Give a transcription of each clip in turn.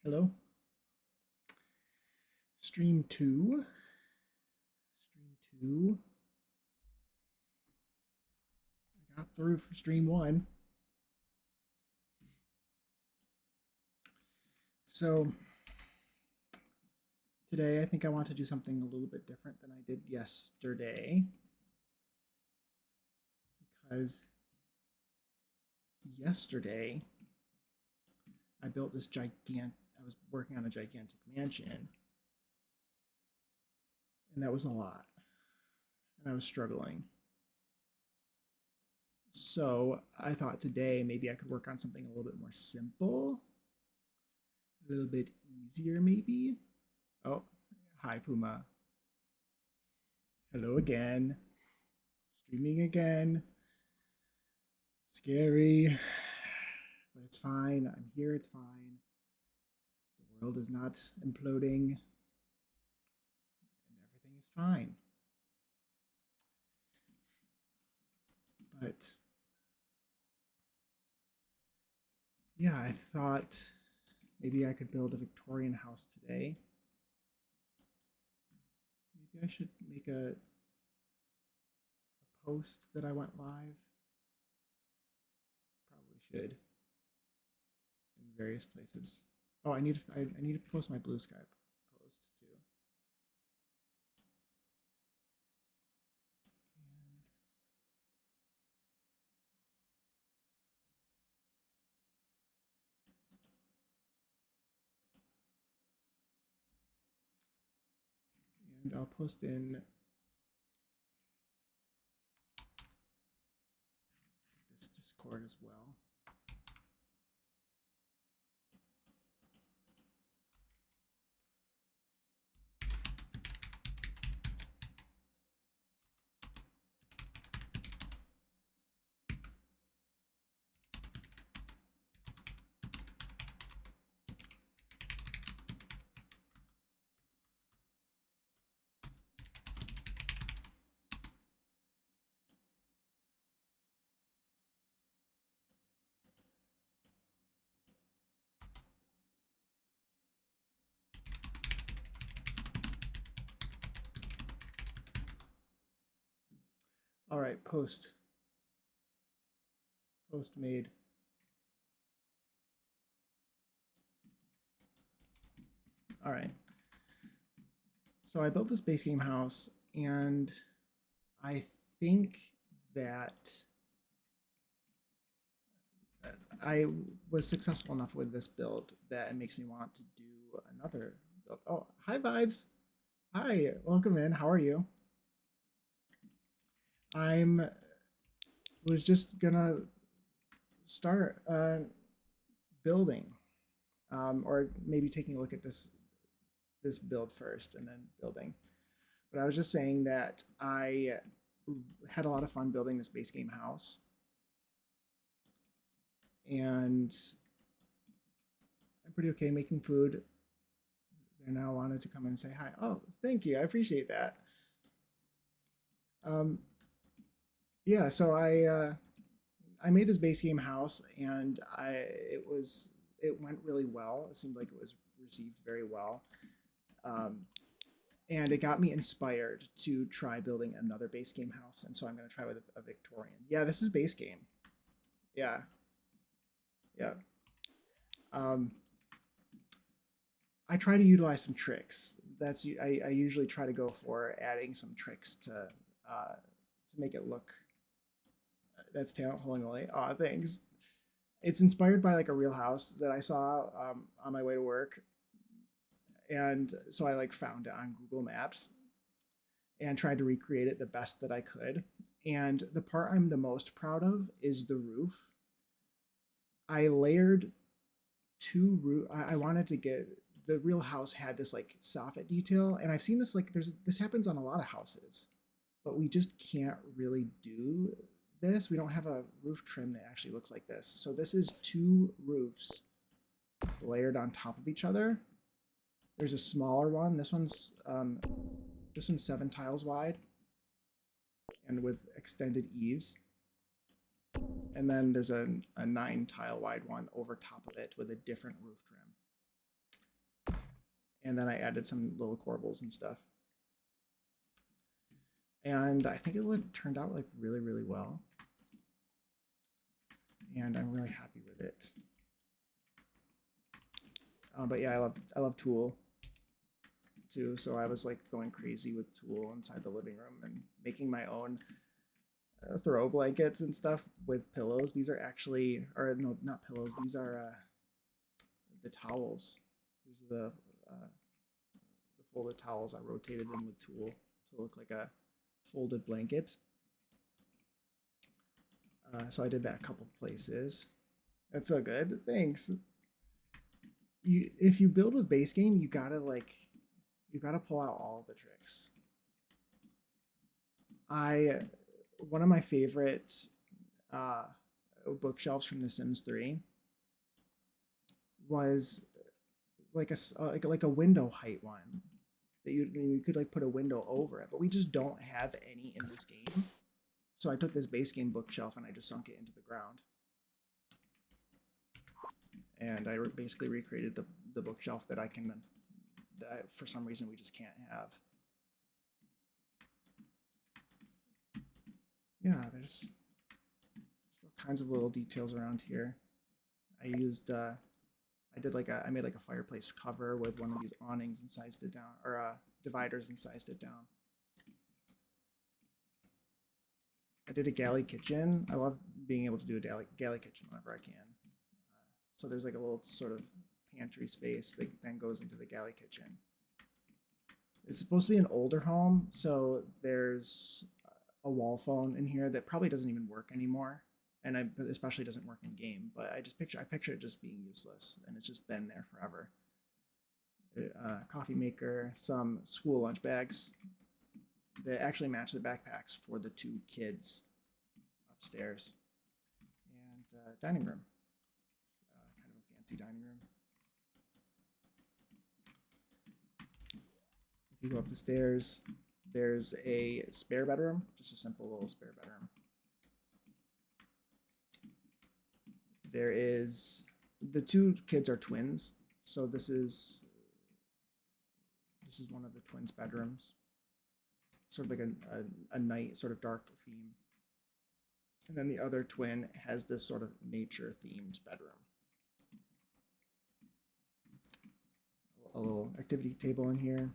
Hello. Stream 2. Stream 2. I got through for stream 1. So today I think I want to do something a little bit different than I did yesterday because yesterday I built this I was working on a gigantic mansion and that was a lot and I was struggling. So I thought today maybe I could work on something a little bit more simple, a little bit easier maybe. Oh, hi Puma. Hello again. Streaming again. Scary. But it's fine. I'm here. It's fine. The world is not imploding. And everything is fine. But yeah, I thought maybe I could build a Victorian house today. Maybe I should make a post that I went live. Probably should. In various places. Oh, I need to post my Blue Sky post too. And I'll post in this Discord as well. All right, post made. All right. So I built this base game house, and I think that I was successful enough with this build that it makes me want to do another build. Oh, hi Vibes. Hi, welcome in. How are you? I'm was just gonna start building, or maybe taking a look at this build first and then building. But I was just saying that I had a lot of fun building this base game house, and I'm pretty okay making food. They now wanted to come in and say hi. Oh, thank you. I appreciate that. Um, yeah, so I made this base game house, and it went really well. It seemed like it was received very well, um, and it got me inspired to try building another base game house. And so I'm going to try with a Victorian. Yeah, this is base game. Yeah, yeah. Um, I try to utilize some tricks. I usually try to go for adding some tricks to make it look. That's talent pulling away. Aw, thanks. It's inspired by like a real house that I saw on my way to work, and so I like found it on Google Maps and tried to recreate it the best that I could. And the part I'm the most proud of is the roof. I layered two roof. I wanted to get the real house had this like soffit detail, and I've seen this like this happens on a lot of houses, but we just can't really do this. We don't have a roof trim that actually looks like this. So this is two roofs layered on top of each other. There's a smaller one. This one's 7 tiles wide and with extended eaves. And then there's a 9 tile wide one over top of it with a different roof trim. and then I added some little corbels and stuff. And I think it turned out like really, really well. And I'm really happy with it. But yeah, I love Tool too. So I was like going crazy with Tool inside the living room and making my own throw blankets and stuff with pillows. These are actually, or no, not pillows. These are the towels. These are the folded towels. I rotated them with Tool to look like a folded blanket. So I did that a couple places. That's so good. Thanks. If you build with Basegame, you gotta pull out all the tricks. One of my favorite bookshelves from The Sims 3 was like a window height one that you could like put a window over it, but we just don't have any in this game. So I took this Basegame bookshelf and I just sunk it into the ground. And I basically recreated the bookshelf that for some reason we just can't have. Yeah, there's all kinds of little details around here. I used I made like a fireplace cover with one of these awnings and sized it down, or dividers and sized it down. I did a galley kitchen. I love being able to do a galley kitchen whenever I can. So there's like a little sort of pantry space that then goes into the galley kitchen. It's supposed to be an older home, so there's a wall phone in here that probably doesn't even work anymore, and especially doesn't work in game. But I picture it just being useless, and it's just been there forever. Coffee maker, some school lunch bags that actually match the backpacks for the 2 kids upstairs, and dining room. Kind of a fancy dining room. If you go up the stairs, there's a spare bedroom, just a simple little spare bedroom. There is, the 2 kids are twins, so this is one of the twins' bedrooms. Sort of like a night sort of dark theme. And then the other twin has this sort of nature themed bedroom. A little activity table in here.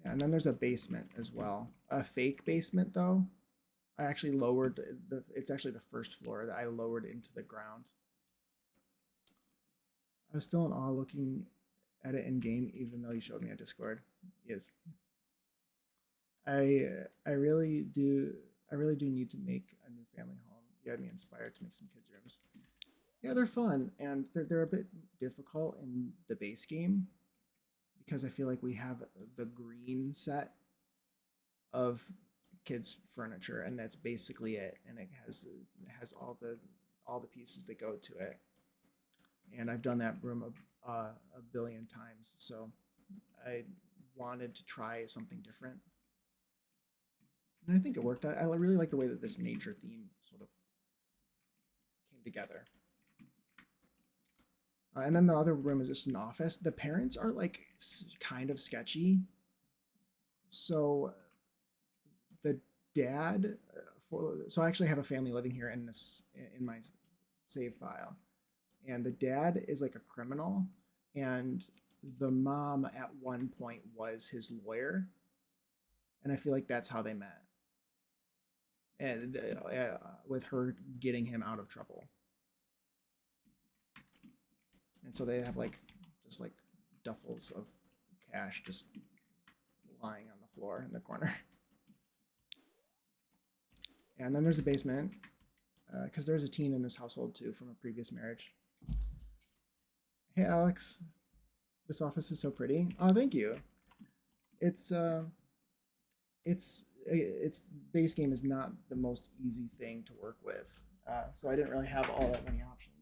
Yeah, and then there's a basement as well. A fake basement though. I actually lowered it's actually the first floor that I lowered into the ground. I was still in awe looking at it in game, even though you showed me on Discord. Yes. I really do need to make a new family home. You had me inspired to make some kids' rooms. Yeah, they're fun, and they're a bit difficult in the base game because I feel like we have the green set of kids' furniture, and that's basically it. And it has all the pieces that go to it. And I've done that room a billion times, so I wanted to try something different. And I think it worked. I really like the way that this nature theme sort of came together. And then the other room is just an office. The parents are like kind of sketchy. So the dad, so I actually have a family living here in my save file. And the dad is like a criminal, and the mom at one point was his lawyer. And I feel like that's how they met. And with her getting him out of trouble. And so they have just duffels of cash just lying on the floor in the corner. And then there's a basement, because there's a teen in this household too from a previous marriage. Hey Alex, this office is so pretty. Oh, thank you. It's base game is not the most easy thing to work with, so I didn't really have all that many options.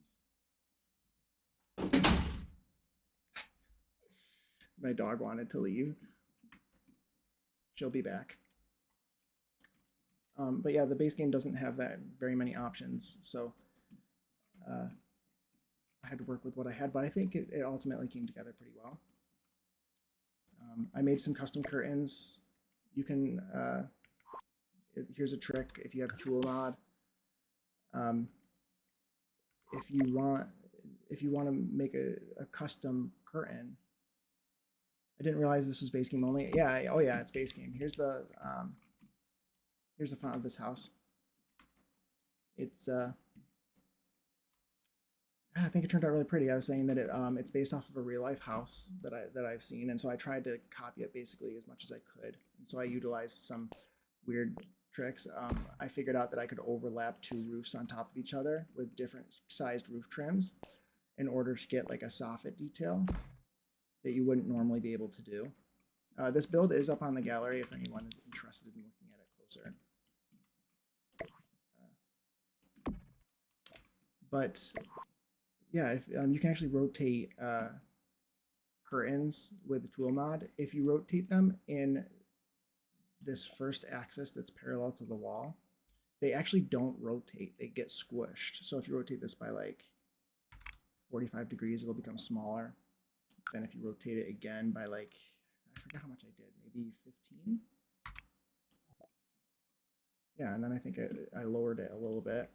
My dog wanted to leave. She'll be back. But yeah, the base game doesn't have that very many options, so I had to work with what I had, but I think it ultimately came together pretty well. I made some custom curtains. You can, here's a trick if you have tool mod. Um, if you want to make a custom curtain, I didn't realize this was Basegame only. Yeah, oh yeah, it's Basegame. Here's the front of this house. It's I think it turned out really pretty. I was saying that it's based off of a real life house that I've seen, and so I tried to copy it basically as much as I could. And so I utilized some weird tricks. I figured out that I could overlap two roofs on top of each other with different sized roof trims in order to get like a soffit detail that you wouldn't normally be able to do. This build is up on the gallery if anyone is interested in looking at it closer. But yeah, if you can actually rotate curtains with the tool mod. If you rotate them in this first axis that's parallel to the wall, they actually don't rotate, they get squished. So if you rotate this by like 45 degrees, it'll become smaller. Then if you rotate it again by like, I forgot how much I did, maybe 15? Yeah, and then I think I lowered it a little bit.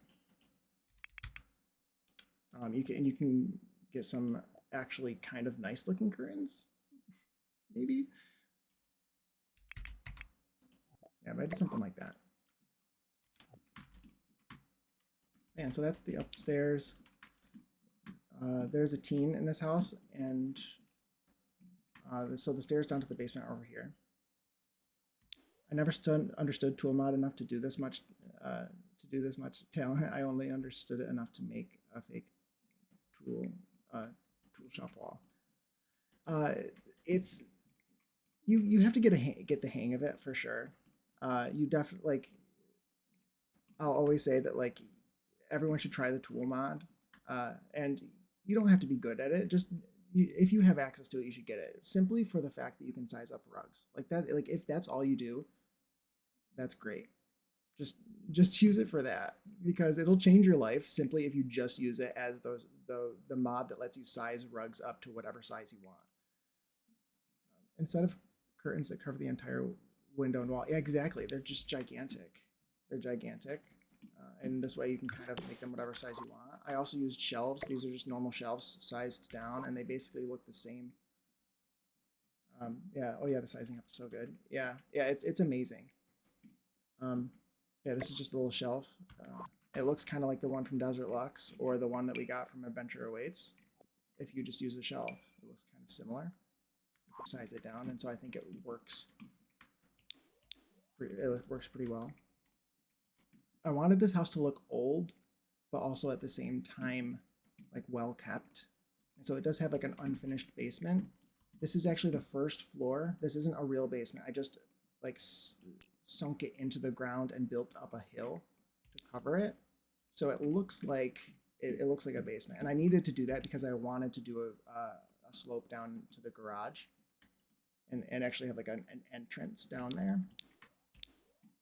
You can get some actually kind of nice looking curtains, maybe. Yeah, but I did something like that. And so that's the upstairs. There's a teen in this house, and so the stairs down to the basement are over here. I never understood tool mod enough to do this much talent. I only understood it enough to make a fake tool shop wall. It's you have to get the hang of it for sure. You definitely like. I'll always say that like everyone should try the tool mod, and you don't have to be good at it. Just if you have access to it, you should get it. Simply for the fact that you can size up rugs like that. Like if that's all you do, that's great. Just use it for that because it'll change your life simply if you just use it as the mod that lets you size rugs up to whatever size you want. Instead of curtains that cover the entire window and wall. Yeah, exactly. They're just gigantic. They're gigantic. And this way you can kind of make them whatever size you want. I also used shelves. These are just normal shelves sized down, and they basically look the same. Yeah. Oh yeah, the sizing up is so good. Yeah. Yeah. It's amazing. Yeah, this is just a little shelf. It looks kind of like the one from Desert Lux or the one that we got from Adventure Awaits. If you just use a shelf, it looks kind of similar. You can size it down, and so I think it works. It works pretty well. I wanted this house to look old, but also at the same time, like well kept. And so it does have like an unfinished basement. This is actually the first floor. This isn't a real basement. I just like sunk it into the ground and built up a hill to cover it. So it looks like it looks like a basement. And I needed to do that because I wanted to do a slope down to the garage and actually have like an entrance down there.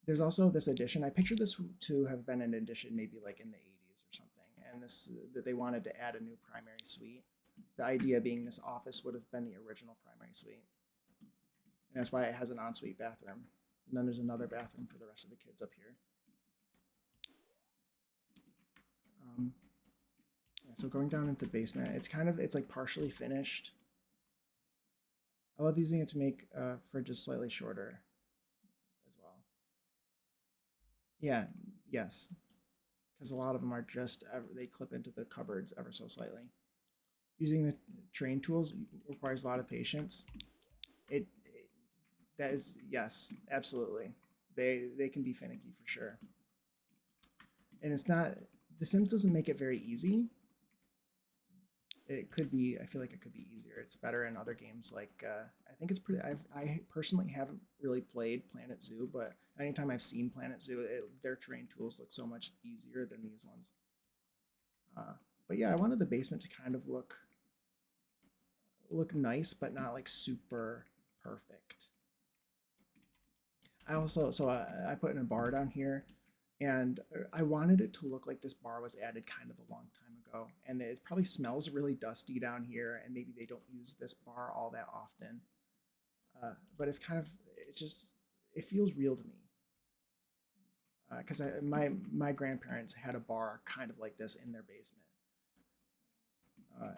There's also this addition. I pictured this to have been an addition maybe like in the 80s or something. And this that they wanted to add a new primary suite. The idea being this office would have been the original primary suite. And that's why it has an ensuite bathroom. And then there's another bathroom for the rest of the kids up here. Yeah, so going down into the basement, it's like partially finished. I love using it to make fridges slightly shorter as well. Yeah, yes. Because a lot of them are just, they clip into the cupboards ever so slightly. Using the train tools requires a lot of patience. That is, yes, absolutely. They can be finicky for sure. And it's not, The Sims doesn't make it very easy. It could be, I feel like it could be easier. It's better in other games like, I think it's pretty, I personally haven't really played Planet Zoo, but anytime I've seen Planet Zoo, their terrain tools look so much easier than these ones. But yeah, I wanted the basement to kind of look nice, but not like super perfect. I also, so I put in a bar down here, and I wanted it to look like this bar was added kind of a long time ago, and it probably smells really dusty down here, and maybe they don't use this bar all that often. But it's kind of, it feels real to me. Because my grandparents had a bar kind of like this in their basement,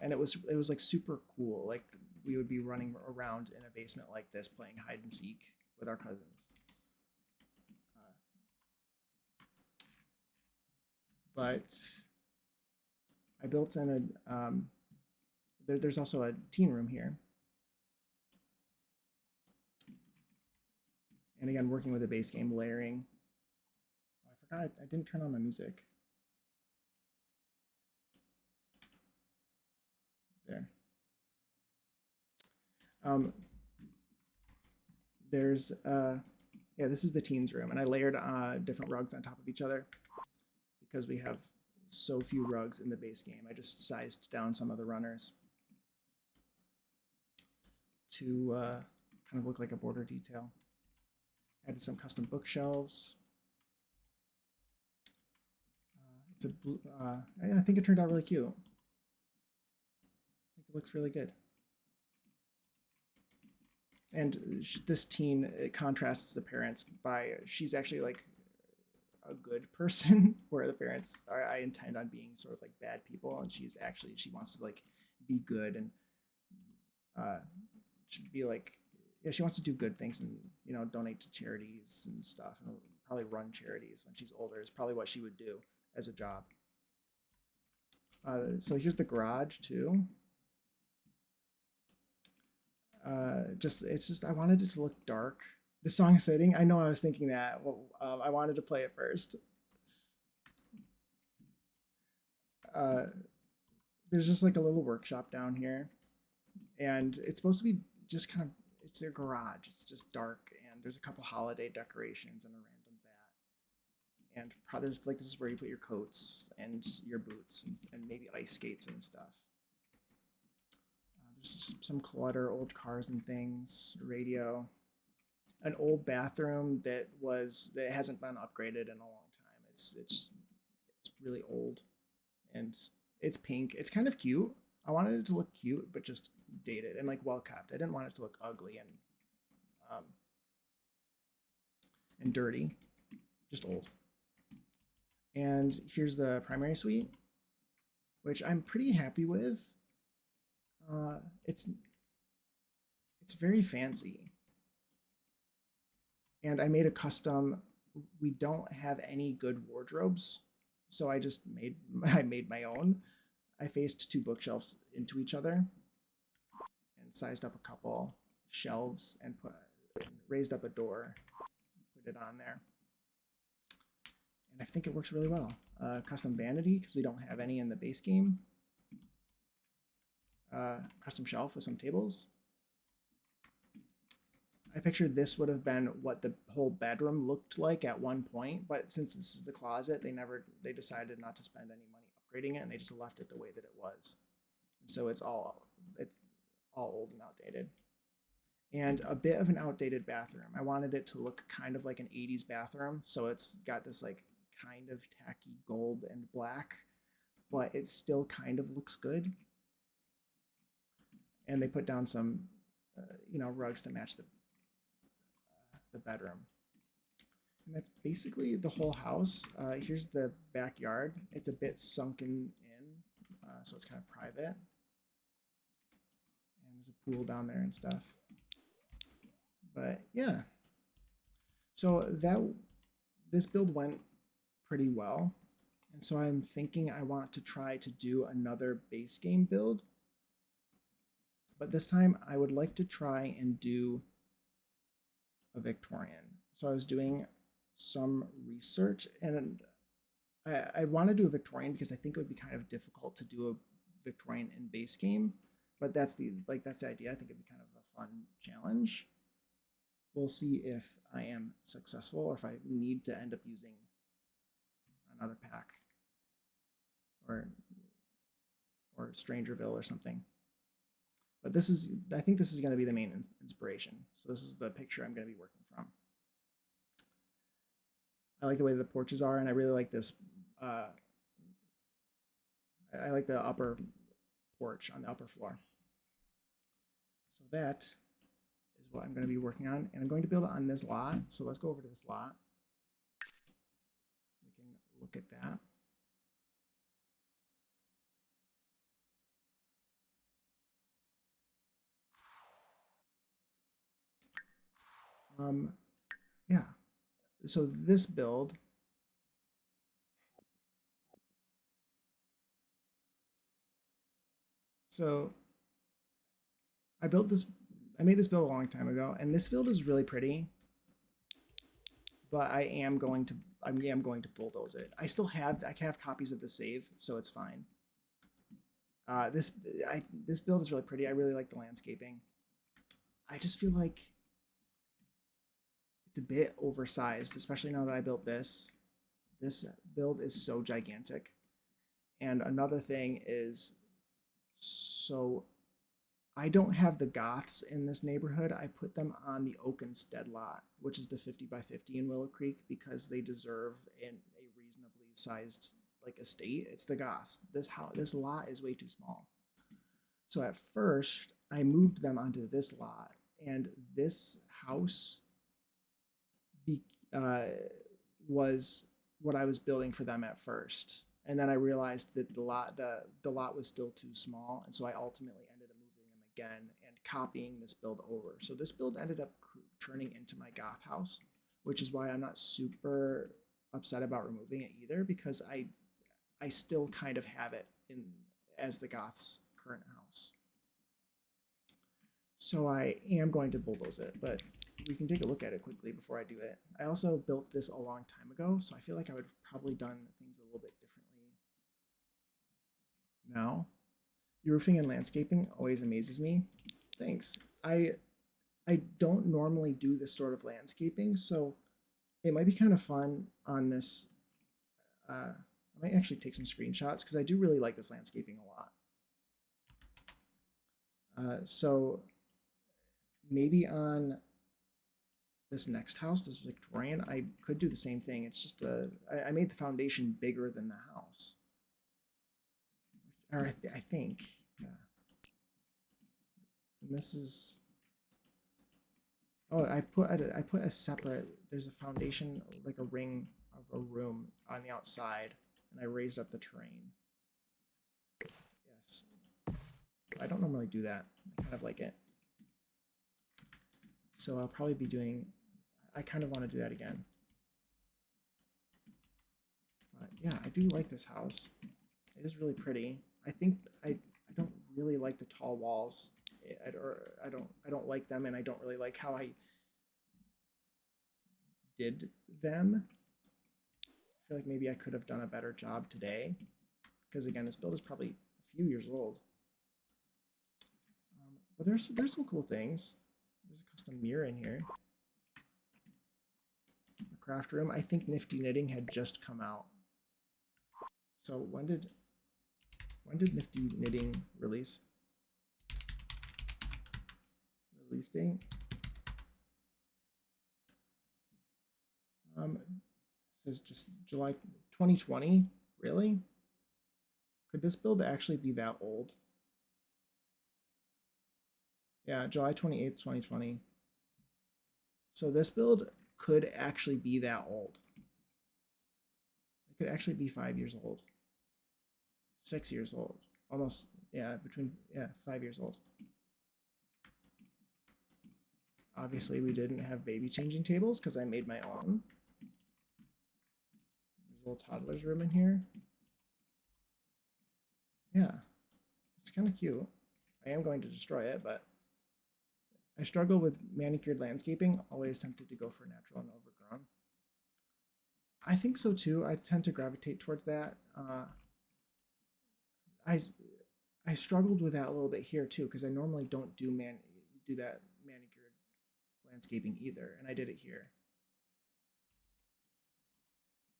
and it was like super cool. Like we would be running around in a basement like this playing hide and seek with our cousins. But I built in there's also a teen room here. And again, working with a base game layering. Oh, I forgot I didn't turn on my music. There. There's yeah, this is the teens room, and I layered different rugs on top of each other because we have so few rugs in the base game. I just sized down some of the runners to kind of look like a border detail. Added some custom bookshelves. It's a blue, I think it turned out really cute. I think it looks really good. And this teen, it contrasts the parents by, she's actually like a good person, where the parents are, I intend on being sort of like bad people, and she wants to like be good and be like, yeah, she wants to do good things and, you know, donate to charities and stuff, and probably run charities when she's older is probably what she would do as a job. So here's the garage too. It's just I wanted it to look dark. The song's fitting. I know I was thinking that. Well, I wanted to play it first. There's just like a little workshop down here, and it's supposed to be just kind of, it's their garage. It's just dark, and there's a couple holiday decorations and a random bat. And probably there's like, this is where you put your coats and your boots and maybe ice skates and stuff. There's some clutter, old cars and things, radio, an old bathroom that hasn't been upgraded in a long time. It's really old, and it's pink. It's kind of cute. I wanted it to look cute, but just dated and like well kept. I didn't want it to look ugly and dirty, just old. And here's the primary suite, which I'm pretty happy with. It's very fancy, and I made a custom. We don't have any good wardrobes, so I made my own. I faced two bookshelves into each other and sized up a couple shelves and raised up a door, put it on there, and I think it works really well. Custom vanity, because we don't have any in the base game. Custom shelf with some tables. I pictured this would have been what the whole bedroom looked like at one point, but since this is the closet, they decided not to spend any money upgrading it, and they just left it the way that it was. And so it's all old and outdated. And a bit of an outdated bathroom. I wanted it to look kind of like an 80s bathroom, so it's got this like kind of tacky gold and black, but it still kind of looks good. And they put down some, rugs to match the bedroom. And that's basically the whole house. Here's the backyard. It's a bit sunken in, so it's kind of private. And there's a pool down there and stuff. But yeah, so this build went pretty well. And so I'm thinking I want to try to do another base game build. But this time I would like to try and do a Victorian. So I was doing some research, and I want to do a Victorian because I think it would be kind of difficult to do a Victorian in base game. But that's the idea. I think it'd be kind of a fun challenge. We'll see if I am successful or if I need to end up using another pack or Strangerville or something. But I think this is going to be the main inspiration. So this is the picture I'm going to be working from. I like the way the porches are, and I really like this. I I like the upper porch on the upper floor. So that is what I'm going to be working on, and I'm going to build it on this lot. So let's go over to this lot. We can look at that. Yeah. So this build, so I made this build a long time ago, and this build is really pretty, but I am going to bulldoze it. I have copies of the save, so it's fine. This build is really pretty. I really like the landscaping. I just feel like it's a bit oversized, especially now that I built this. This build is so gigantic. And another thing is, so I don't have the Goths in this neighborhood. I put them on the Oakenstead lot, which is the 50 by 50 in Willow Creek, because they deserve a reasonably sized like estate. It's the Goths. This lot is way too small. So at first, I moved them onto this lot, and this house was what I was building for them at first. And then I realized that the lot was still too small, and so I ultimately ended up moving them again and copying this build over. So this build ended up turning into my goth house, which is why I'm not super upset about removing it either, because I still kind of have it in as the goth's current house. So I am going to bulldoze it, but we can take a look at it quickly before I do it. I also built this a long time ago, so I feel like I would have probably done things a little bit differently now. Your roofing and landscaping always amazes me. Thanks. I don't normally do this sort of landscaping, so it might be kind of fun on this. I might actually take some screenshots because I do really like this landscaping a lot. So maybe on this next house, this Victorian, I could do the same thing. It's just I made the foundation bigger than the house, or I think, yeah. And this is, oh, I put a separate. There's a foundation, like a ring of a room on the outside, and I raised up the terrain. Yes, I don't normally do that. I kind of like it. So I'll probably be doing, I kind of want to do that again. But yeah, I do like this house. It is really pretty. I think I don't really like the tall walls. I don't like them, and I don't really like how I did them. I feel like maybe I could have done a better job today, because again, this build is probably a few years old. But there's some cool things. There's a custom mirror in here. A craft room. I think Nifty Knitting had just come out. So when did Nifty Knitting release? Release date? It says just July 2020. Really? Could this build actually be that old? Yeah, July 28th, 2020. So this build could actually be that old. It could actually be 5 years old. 6 years old. Almost, yeah, 5 years old. Obviously, we didn't have baby changing tables because I made my own. There's a little toddler's room in here. Yeah, it's kind of cute. I am going to destroy it, but I struggle with manicured landscaping, always tempted to go for natural and overgrown. I think so too. I tend to gravitate towards that. I struggled with that a little bit here too, because I normally don't do that manicured landscaping either, and I did it here.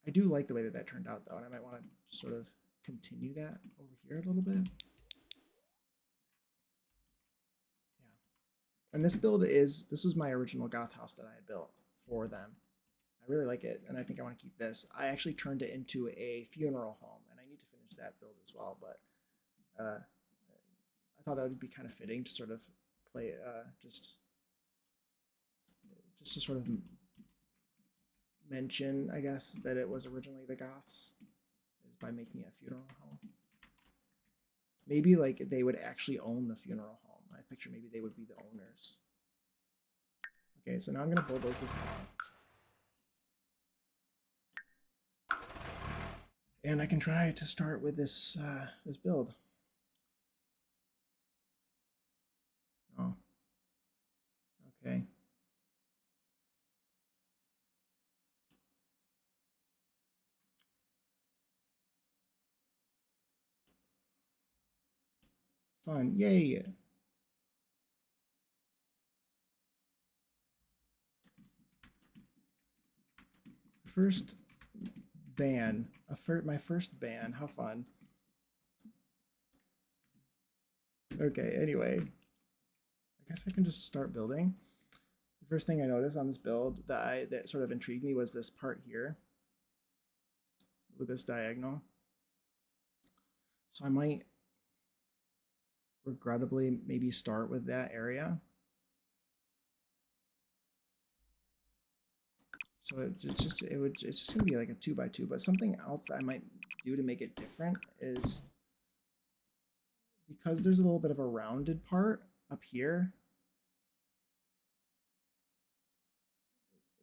I do like the way that turned out though, and I might want to sort of continue that over here a little bit. And this was my original goth house that I had built for them. I really like it, and I think I want to keep this. I actually turned it into a funeral home, and I need to finish change that build as well, but I thought that would be kind of fitting to sort of play just to sort of mention, I guess, that it was originally the Goths, is by making it a funeral home. Maybe like they would actually own the funeral home. I picture maybe they would be the owners. Okay, so now I'm gonna bulldoze this down. And I can try to start with this this build. Oh, okay. Fun, yay! First ban, my first ban. How fun! Okay, anyway, I guess I can just start building. The first thing I noticed on this build that sort of intrigued me was this part here with this diagonal. So I might regrettably maybe start with that area. So it's just gonna be like a 2x2, but something else that I might do to make it different is, because there's a little bit of a rounded part up here.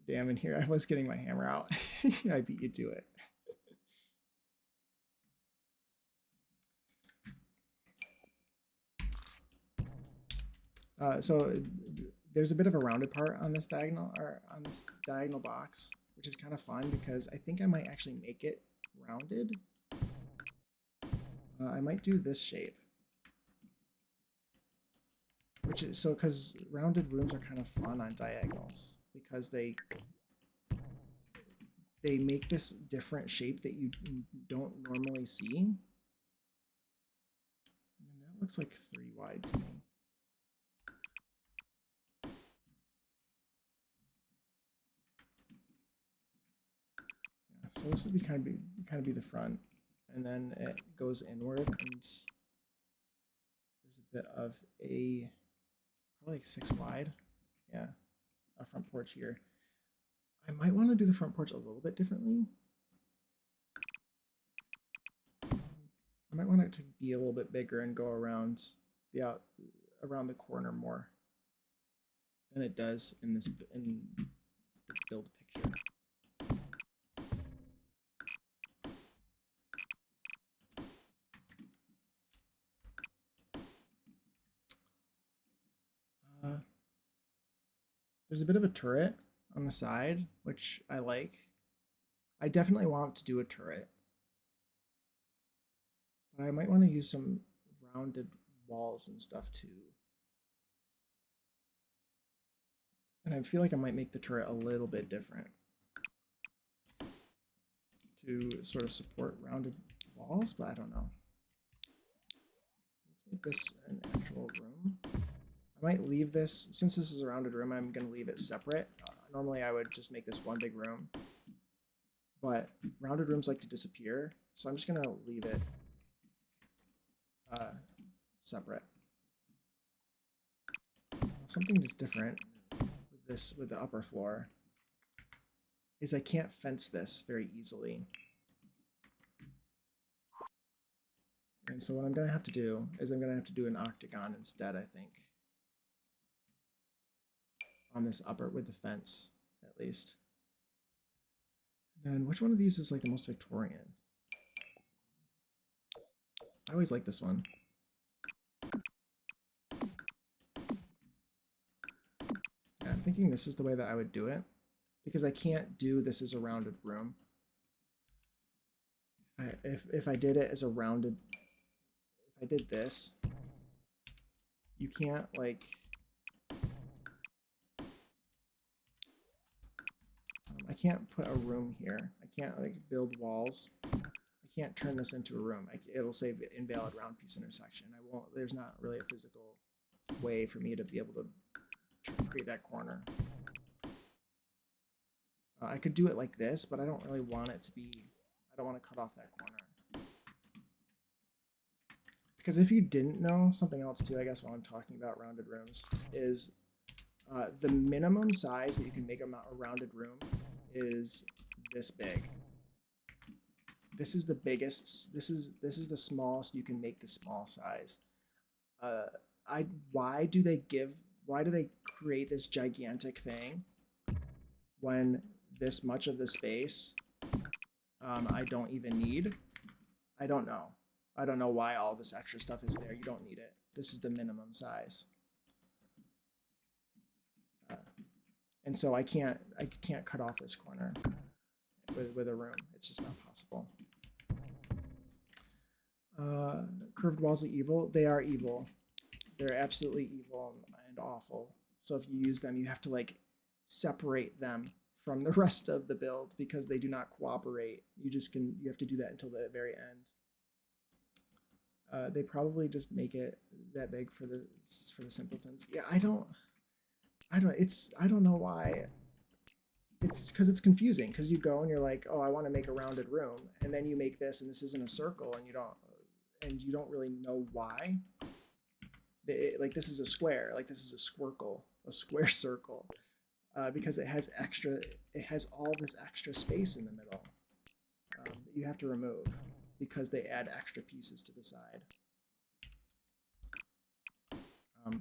Damn, in here I was getting my hammer out. I beat you to it. So there's a bit of a rounded part on this diagonal, or on this diagonal box, which is kind of fun because I think I might actually make it rounded. I might do this shape, which is so because rounded rooms are kind of fun on diagonals because they make this different shape that you don't normally see. And that looks like 3 wide to me. So this would be kind of be the front, and then it goes inward, and there's a bit of a probably like 6 wide, yeah, a front porch here. I might want to do the front porch a little bit differently. I might want it to be a little bit bigger and go around around the corner more than it does in the build picture. There's a bit of a turret on the side, which I like. I definitely want to do a turret, but I might want to use some rounded walls and stuff too. And I feel like I might make the turret a little bit different to sort of support rounded walls, but I don't know. Let's make this an actual room. I might leave this, since this is a rounded room, I'm going to leave it separate. Normally I would just make this one big room, but rounded rooms like to disappear, so I'm just going to leave it separate. Something that's different with the upper floor is I can't fence this very easily. And so what I'm going to have to do is I'm going to have to do an octagon instead, I think. On this upper with the fence, at least. And then which one of these is like the most Victorian? I always like this one. Yeah, I'm thinking this is the way that I would do it, because I can't do this as a rounded room. If I did it as a rounded, if I did this, you can't like I can't put a room here. I can't like build walls. I can't turn this into a room. It'll say invalid round piece intersection. I won't. There's not really a physical way for me to be able to create that corner. I could do it like this, but I don't really want it to be. I don't want to cut off that corner. because if you didn't know, something else too, I guess while I'm talking about rounded rooms, is the minimum size that you can make a rounded room is this big. This is the biggest. This is the smallest you can make the small size. Why do they create this gigantic thing when this much of the space I don't even need? I don't know. I don't know why all this extra stuff is there. You don't need it. This is the minimum size. And so I can't cut off this corner with a room. It's just not possible. Curved walls are evil. They are evil. They're absolutely evil and awful. So if you use them, you have to like separate them from the rest of the build because they do not cooperate. You have to do that until the very end. They probably just make it that big for the simpletons. Yeah, I don't know why. It's because it's confusing, because you go and you're like, oh, I want to make a rounded room, and then you make this and this isn't a circle, and you don't really know why. Like this is a square, like this is a squircle, a square circle, because it has all this extra space in the middle that you have to remove because they add extra pieces to the side. Yeah,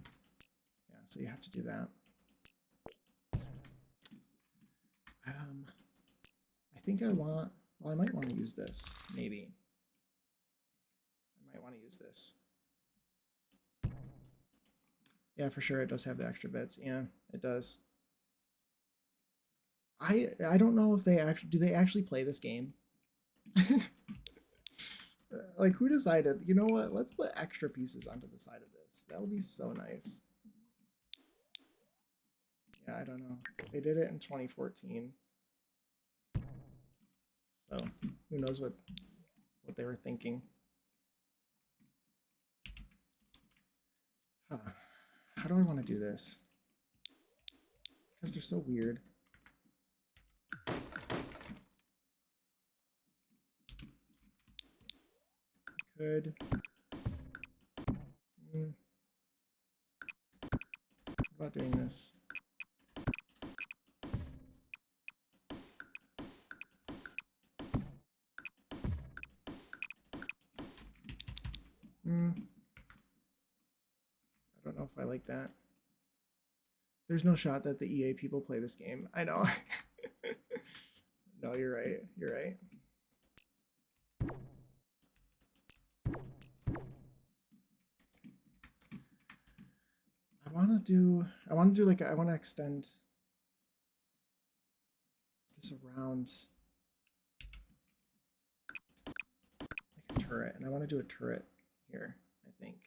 so you have to do that. I think I might want to use this, maybe. I might want to use this. Yeah, for sure, it does have the extra bits. Yeah, it does. I don't know if they actually play this game? Like, who decided, you know what, let's put extra pieces onto the side of this. That would be so nice. Yeah, I don't know. They did it in 2014. So who knows what they were thinking. Huh. How do I want to do this? Because they're so weird. Could. What about doing this? I don't know if I like that. There's no shot that the EA people play this game. I know. No, you're right. You're right. I want to extend this around like a turret, and I want to do a turret here, I think.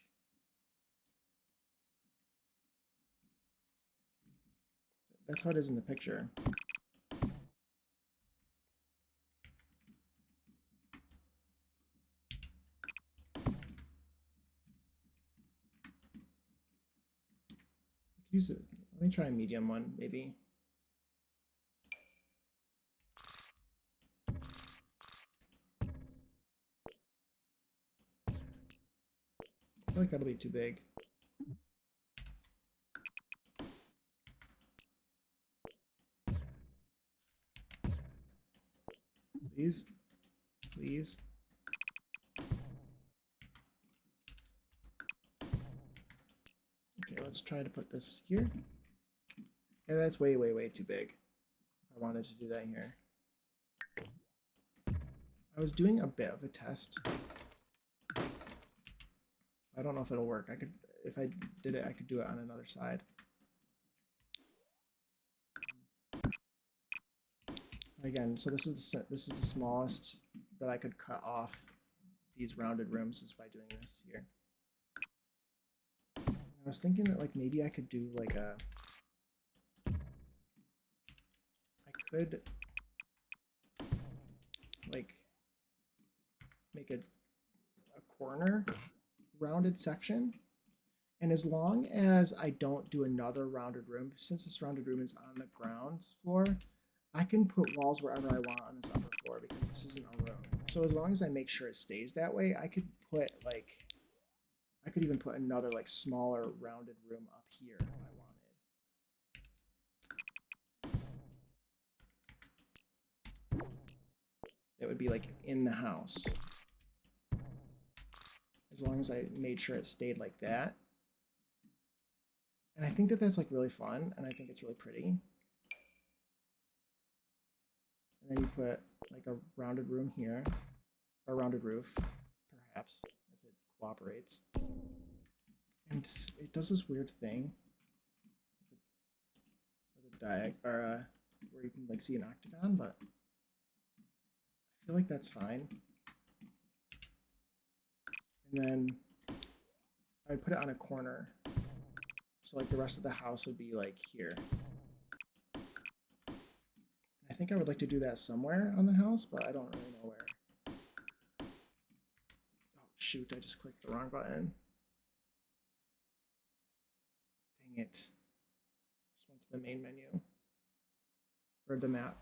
That's how it is in the picture. Use it. Let me try a medium one, maybe. I feel like that'll be too big. Please. Please. Okay, let's try to put this here. Yeah, that's way, way, way too big. I wanted to do that here. I was doing a bit of a test. I don't know if it'll work. If I did it, I could do it on another side. Again, so this is the smallest that I could cut off these rounded rooms is by doing this here. I was thinking that like maybe I could do like I could like make a corner rounded section, and as long as I don't do another rounded room, since this rounded room is on the ground floor, I can put walls wherever I want on this upper floor because this isn't a room. So as long as I make sure it stays that way, I could put like I could even put another like smaller rounded room up here if I wanted. It would be like in the house. As long as I made sure it stayed like that. And I think that that's like really fun, and I think it's really pretty. And then you put like a rounded room here, or a rounded roof, perhaps, if it cooperates. And it does this weird thing with a where you can like see an octagon, but I feel like that's fine. And then I'd put it on a corner. So like the rest of the house would be like here. I think I would like to do that somewhere on the house, but I don't really know where. Oh shoot, I just clicked the wrong button. Dang it. Just went to the main menu. Or the map.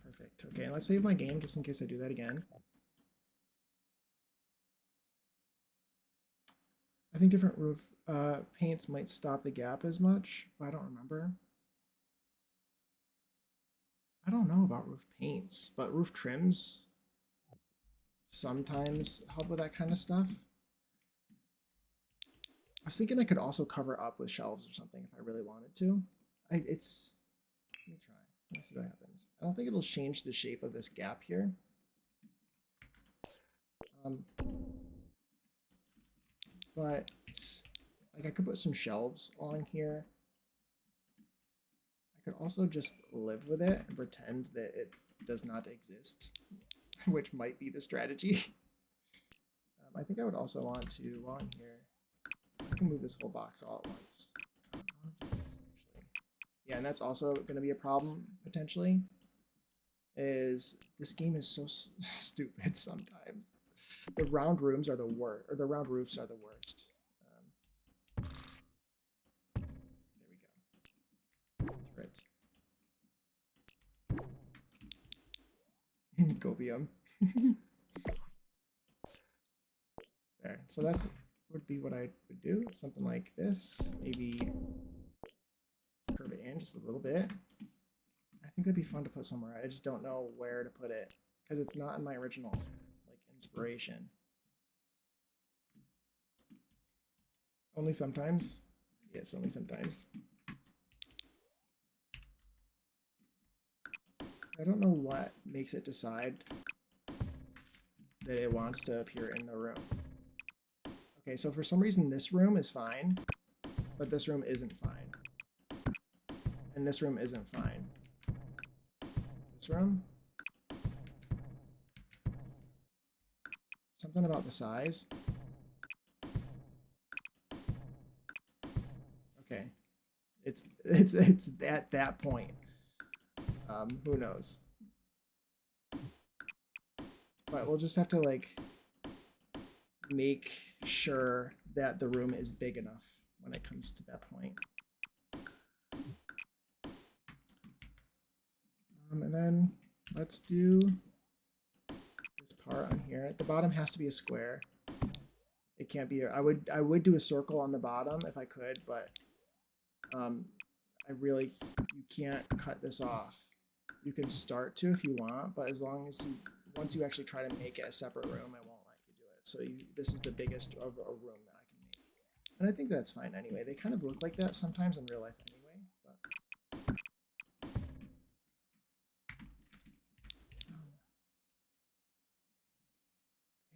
Perfect. Okay, let's save my game just in case I do that again. I think different roof paints might stop the gap as much, but I don't remember. I don't know about roof paints, but roof trims sometimes help with that kind of stuff. I was thinking I could also cover up with shelves or something if I really wanted to. Let me try. Let's see what happens. I don't think it'll change the shape of this gap here. But like I could put some shelves along here. I could also just live with it and pretend that it does not exist, which might be the strategy. I think I would also want to, while I'm here, I can move this whole box all at once. Yeah, and that's also going to be a problem potentially. Is this game is so stupid sometimes. The round rooms are the worst, or the round roofs are the worst. There we go. Turret. Gobium. There. So that's would be what I would do. Something like this. Maybe curve it in just a little bit. I think that'd be fun to put somewhere. I just don't know where to put it because it's not in my original like inspiration. Only sometimes. Yes, only sometimes. I don't know what makes it decide that it wants to appear in the room. Okay, so for some reason this room is fine, but this room isn't fine. And this room isn't fine. This room? Something about the size. Okay. It's at that point. Who knows? But we'll just have to like make sure that the room is big enough when it comes to that point. And then let's do this part on here. At the bottom has to be a square. It can't be. I would do a circle on the bottom if I could, but you can't cut this off. You can start to if you want, but as long as once you actually try to make it a separate room, it won't let you do it. So this is the biggest of a room that I can make, and I think that's fine anyway. They kind of look like that sometimes in real life anyway. But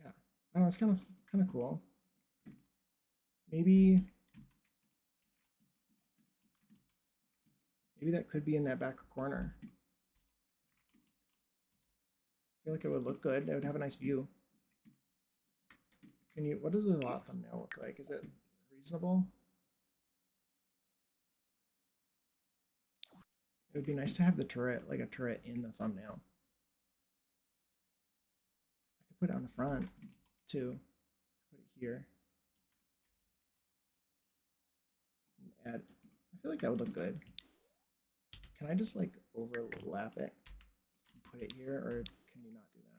yeah, I don't know. It's kind of cool. Maybe that could be in that back corner. I feel like it would look good. It would have a nice view. What does the lot thumbnail look like? Is it reasonable? It would be nice to have the turret, like a turret in the thumbnail. I could put it on the front too. Put it here. add, I feel like that would look good. Can I just like overlap it and put it here, or can you not do that?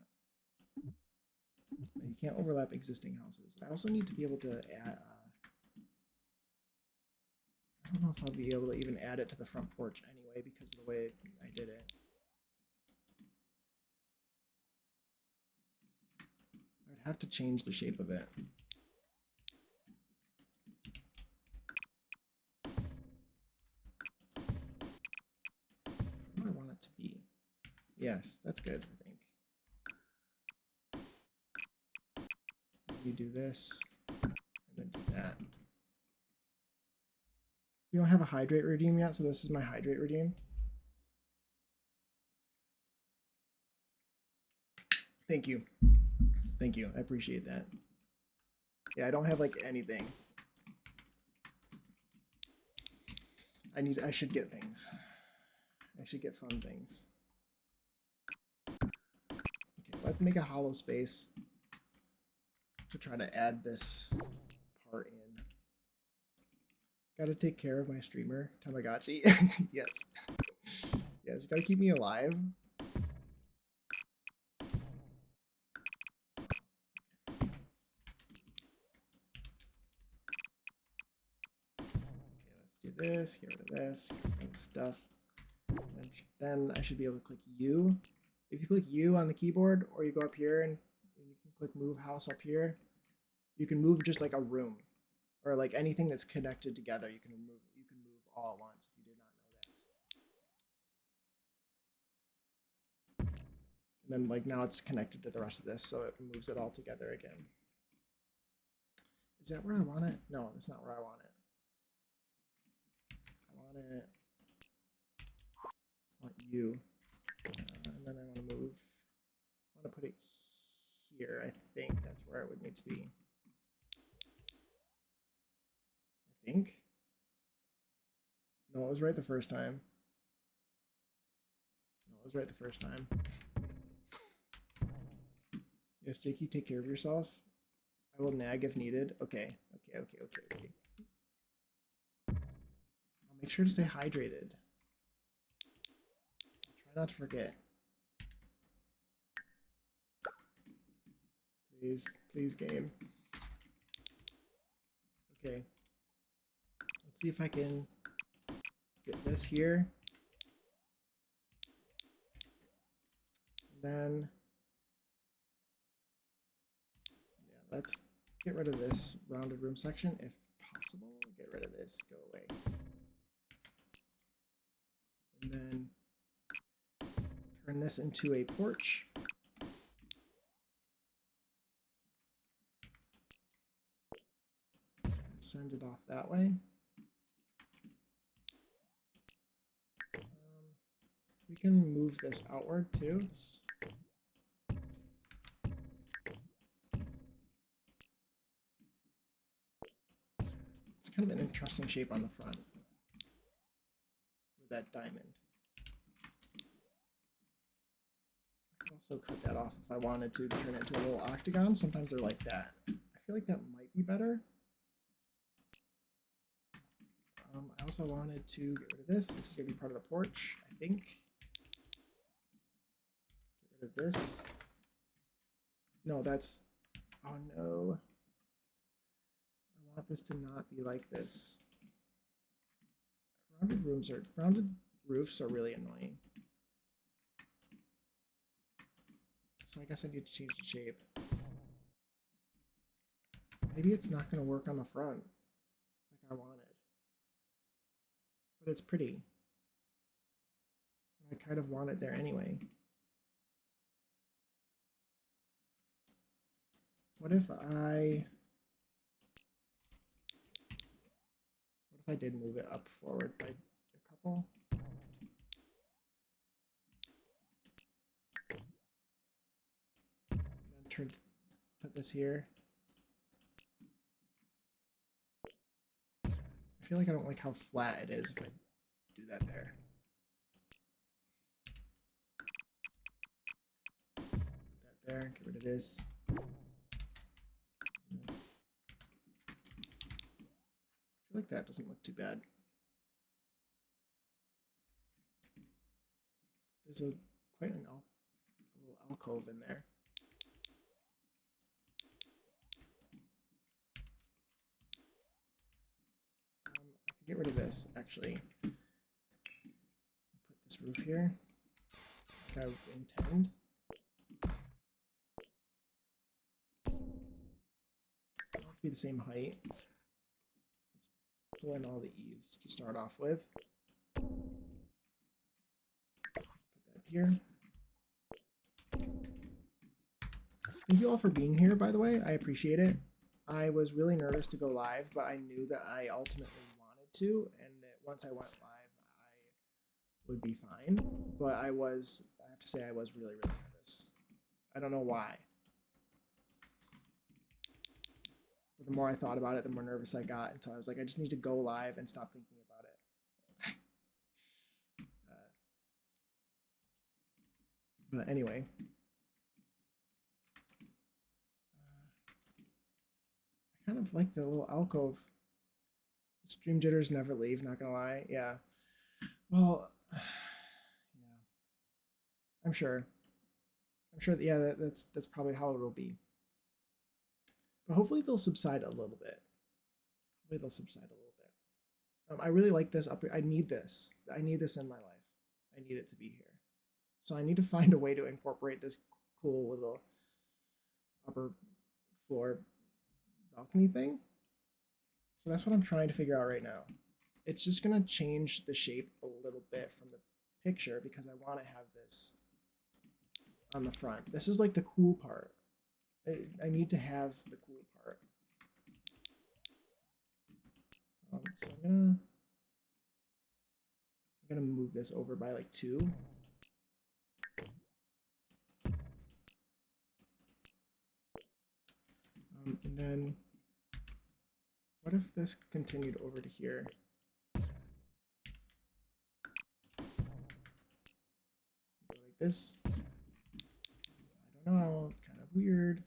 No, you can't overlap existing houses. I also need to be able to add, I don't know if I'll be able to even add it to the front porch anyway because of the way I did it. I would have to change the shape of it. What do I want it to be? Yes, that's good, I think. You do this, and then do that. You don't have a hydrate redeem yet, so this is my hydrate redeem. Thank you. Thank you. I appreciate that. Yeah, I don't have like anything. I should get things. I should get fun things. Okay, let's make a hollow space to try to add this part in. Gotta take care of my streamer, Tamagotchi. Yes. Yes, you gotta keep me alive. This, get rid of this, get rid of this stuff. And then I should be able to click U. If you click U on the keyboard, or you go up here and you can click move house up here, you can move just like a room, or like anything that's connected together. You can move all at once if you did not know that. And then like now it's connected to the rest of this, so it moves it all together again. Is that where I want it? No, that's not where I want it. I want you, and then I want to move. I want to put it here. I think that's where it would need to be. I think. No, it was right the first time. No, it was right the first time. Yes, Jake, you take care of yourself. I will nag if needed. Okay. Make sure to stay hydrated. Try not to forget. Please, game. Okay. Let's see if I can get this here. And then, yeah, let's get rid of this rounded room section if possible. Get rid of this. Go away. And then turn this into a porch. Send it off that way. We can move this outward too. It's kind of an interesting shape on the front with that diamond. Also cut that off if I wanted to turn it into a little octagon. Sometimes they're like that. I feel like that might be better. I also wanted to get rid of this. This is going to be part of the porch, I think. Get rid of this. No, that's... Oh no. I want this to not be like this. Rounded roofs are really annoying. So I guess I need to change the shape. Maybe it's not going to work on the front like I wanted. But it's pretty. I kind of want it there anyway. What if I did move it up forward by a couple? And then put this here. I feel like I don't like how flat it is if I do that there. Put that there, get rid of this. I feel like that doesn't look too bad. there's a quite a little alcove in there. I can get rid of this actually. Put this roof here. Like I intend. It'll be the same height. Let's pull in all the eaves to start off with. Put that here. Thank you all for being here, by the way. I appreciate it. I was really nervous to go live, but I knew that I ultimately wanted to, and that once I went live, I would be fine. But I have to say, I was really, really nervous. I don't know why. But the more I thought about it, the more nervous I got until I was like, I just need to go live and stop thinking about it. But anyway. I kind of like the little alcove. Stream jitters never leave, not gonna lie. Yeah. Well, yeah. I'm sure that, yeah, that's probably how it will be. But hopefully they'll subside a little bit. I really like this up here. I need this. I need this in my life. I need it to be here. So I need to find a way to incorporate this cool little upper floor balcony thing. So that's what I'm trying to figure out right now. It's just going to change the shape a little bit from the picture because I want to have this on the front. This is like the cool part. I need to have the cool part. So I'm gonna move this over by like 2. And then what if this continued over to here? Go like this. I don't know. It's kind of weird.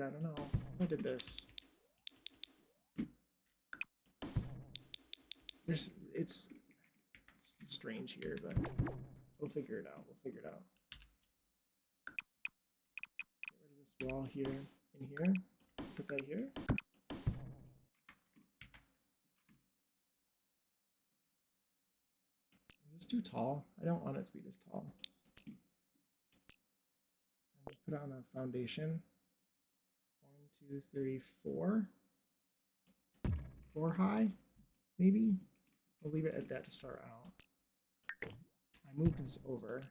I don't know. If I did this. It's strange here, but we'll figure it out. Get rid of this wall here and here. Put that here. Is this too tall? I don't want it to be this tall. And put it on the foundation. 1, 2, 3, 4. 4 high, maybe. We'll leave it at that to start out. I moved this over.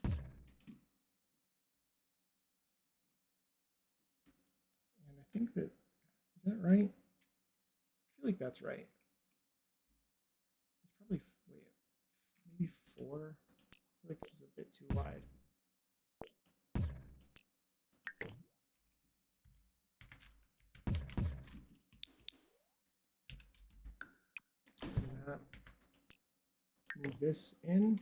And I think that, is that right? I feel like that's right. It's probably, wait, maybe 4. I feel like this is a bit too wide. Move this in.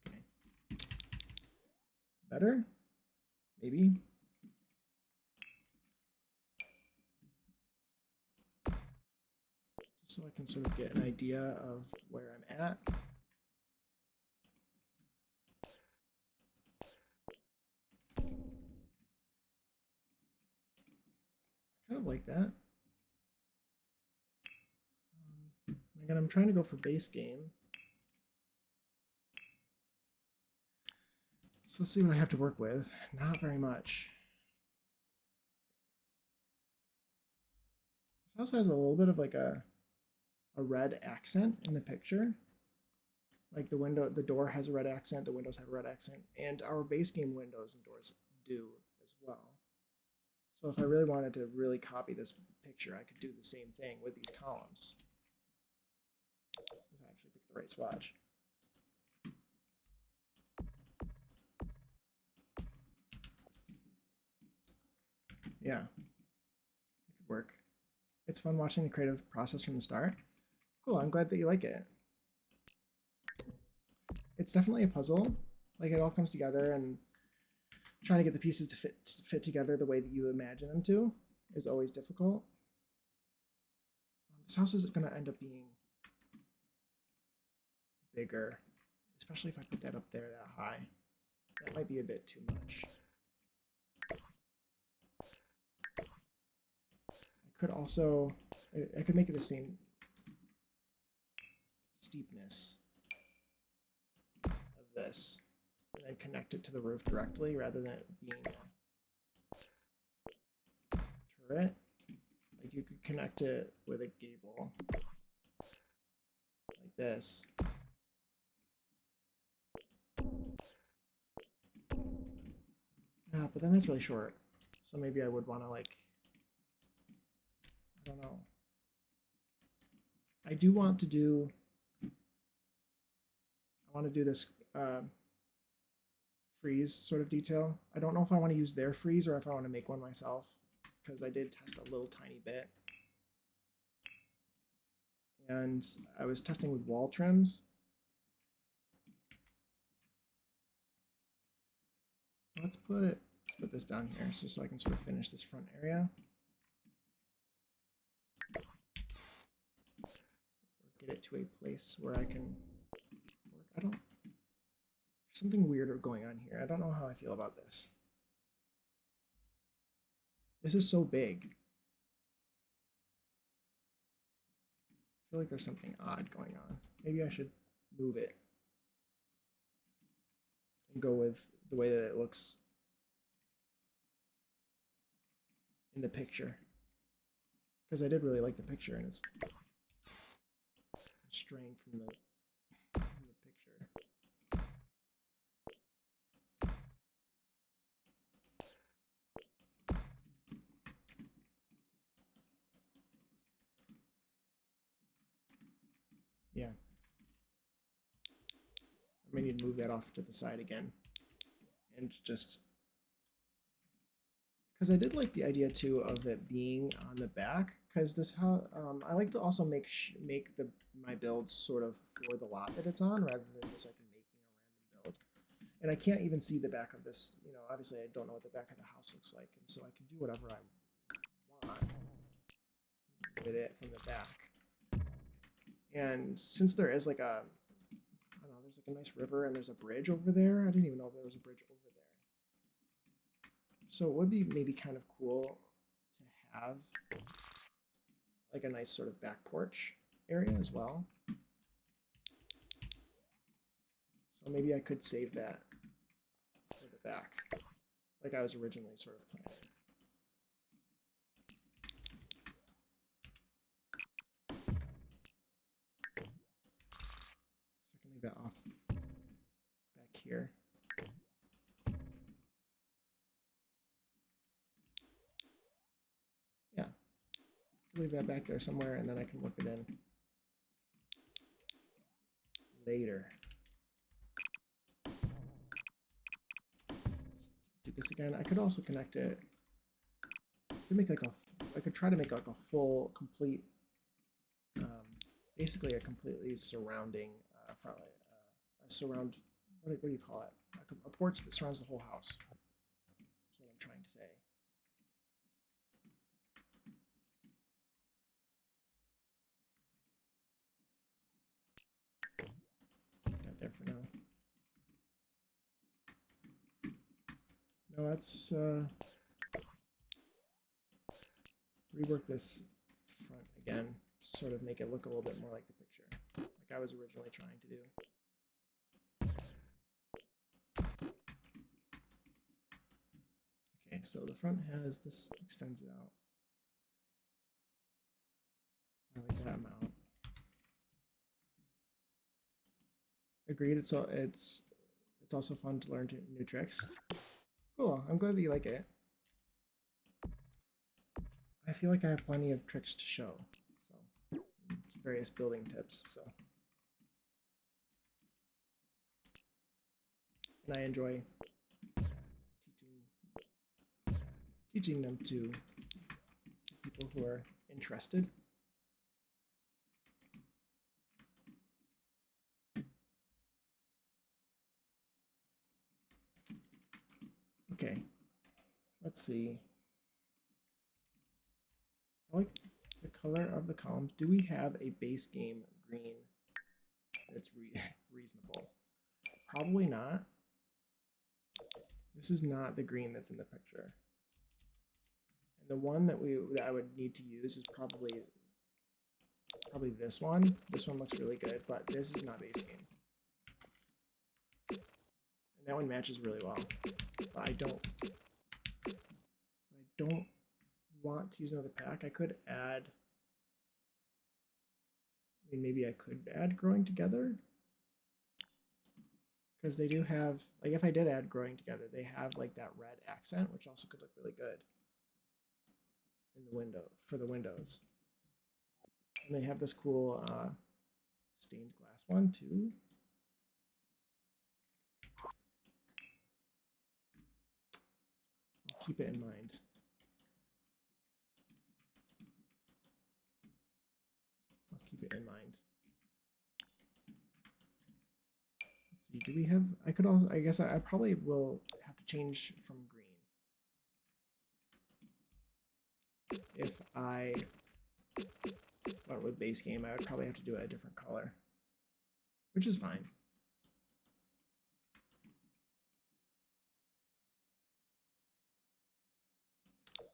Okay. Better? Maybe. Just so I can sort of get an idea of where I'm at. Kind of like that. Again, I'm trying to go for base game. So let's see what I have to work with. Not very much. This house has a little bit of like a red accent in the picture. Like the door has a red accent, the windows have a red accent, and our base game windows and doors do as well. So if I really wanted to really copy this picture, I could do the same thing with these columns. If I actually pick the right swatch. Yeah, it could work. It's fun watching the creative process from the start. Cool, I'm glad that you like it. It's definitely a puzzle. Like it all comes together, and trying to get the pieces to fit together the way that you imagine them to is always difficult. This house is going to end up being bigger, especially if I put that up there that high. That might be a bit too much. I could also, I could make it the same steepness of this, and then connect it to the roof directly rather than it being a turret. Like you could connect it with a gable like this. But then that's really short. So maybe I would want to, like, I don't know. I do want to do, I want to do this freeze sort of detail. I don't know if I want to use their freeze or if I want to make one myself, because I did test a little tiny bit. And I was testing with wall trims. Let's put this down here so I can sort of finish this front area. Or get it to a place where I can work. There's something weird going on here. I don't know how I feel about this. This is so big. I feel like there's something odd going on. Maybe I should move it and go with the way that it looks in the picture, because I did really like the picture, and it's straying from the picture. Yeah, I may need to move that off to the side again, and just because I did like the idea too of it being on the back, because this how I like to also make my builds sort of for the lot that it's on, rather than just like making a random build. And I can't even see the back of this. You know, obviously I don't know what the back of the house looks like, and so I can do whatever I want with it from the back. And since there is like a, I don't know, there's like a nice river and there's a bridge over there. I didn't even know there was a bridge over there. So it would be maybe kind of cool to have like a nice sort of back porch area as well. So maybe I could save that for the back, like I was originally sort of planning. So I can leave that off back here. Yeah, leave that back there somewhere, and then I can work it in later. Let's do this again. I could also connect it. I could try to make like a full, complete, basically a completely surrounding, probably a surround. What do you call it? Like a porch that surrounds the whole house. That's what I'm trying to say. Not there for now. No, let's rework this front again, sort of make it look a little bit more like the picture, like I was originally trying to do. Okay, so the front has this, extends it out. I like that amount. Agreed. It's also fun to learn new tricks. Cool. I'm glad that you like it. I feel like I have plenty of tricks to show, so various building tips. So, and I enjoy teaching them to people who are interested. let's see. I like the color of the columns. Do we have a base game green that's reasonable? Probably not. This is not the green that's in the picture. And the one that I would need to use is probably this one. This one looks really good, but this is not base game. And that one matches really well. But I don't want to use another pack. I could add, I mean, maybe I could add growing together, because they do have, like, if I did add growing together, they have like that red accent, which also could look really good in the window for the windows. And they have this cool stained glass one too. I'll keep it in mind. Keep it in mind. Let's see, do we have, I could also, I guess I probably will have to change from green. If I went with base game, I would probably have to do it a different color, which is fine.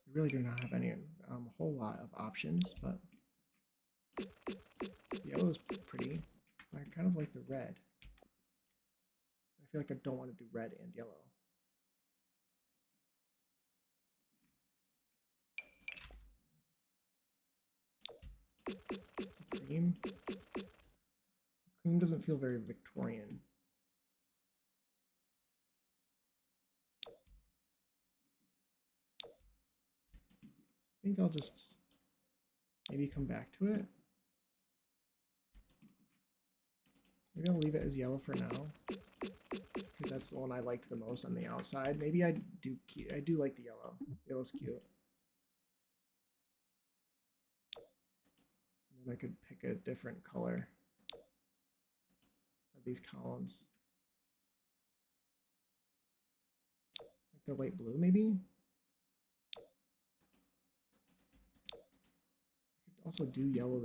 We really do not have any whole lot of options, but yellow is pretty. I kind of like the red. I feel like I don't want to do red and yellow. Cream. Cream doesn't feel very Victorian. I think I'll just maybe come back to it. Maybe I'll leave it as yellow for now, because that's the one I liked the most on the outside. Maybe I do like the yellow. Yellow's cute. And then I could pick a different color of these columns. Like the light blue, maybe? I could also do yellow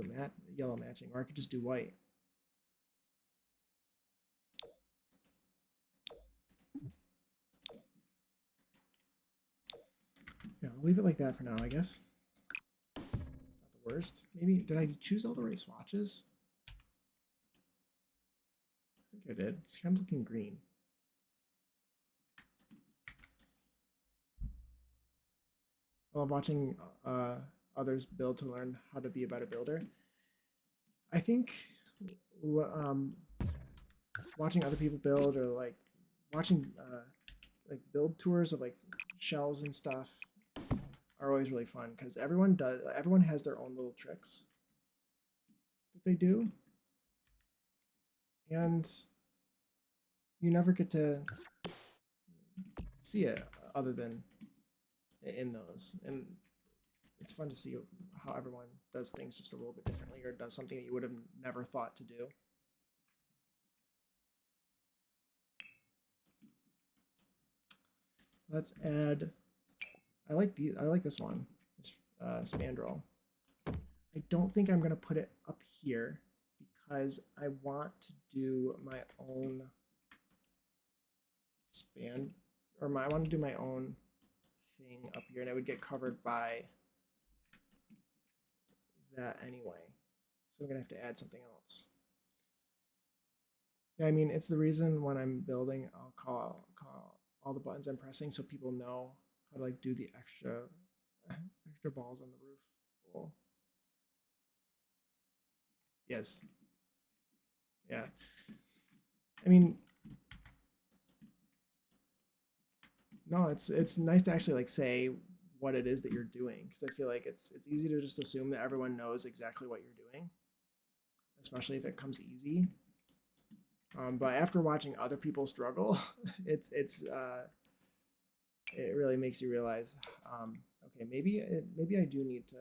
matching, or I could just do white. Yeah, I'll leave it like that for now, I guess. It's not the worst. Maybe, did I choose all the right swatches? I think I did. It's kind of looking green. While watching others build to learn how to be a better builder, I think watching other people build, or like watching like build tours of like shells and stuff, are always really fun, because everyone has their own little tricks that they do, and you never get to see it other than in those. And it's fun to see how everyone does things just a little bit differently, or does something that you would have never thought to do. Let's add, I like this one, this spandrel. I don't think I'm going to put it up here, because I want to do my own I want to do my own thing up here, and it would get covered by that anyway. So I'm going to have to add something else. Yeah, I mean, it's the reason when I'm building, I'll call all the buttons I'm pressing so people know how to like do the extra balls on the roof. Cool. Yes. Yeah. I mean, no, it's nice to actually like say what it is that you're doing, because I feel like it's easy to just assume that everyone knows exactly what you're doing, especially if it comes easy. But after watching other people struggle, it really makes you realize, okay, maybe I do need to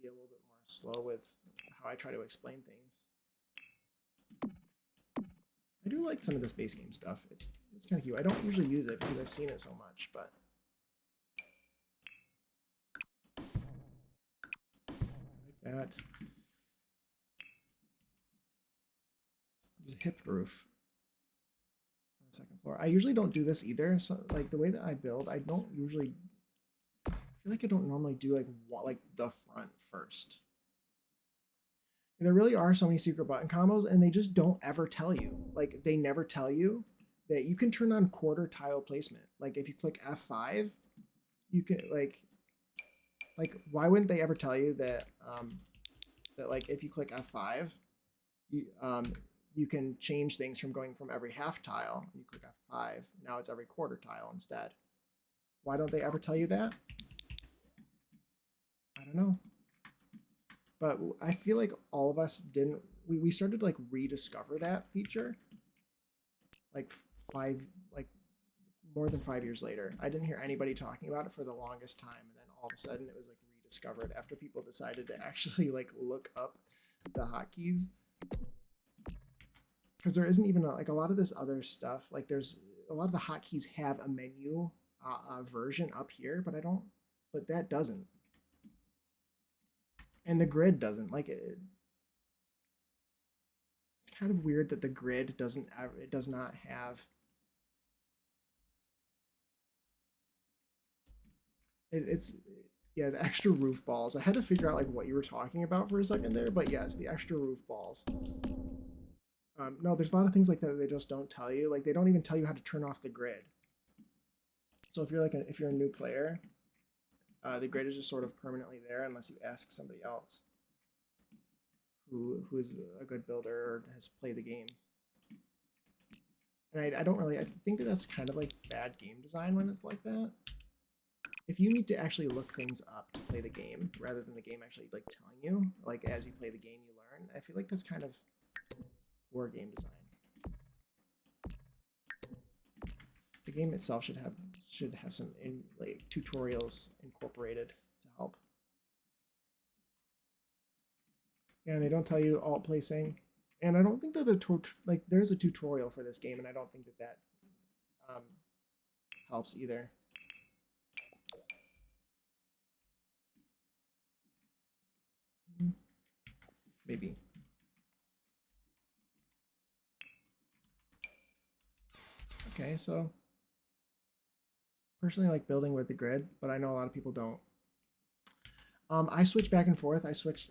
be a little bit more slow with how I try to explain things. I do like some of this base game stuff. It's kind of cute. I don't usually use it because I've seen it so much, but that. There's a hip roof on the second floor. I usually don't do this either. So like the way that I build, I don't usually, I feel like I don't normally do like the front first. And there really are so many secret button combos, and they just don't ever tell you. Like they never tell you that you can turn on quarter tile placement. Like if you click F5, you can like why wouldn't they ever tell you that that like if you click F5, you can change things from going from every half tile, and you click F5, now it's every quarter tile instead. Why don't they ever tell you that? I don't know. But I feel like all of us didn't, we started to like rediscover that feature like more than 5 years later. I didn't hear anybody talking about it for the longest time, and then all of a sudden it was like rediscovered after people decided to actually like look up the hotkeys. Because there isn't even like a lot of this other stuff. Like there's a lot of the hotkeys have a menu version up here, but but that doesn't. And the grid doesn't. Like it's kind of weird that the grid does not have. It's yeah, the extra roof balls. I had to figure out like what you were talking about for a second there, but yes, the extra roof balls. No, there's a lot of things like that they just don't tell you. Like they don't even tell you how to turn off the grid. So if you're if you're a new player, the grid is just sort of permanently there unless you ask somebody else who is a good builder or has played the game. And I don't really, I think that that's kind of like bad game design when it's like that. If you need to actually look things up to play the game rather than the game actually like telling you, like as you play the game you learn, I feel like that's kind of poor game design. The game itself should have some like tutorials incorporated to help. Yeah, and they don't tell you alt placing, and I don't think that there's a tutorial for this game, and I don't think that helps either. Maybe. Okay, so personally like building with the grid, but I know a lot of people don't. I switch back and forth. I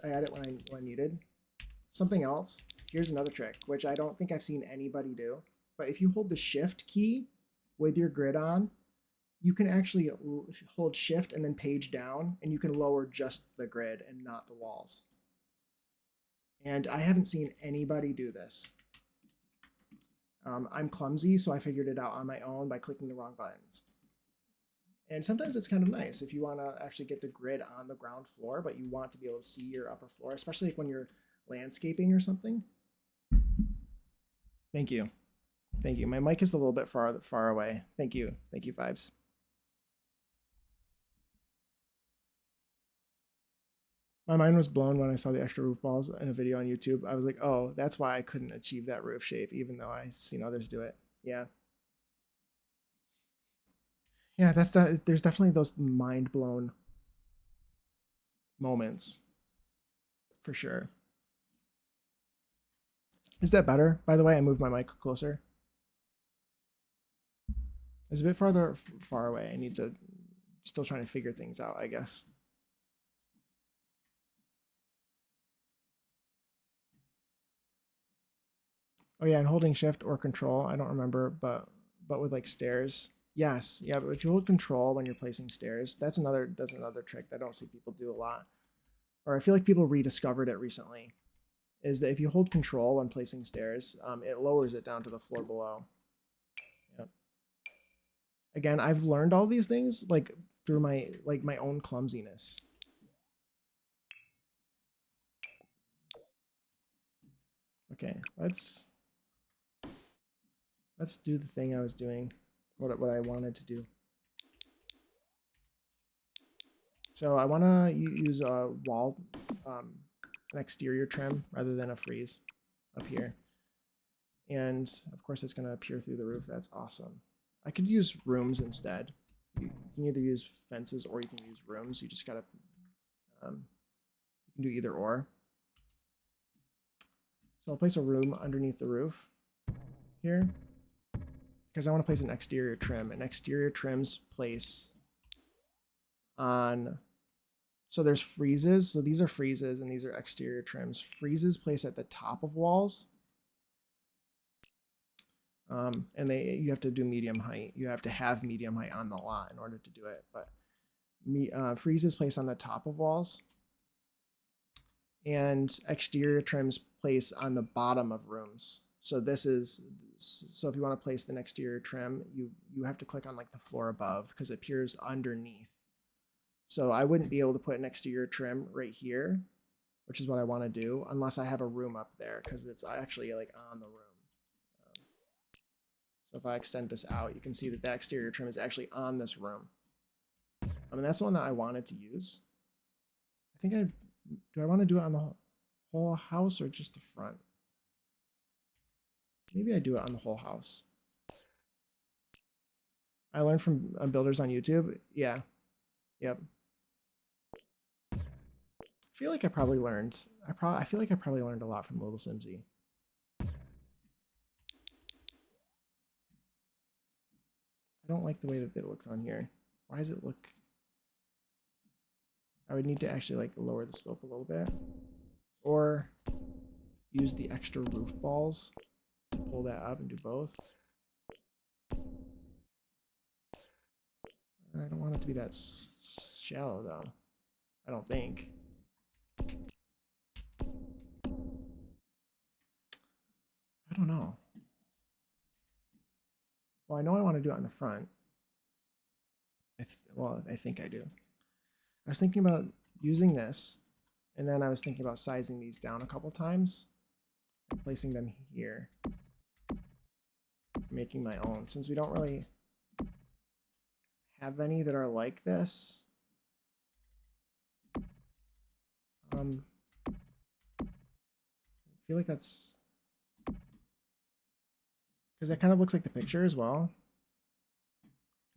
add it when I needed. Something else, here's another trick, which I don't think I've seen anybody do. But if you hold the shift key with your grid on, you can actually hold shift and then page down, and you can lower just the grid and not the walls. And I haven't seen anybody do this. I'm clumsy, so I figured it out on my own by clicking the wrong buttons. And sometimes it's kind of nice if you want to actually get the grid on the ground floor, but you want to be able to see your upper floor, especially like when you're landscaping or something. Thank you. Thank you. My mic is a little bit far away. Thank you. Thank you, Vibes. My mind was blown when I saw the extra roof balls in a video on YouTube. I was like, oh, that's why I couldn't achieve that roof shape, even though I've seen others do it. Yeah. Yeah, there's definitely those mind blown moments for sure. Is that better? By the way, I moved my mic closer. It's a bit far away. I need to still trying to figure things out, I guess. Oh yeah, and holding shift or control, I don't remember, but with like stairs. Yes, yeah, but if you hold control when you're placing stairs, that's another trick that I don't see people do a lot. Or I feel like people rediscovered it recently. Is that if you hold control when placing stairs, it lowers it down to the floor below. Yep. Again, I've learned all these things like through my own clumsiness. Okay, let's do the thing I was doing, what I wanted to do. So I want to use a wall, an exterior trim rather than a freeze up here. And of course it's going to appear through the roof. That's awesome. I could use rooms instead. You can either use fences or you can use rooms. You just got to, you You can do either or. So I'll place a room underneath the roof here because I want to place an exterior trim. An exterior trim's place on, so there's freezes. So these are freezes and these are exterior trims. Freezes place at the top of walls. And you have to do medium height. You have to have medium height on the lot in order to do it. But freezes place on the top of walls. And exterior trims place on the bottom of rooms. So this is, so if you want to place the exterior trim, you have to click on like the floor above because it appears underneath. So I wouldn't be able to put an exterior trim right here, which is what I want to do, unless I have a room up there because it's actually like on the room. So if I extend this out, you can see that the exterior trim is actually on this room. I mean, that's the one that I wanted to use. I think do I want to do it on the whole house or just the front? Maybe I do it on the whole house. I learned from builders on YouTube. Yeah. Yep. I feel like I probably learned. I feel like I probably learned a lot from Little Simsy. I don't like the way that it looks on here. Why does it look? I would need to actually like lower the slope a little bit, or use the extra roof balls to pull that up and do both. I don't want it to be that shallow though. I don't think. I don't know. Well, I know I want to do it on the front. Well, I think I do. I was thinking about using this, and then I was thinking about sizing these down a couple times and placing them here, making my own. Since we don't really have any that are like this, I feel like that's because that kind of looks like the picture as well.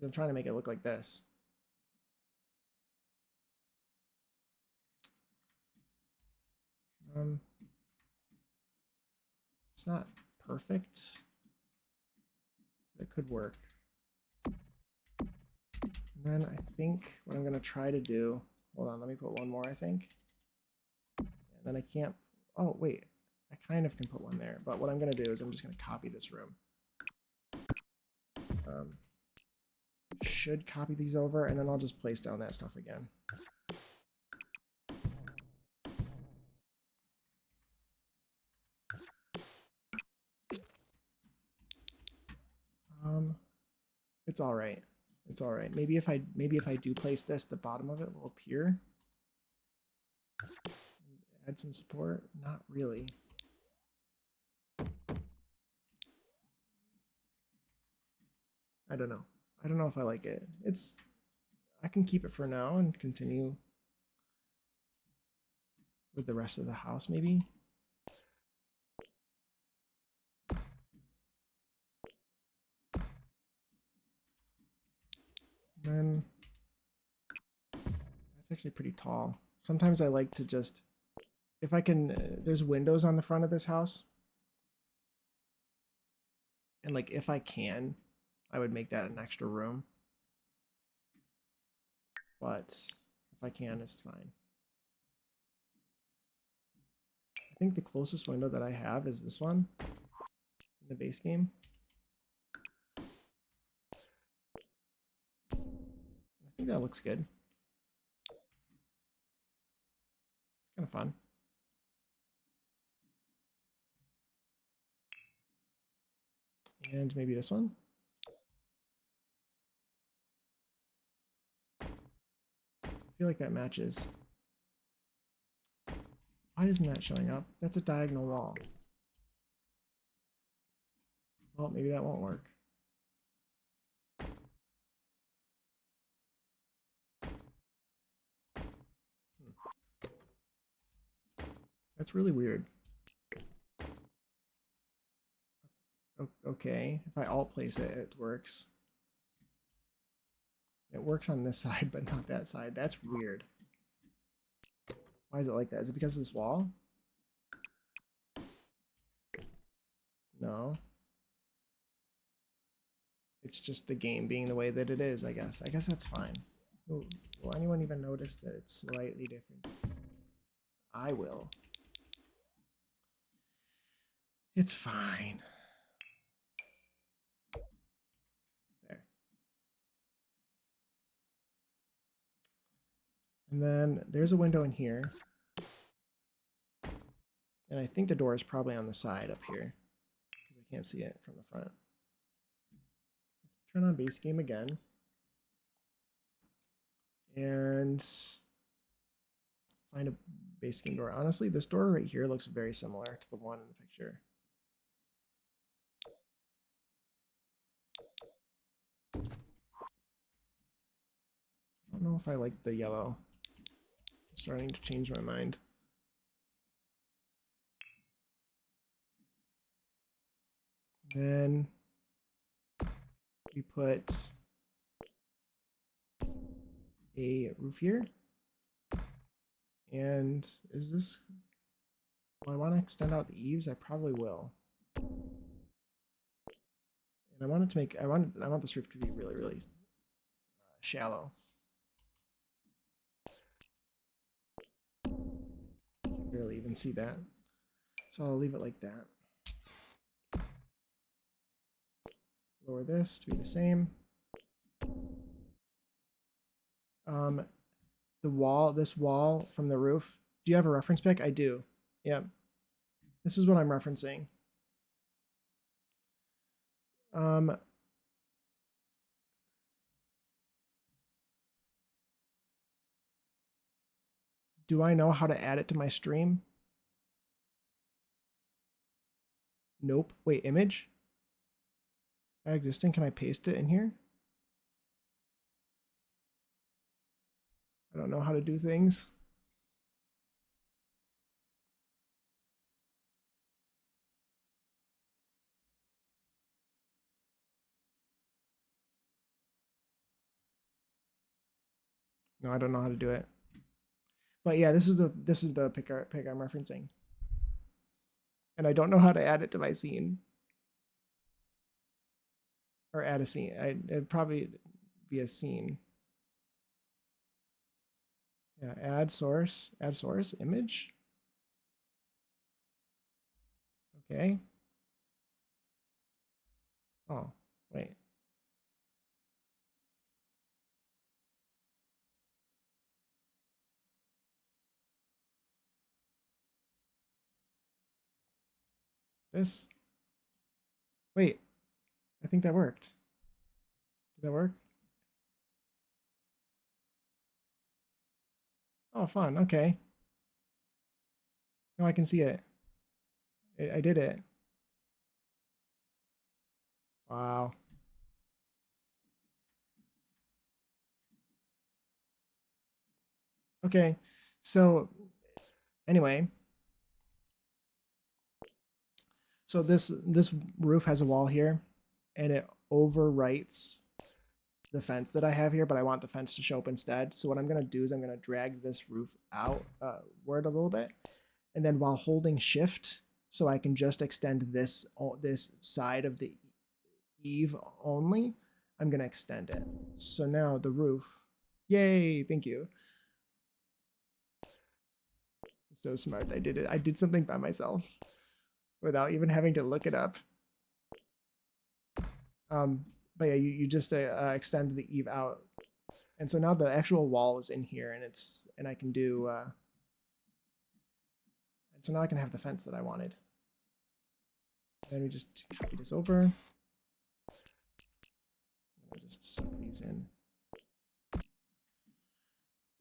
I'm trying to make it look like this. It's not perfect, but it could work. And then I think what I'm going to try to do, hold on, let me put one more, I think. And then I can't, oh, wait, I kind of can put one there, but what I'm going to do is I'm just going to copy this room. Should copy these over, and then I'll just place down that stuff again. It's all right. It's all right. Maybe if I do place this, the bottom of it will appear. Add some support. Not really. I don't know. I don't know if I like it. I can keep it for now and continue with the rest of the house maybe. Then that's actually pretty tall. Sometimes I like to just, if I can, there's windows on the front of this house. And like, if I can, I would make that an extra room. But if I can, it's fine. I think the closest window that I have is this one in the base game. I think that looks good. It's kind of fun. And maybe this one. I feel like that matches. Why isn't that showing up? That's a diagonal wall. Well, maybe that won't work. That's really weird. Okay, if I alt place it, it works. It works on this side, but not that side. That's weird. Why is it like that? Is it because of this wall? No. It's just the game being the way that it is, I guess. I guess that's fine. Ooh, will anyone even notice that it's slightly different? I will. It's fine. There. And then there's a window in here. And I think the door is probably on the side up here, because I can't see it from the front. Let's turn on Basegame again. And find a Basegame door. Honestly, this door right here looks very similar to the one in the picture. I don't know if I like the yellow. I'm starting to change my mind. Then we put a roof here. And is this... Well, I want to extend out the eaves. I probably will. And I want it to make... I want this roof to be really, really shallow. You can barely even see that. So I'll leave it like that. Lower this to be the same. The wall, this wall from the roof. Do you have a reference pic? I do. Yeah. This is what I'm referencing. Do I know how to add it to my stream? Nope. Wait, image? Add existing, can I paste it in here? I don't know how to do things. No, I don't know how to do it. But yeah, this is the pic I'm referencing. And I don't know how to add it to my scene. Or add a scene. It'd probably be a scene. Yeah, add source, image. Okay. Oh, wait. This. Wait, I think that worked. Did that work? Oh, fun. Okay. Now I can see it. I did it. Wow. Okay. So anyway, so this roof has a wall here, and it overwrites the fence that I have here, but I want the fence to show up instead. So what I'm going to do is I'm going to drag this roof outward a little bit, and then while holding shift, so I can just extend this side of the eave only, I'm going to extend it. So now the roof, yay, thank you. I'm so smart. I did it. I did something by myself without even having to look it up. But yeah, you just extend the eave out, and so now the actual wall is in here, and I can do. And so now I can have the fence that I wanted. Then we just copy this over. I'll just suck these in.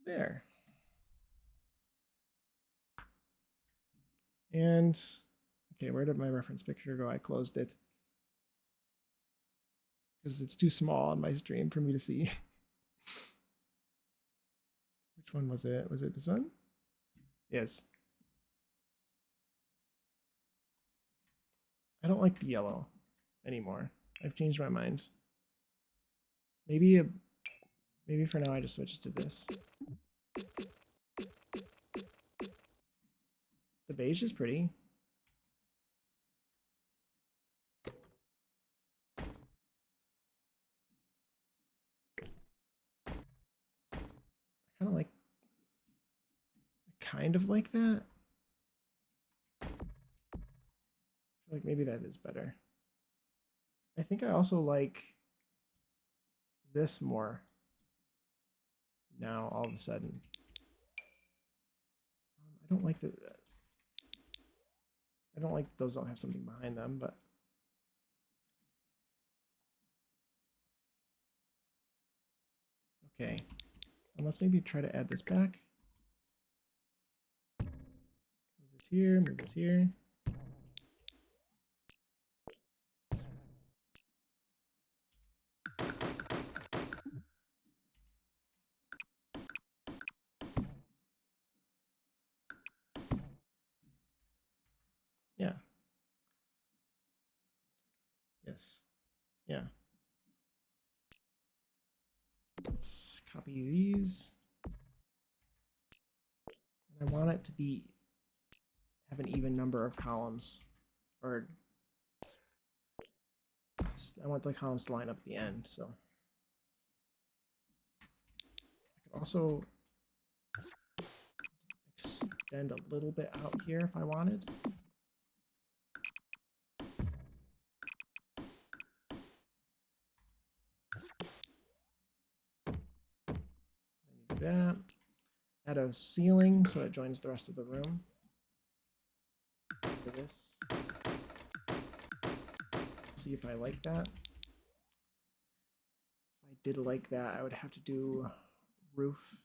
There. And okay, where did my reference picture go? I closed it because it's too small on my stream for me to see. Which one was it? Was it this one? Yes. I don't like the yellow anymore. I've changed my mind. Maybe for now I just switch it to this. The beige is pretty. Kind of like that. I feel like maybe that is better. I think I also like this more now all of a sudden. I don't like that those don't have something behind them, but okay. And let's maybe try to add this back. Move this here, move this here. Yeah. Yes. Yeah. Let's copy these. And I want it to have an even number of columns, or I want the columns to line up at the end. So I could also extend a little bit out here if I wanted. Do that. Add a ceiling so it joins the rest of the room. For this. See if I like that. If I did like that, I would have to do roof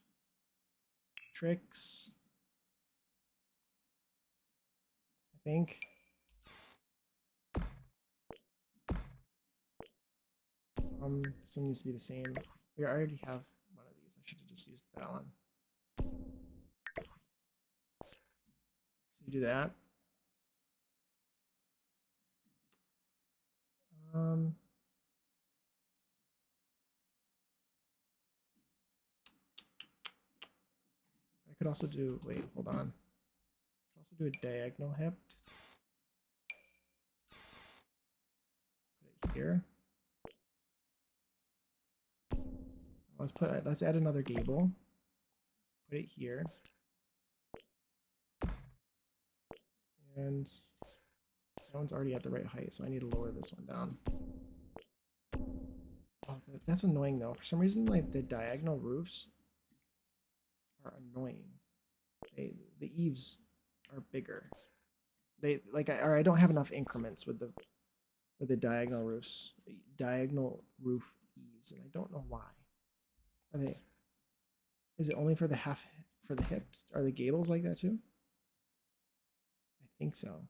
tricks. I think. This one needs to be the same. We already have one of these. I should have just used that one. So you do that. I could also do, wait, hold on. I could also do a diagonal hip. Put it here. Let's add another gable. Put it here. And that one's already at the right height, so I need to lower this one down. Oh, that's annoying though. For some reason, like the diagonal roofs are annoying. The eaves are bigger. I don't have enough increments with the diagonal roofs, diagonal roof eaves, and I don't know why. Are they? Is it only for the hips? Are the gables like that too? I think so.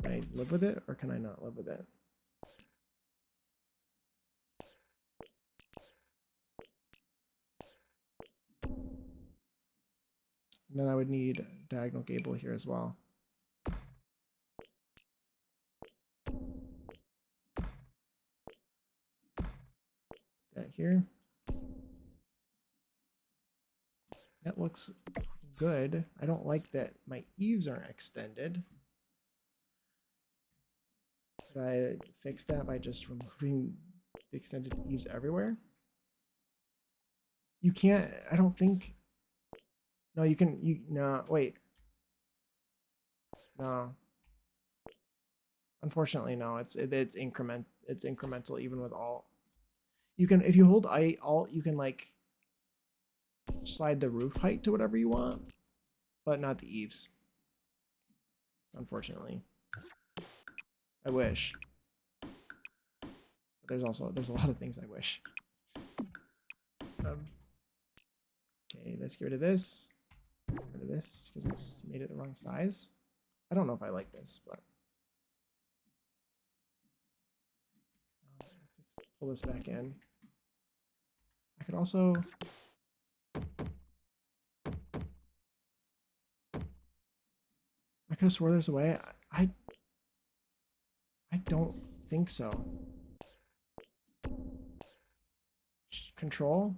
Can I live with it or can I not live with it? And then I would need a diagonal gable here as well. That here. That looks good. I don't like that my eaves aren't extended. Could I fix that by just removing the extended eaves everywhere? You can't, I don't think. No, you can, no, wait. No. Unfortunately, no, it's incremental even with Alt. You can, if you hold Alt, you can like slide the roof height to whatever you want, but not the eaves. Unfortunately. I wish. But there's a lot of things I wish. Okay, let's get rid of this. Get rid of this because it's made it the wrong size. I don't know if I like this, but let's pull this back in. I could also I could have swore there's a way. I don't think so. Control?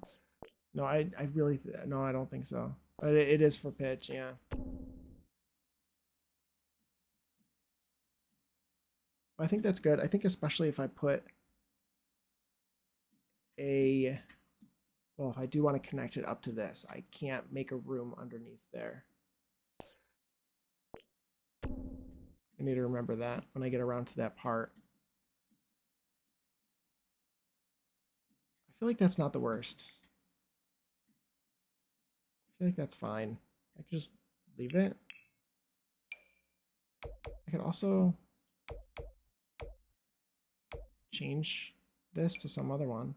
No, I really no, I don't think so. But it is for pitch, yeah. I think that's good. I think especially if I put a, well, if I do want to connect it up to this, I can't make a room underneath there. I need to remember that when I get around to that part. I feel like that's not the worst. I feel like that's fine. I could just leave it. I could also change this to some other one.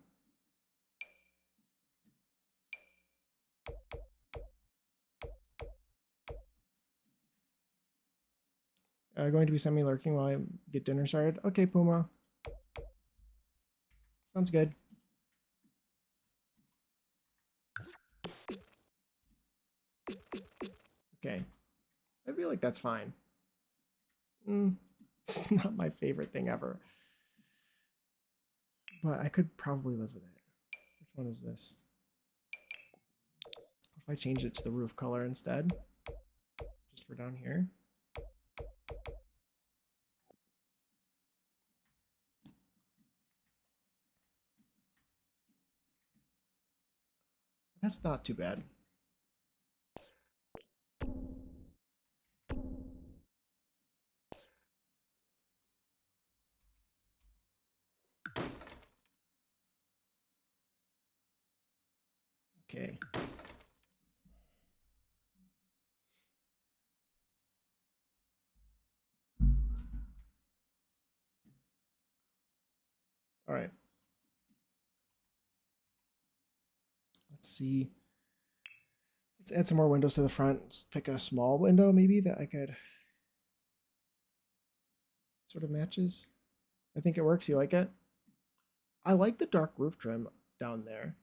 Going to be semi-lurking while I get dinner started. Okay, Puma. Sounds good. Okay. I feel like that's fine. It's not my favorite thing ever. But I could probably live with it. Which one is this? If I change it to the roof color instead, just for down here. That's not too bad. Okay. All right. Let's see. Let's add some more windows to the front. Let's pick a small window maybe that I could sort of matches. I think it works. You like it? I like the dark roof trim down there.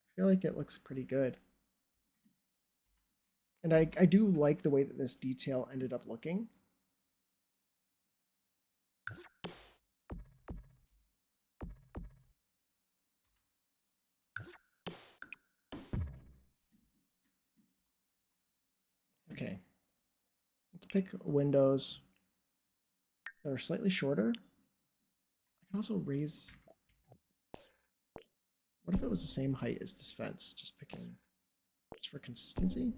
I feel like it looks pretty good. And I do like the way that this detail ended up looking. Okay. Let's pick windows that are slightly shorter. I can also raise... What if it was the same height as this fence? Just picking... Just for consistency?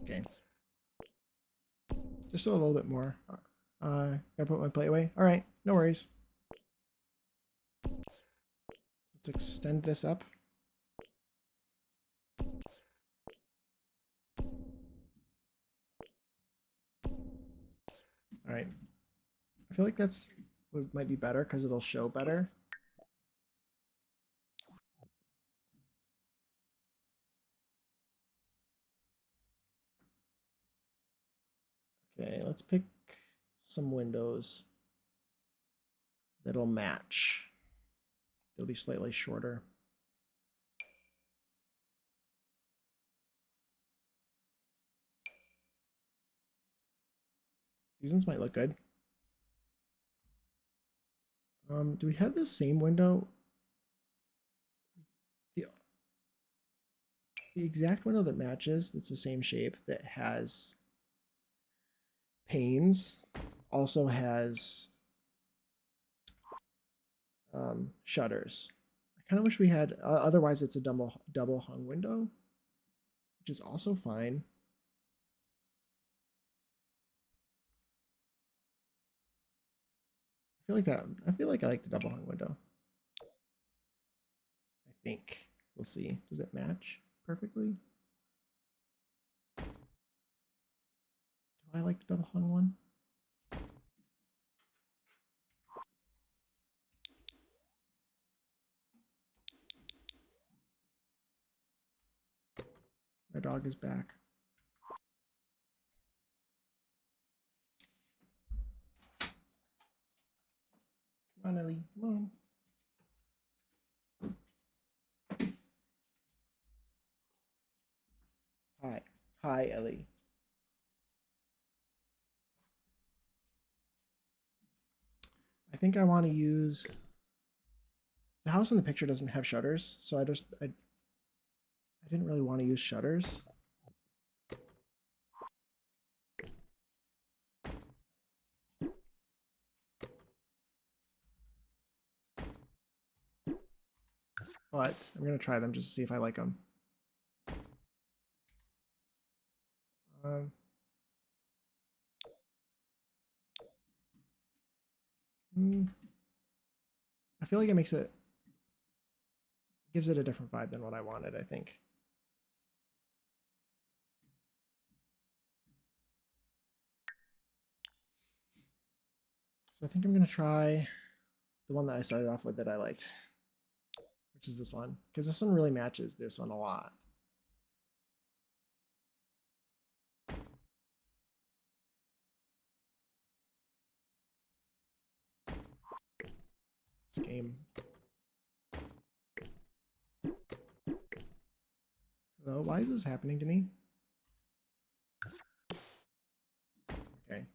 Okay. Just a little bit more. Gotta put my plate away. All right, no worries. Let's extend this up. All right. I feel like that's might be better because it'll show better. Okay, let's pick some windows that'll match. They'll be slightly shorter. These ones might look good. Do we have the same window? The exact window that matches, that's the same shape, that has panes, also has shutters. I kind of wish we had, otherwise it's a double hung window, which is also fine. I feel like I like the double hung window. I think. We'll see. Does it match perfectly? Do I like the double hung one? My dog is back. Come on, Ellie. Come on. Hi, Ellie. I think I want to use the house in the picture doesn't have shutters, so I didn't really want to use shutters. But I'm gonna try them just to see if I like them. Um, I feel like it gives it a different vibe than what I wanted, I think. So I think I'm gonna try the one that I started off with that I liked, which is this one, because this one really matches this one a lot. This game. Hello, why is this happening to me? Okay.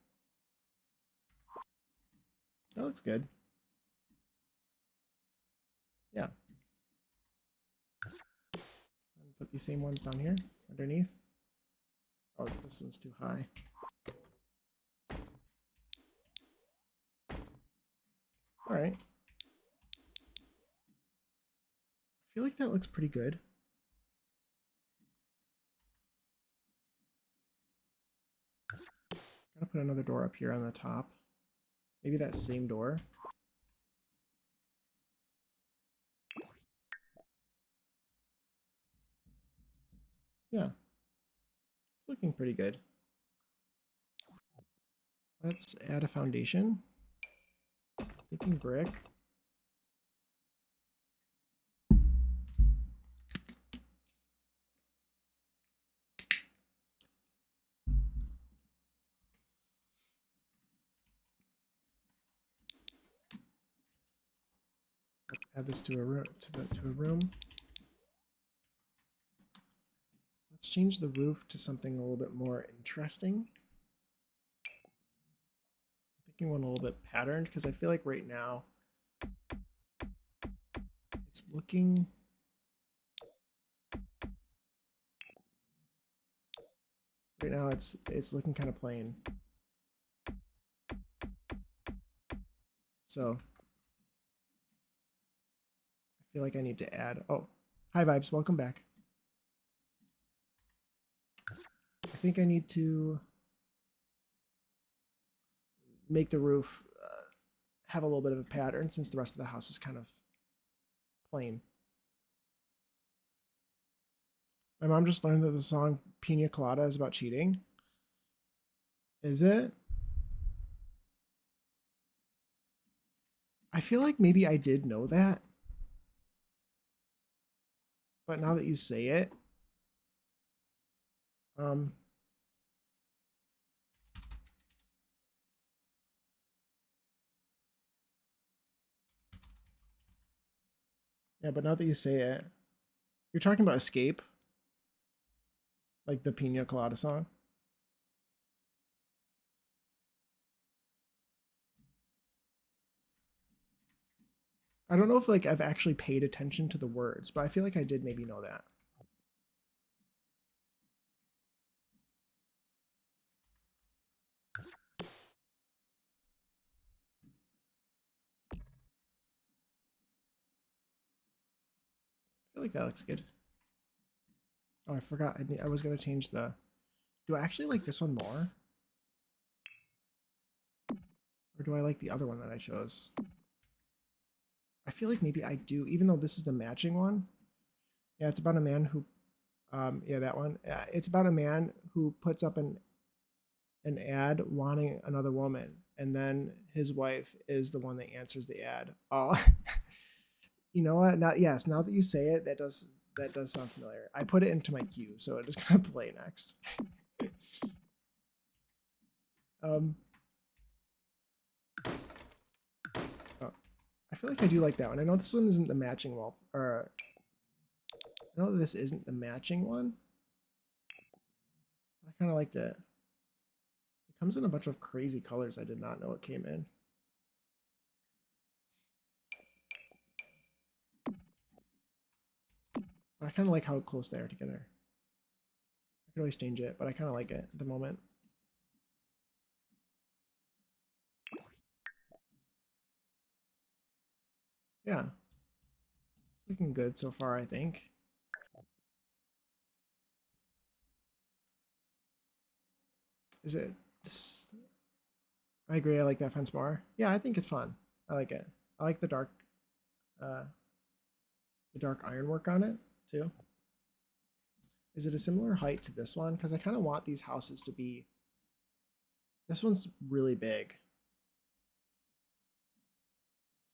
That looks good. Yeah. Put these same ones down here underneath. Oh, this one's too high. All right. I feel like that looks pretty good. Gotta put another door up here on the top. Maybe that same door. Yeah. It's looking pretty good. Let's add a foundation. Thinking brick. Let's add this to a room. To a room. Let's change the roof to something a little bit more interesting. I'm thinking one a little bit patterned because I feel like right now it's looking. Right now it's looking kind of plain. So I feel like I need to add. Oh, hi Vibes, welcome back. I think I need to make the roof have a little bit of a pattern since the rest of the house is kind of plain. My mom just learned that the song Pina Colada is about cheating. Is it? I feel like maybe I did know that. But now that you say it, um, yeah, but now that you say it, you're talking about Escape, like the Pina Colada song. I don't know if like I've actually paid attention to the words, but I feel like I did maybe know that. I feel like that looks good. Oh, I forgot. I was going to change the... Do I actually like this one more? Or do I like the other one that I chose? I feel like maybe I do, even though this is the matching one. Yeah, it's about a man who... yeah, that one. It's about a man who puts up an ad wanting another woman, and then his wife is the one that answers the ad. Oh, you know what? Now, yes, now that you say it, that does sound familiar. I put it into my queue, so it is gonna play next. um, oh, I feel like I do like that one. I know this one isn't the matching wall, or I know this isn't the matching one. I kind of liked it. It comes in a bunch of crazy colors I did not know it came in. But I kind of like how close they are together. I could always change it, but I kind of like it at the moment. Yeah. It's looking good so far, I think. Is it? I agree. I like that fence more. Yeah, I think it's fun. I like it. I like uh, the dark ironwork on it too. Is it a similar height to this one? Because I kind of want these houses to be. This one's really big.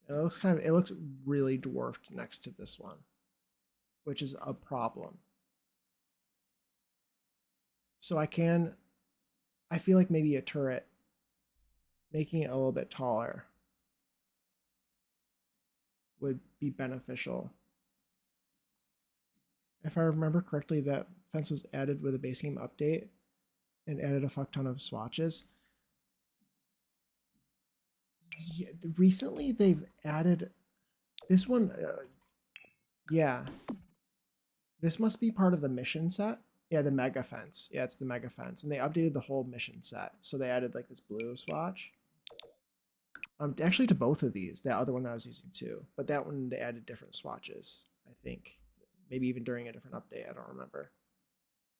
And it looks really dwarfed next to this one, which is a problem. So I feel like maybe a turret, making it a little bit taller, would be beneficial. If I remember correctly, that fence was added with a base game update and added a fuck ton of swatches. Yeah, recently they've added this one. Yeah, this must be part of the mission set. Yeah, the mega fence. Yeah, it's the mega fence, and they updated the whole mission set. So they added like this blue swatch. Actually to both of these. That other one that I was using too, but that one they added different swatches. I think maybe even during a different update. I don't remember.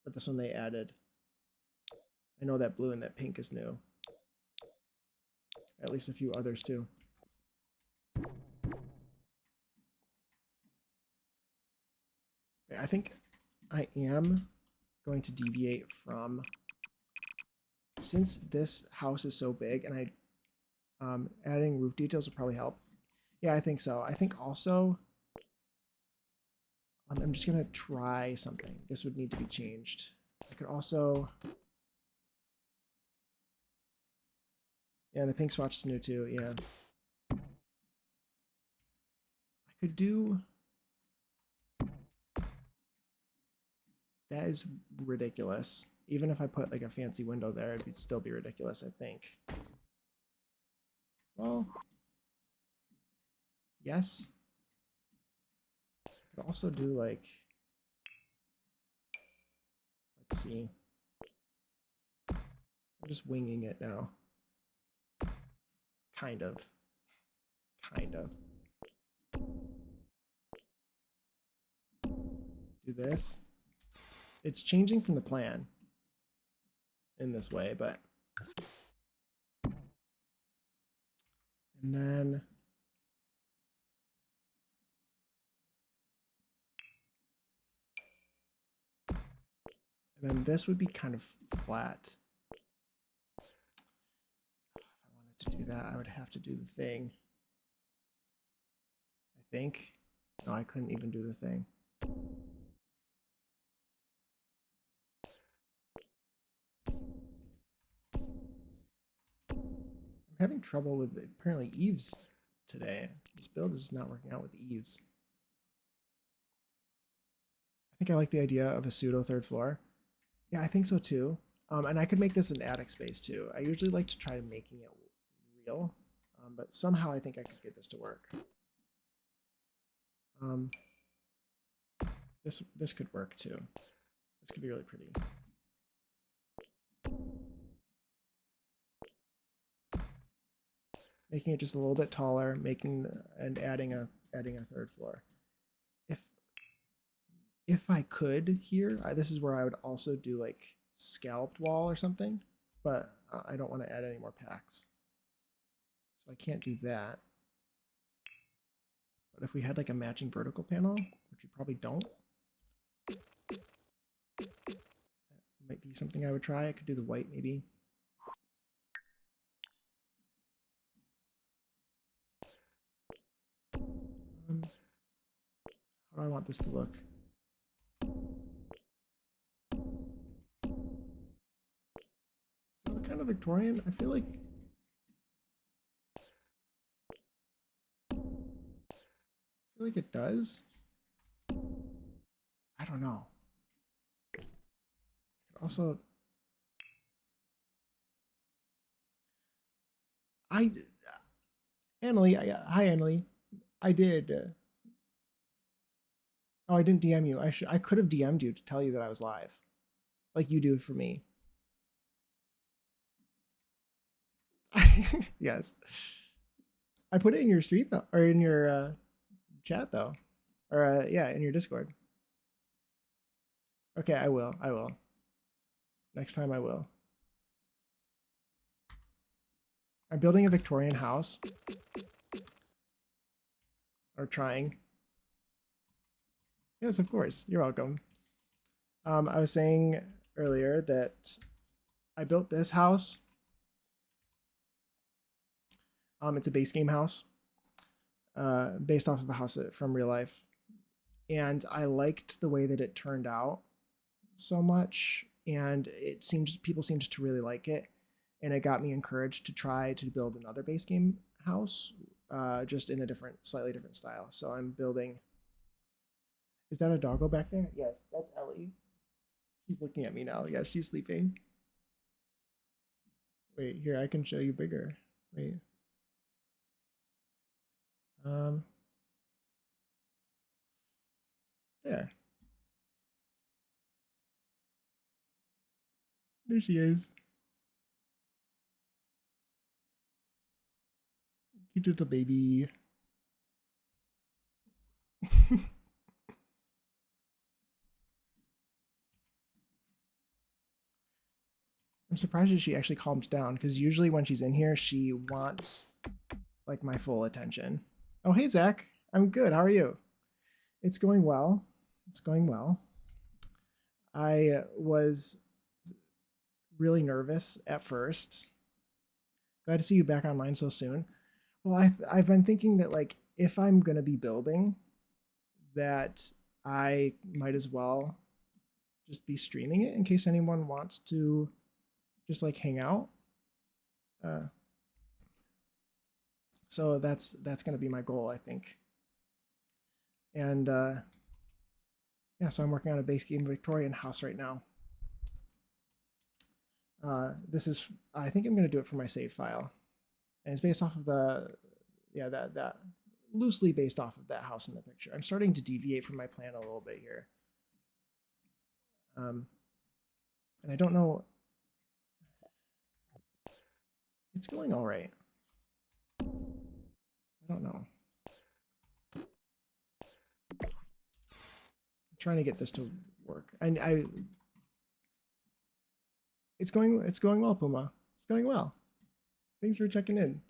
But this one they added. I know that blue and that pink is new. At least a few others too. I think I am going to deviate from, since this house is so big, and adding roof details will probably help. Yeah, I think so. I think also I'm just gonna try something. This would need to be changed. I could also, yeah, the pink swatch is new too. Yeah, I could do. That is ridiculous. Even if I put like a fancy window there, it'd still be ridiculous, I think. Well, yes. I could also do like, let's see. I'm just winging it now. Kind of. Kind of. Do this. It's changing from the plan in this way, but. And then. And then this would be kind of flat. If I wanted to do that, I would have to do the thing. I think. No, I couldn't even do the thing. I'm having trouble with apparently eaves today. This build is not working out with eaves. I think I like the idea of a pseudo third floor. Yeah, I think so too. And I could make this an attic space too. I usually like to try making it real, but somehow I think I could get this to work. This could work too. This could be really pretty. Making it just a little bit taller, and adding a third floor. If I could here, this is where I would also do like scalped wall or something, but I don't want to add any more packs. So I can't do that. But if we had like a matching vertical panel, which we probably don't, that might be something I would try. I could do the white maybe. How do I want this to look? Does that look kind of Victorian? I feel like it does. I don't know. Also, I, Annalie, hi Annalie. I did. Oh, I didn't DM you. I could have DM'd you to tell you that I was live, like you do for me. Yes. I put it in your stream though, or in your chat though, or yeah, in your Discord. Okay, I will. I will. Next time I will. I'm building a Victorian house, or trying. Yes, of course. You're welcome. I was saying earlier that I built this house. It's a base game house, based off of a house from real life, and I liked the way that it turned out so much, and it seems people seemed to really like it, and it got me encouraged to try to build another base game house, just in a slightly different style. So I'm building. Is that a doggo back there? Yes, that's Ellie. She's looking at me now. Yes, she's sleeping. Wait, here, I can show you bigger. Wait. Um, there. There she is. Cute little baby. I'm surprised that she actually calmed down, because usually when she's in here, she wants like my full attention. Oh, hey, Zach. I'm good. How are you? It's going well. It's going well. I was really nervous at first. Glad to see you back online so soon. Well, I've been thinking that like if I'm gonna be building, that I might as well just be streaming it in case anyone wants to just like hang out. Uh, so that's gonna be my goal, I think. And yeah, so I'm working on a base game Victorian house right now. This is, I think I'm going to do it for my save file, and it's based off of yeah, that loosely based off of that house in the picture. I'm starting to deviate from my plan a little bit here, and I don't know. It's going all right. I don't know. I'm trying to get this to work. It's going well, Puma. It's going well. Thanks for checking in.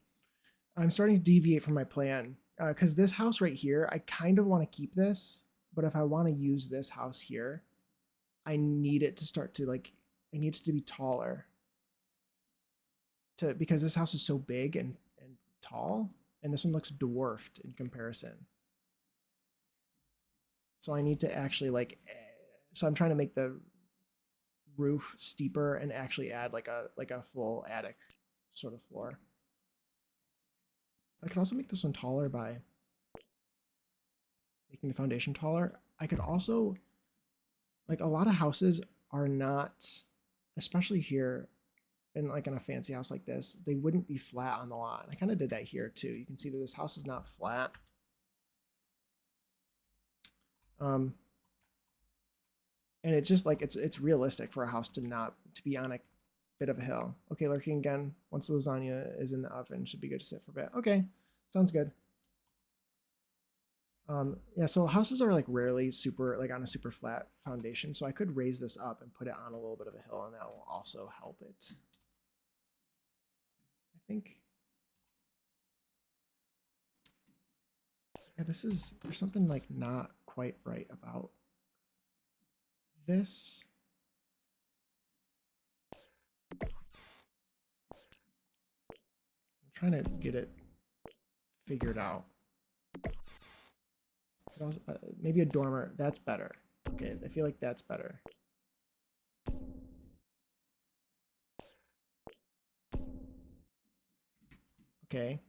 I'm starting to deviate from my plan, because this house right here, I kind of want to keep this, but if I want to use this house here, I need it to start to like, it needs to be taller, because this house is so big and tall, and this one looks dwarfed in comparison. So I need to actually like, so I'm trying to make the roof steeper and actually add like a full attic sort of floor. I could also make this one taller by making the foundation taller. I could also, like, a lot of houses are not, especially here in like in a fancy house like this, they wouldn't be flat on the lot. I kind of did that here too. You can see that this house is not flat. And it's just like it's realistic for a house to not to be on a bit of a hill. Okay, lurking again. Once the lasagna is in the oven, should be good to sit for a bit. Okay, sounds good. Yeah, so houses are like rarely super like on a super flat foundation, so I could raise this up and put it on a little bit of a hill, and that will also help it. I think. Yeah, there's something like not quite right about this. I'm trying to get it figured out. Also, maybe a dormer. That's better. Okay, I feel like that's better. Okay.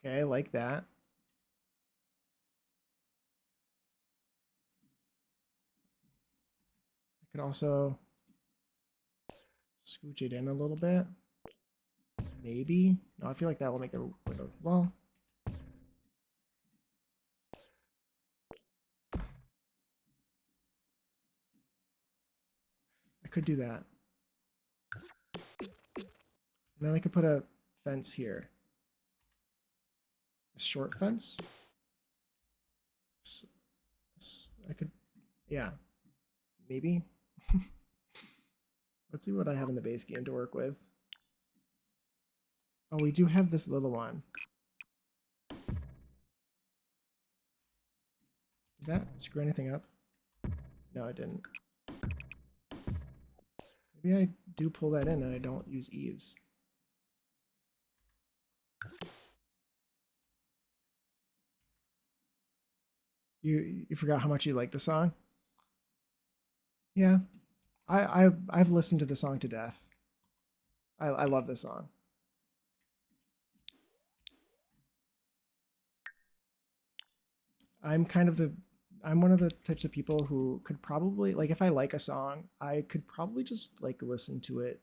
Okay, I like that. I could also scooch it in a little bit. Maybe. No, I feel like that will make the window. Well, I could do that. And then I could put a fence here. A short fence. I could, yeah, maybe. Let's see what I have in the base game to work with. Oh, we do have this little one. Did that screw anything up? No, it didn't. Maybe I do pull that in and I don't use eaves. You forgot how much you like the song? Yeah. I've listened to the song to death. I love this song. I'm one of the types of people who could probably, like, if I like a song, I could probably just like listen to it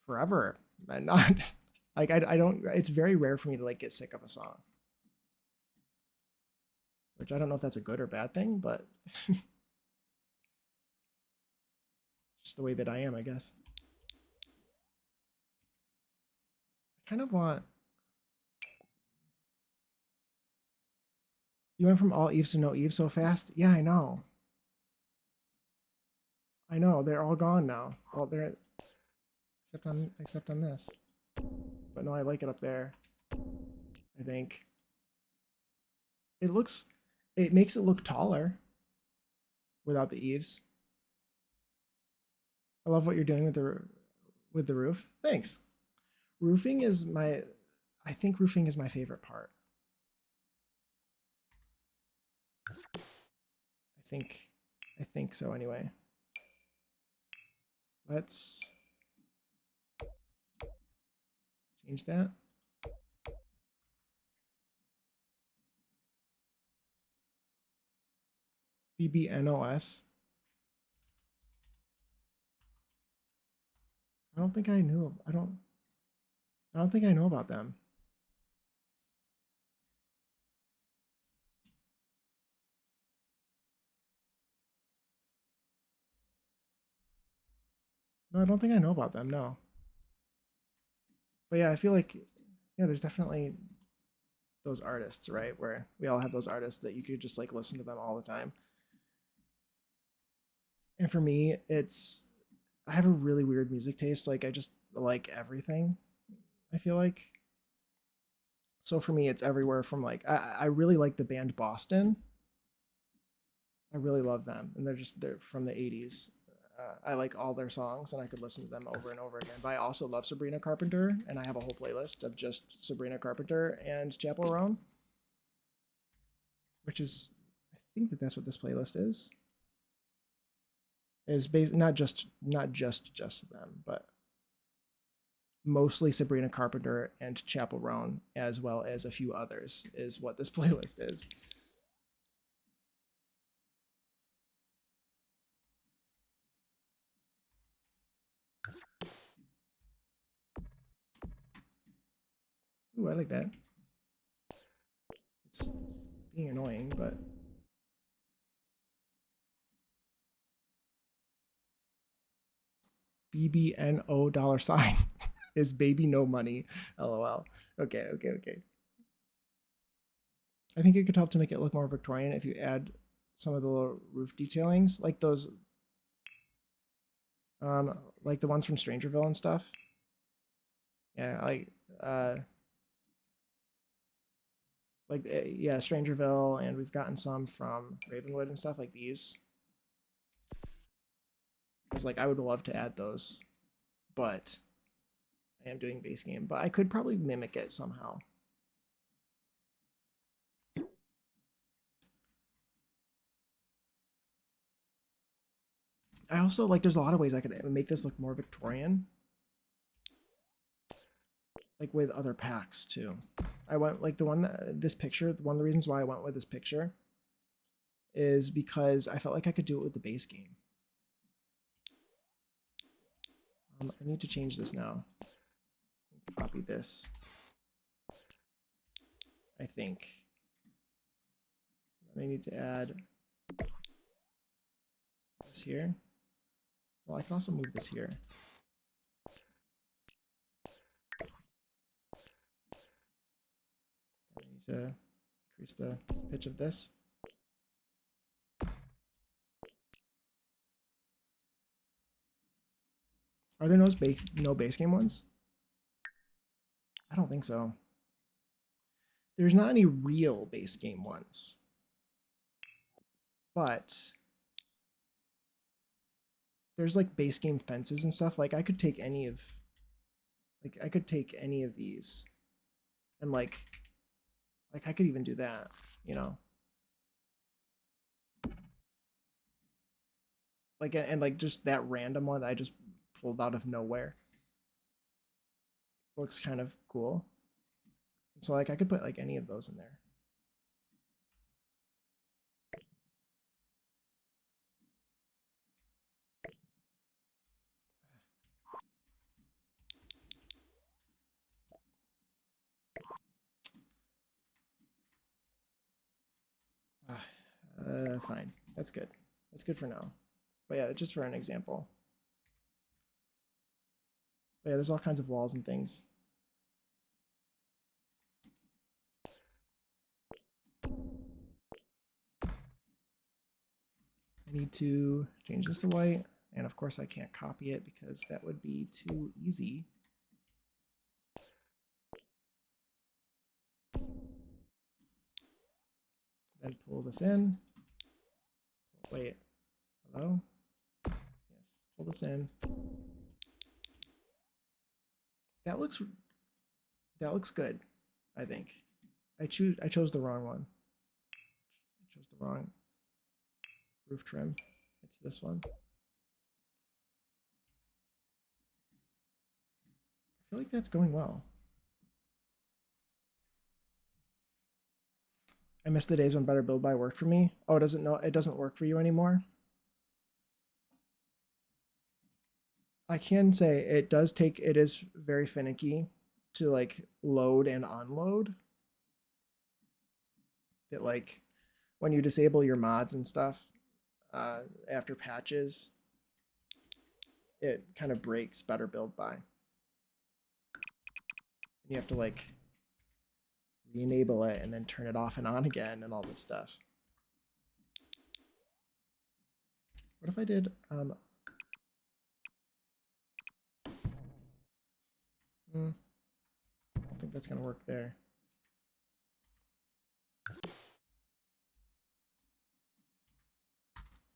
forever and not like I don't, it's very rare for me to like get sick of a song, which I don't know if that's a good or bad thing, but just the way that I am, I guess. I kind of want, you went from all eaves to no eaves so fast. Yeah, I know. I know, they're all gone now. Well, they're except on this. But no, I like it up there. I think it looks, it makes it look taller without the eaves. I love what you're doing with the roof. Thanks. Roofing is my, I think roofing is my favorite part. I think so anyway. Let's change that. BBNOS. I don't think I knew. I don't think I know about them. No, I don't think I know about them. No. But yeah, I feel like, yeah, there's definitely those artists, right? Where we all have those artists that you could just like listen to them all the time. And for me, it's, I have a really weird music taste. Like I just like everything, I feel like. So for me, it's everywhere from like, I really like the band Boston. I really love them. And they're from the 80s. I like all their songs and I could listen to them over and over again. But I also love Sabrina Carpenter, and I have a whole playlist of just Sabrina Carpenter and Chappell Roan, which is, I think that's what this playlist is. It's based not just them, but mostly Sabrina Carpenter and Chappell Roan, as well as a few others, is what this playlist is. Ooh, I like that. It's being annoying, but BBNO $ is baby no money. LOL. Okay, okay, okay. I think it could help to make it look more Victorian if you add some of the little roof detailings, like the ones from Strangerville and stuff. Yeah, yeah, Strangerville, and we've gotten some from Ravenwood and stuff like these. I was like, I would love to add those, but I am doing base game. But I could probably mimic it somehow. I also like, there's a lot of ways I could make this look more Victorian, like with other packs too. I went like one of the reasons why I went with this picture is because I felt like I could do it with the base game. I need to change this now. copy this. I think. I need to add this here. Well, I can also move this here. I need to increase the pitch of this. Are there no base game ones? I don't think so. There's not any real base game ones. But there's like base game fences and stuff. Like I could take any of these and like I could even do that, you know. Like and like just that random one that I just pulled out of nowhere. Looks kind of cool. So like I could put like any of those in there. Fine. That's good. That's good for now. But yeah, just for an example. But yeah, there's all kinds of walls and things. I need to change this to white. And of course I can't copy it because that would be too easy. Then pull this in. Wait, hello? Yes, pull this in. That looks good, I think. I chose the wrong one. I chose the wrong roof trim. It's this one. I feel like that's going well. I miss the days when Better Build By worked for me. Oh, it doesn't work for you anymore? I can say it is very finicky to like load and unload. That like when you disable your mods and stuff after patches, it kind of breaks Better Build By. You have to like re-enable it and then turn it off and on again and all this stuff. What if I did I don't think that's gonna work there.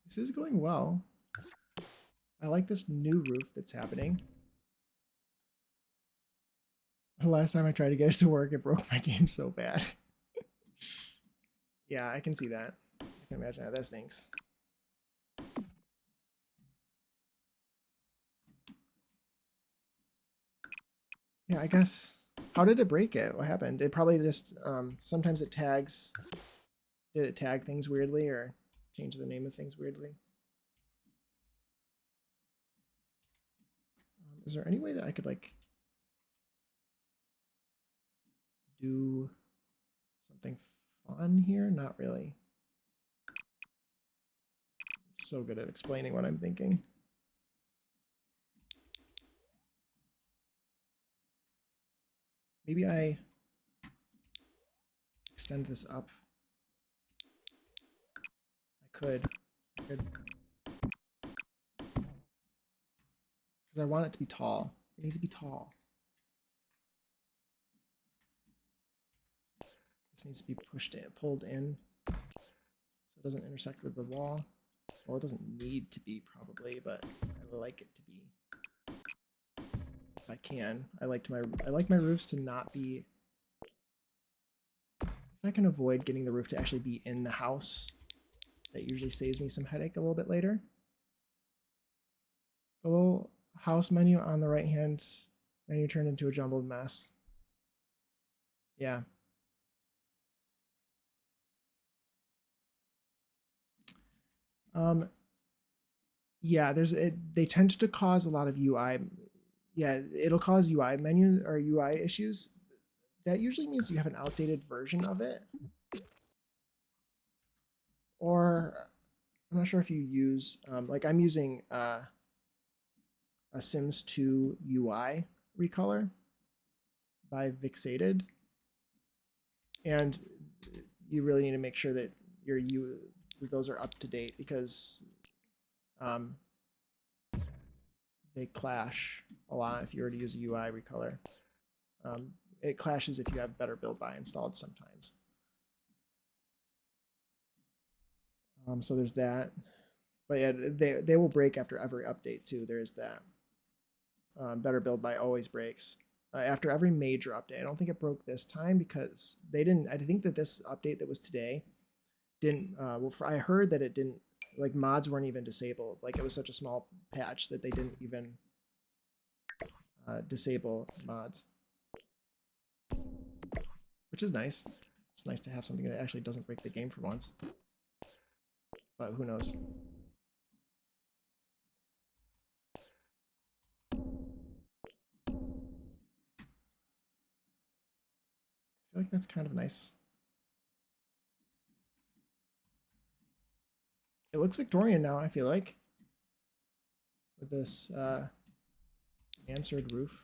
This is going well. I like this new roof that's happening. The last time I tried to get it to work, it broke my game so bad. Yeah, I can see that. I can imagine how that stinks. Yeah, I guess. How did it break it? What happened? It probably just sometimes it tags. Did it tag things weirdly or change the name of things weirdly? Is there any way that I could like do something fun here? Not really. I'm so good at explaining what I'm thinking. Maybe I extend this up. I could. Because I want it to be tall. It needs to be tall. This needs to be pulled in, so it doesn't intersect with the wall. Well, it doesn't need to be probably, but I like it to be. If I can, I like my roofs to not be. If I can avoid getting the roof to actually be in the house, that usually saves me some headache a little bit later. The little house menu on the right hand menu turned into a jumbled mess. Yeah. Yeah, they tend to cause a lot of UI yeah, it'll cause UI menu or UI issues. That usually means you have an outdated version of it, or I'm not sure if you use like I'm using a Sims 2 UI recolor by Vixated, and you really need to make sure that your those are up to date because um, they clash a lot if you were to use a UI recolor. Um, it clashes if you have Better Build By installed sometimes. So there's that. But yeah, they will break after every update too. There is that. Better Build By always breaks after every major update. I don't think it broke this time because they didn't. I think that this update that was today didn't. Well, I heard that it didn't. Like mods weren't even disabled. Like it was such a small patch that they didn't even disable mods, which is nice. It's nice to have something that actually doesn't break the game for once. But who knows? I feel like that's kind of nice. It looks Victorian now, I feel like. With this mansard roof.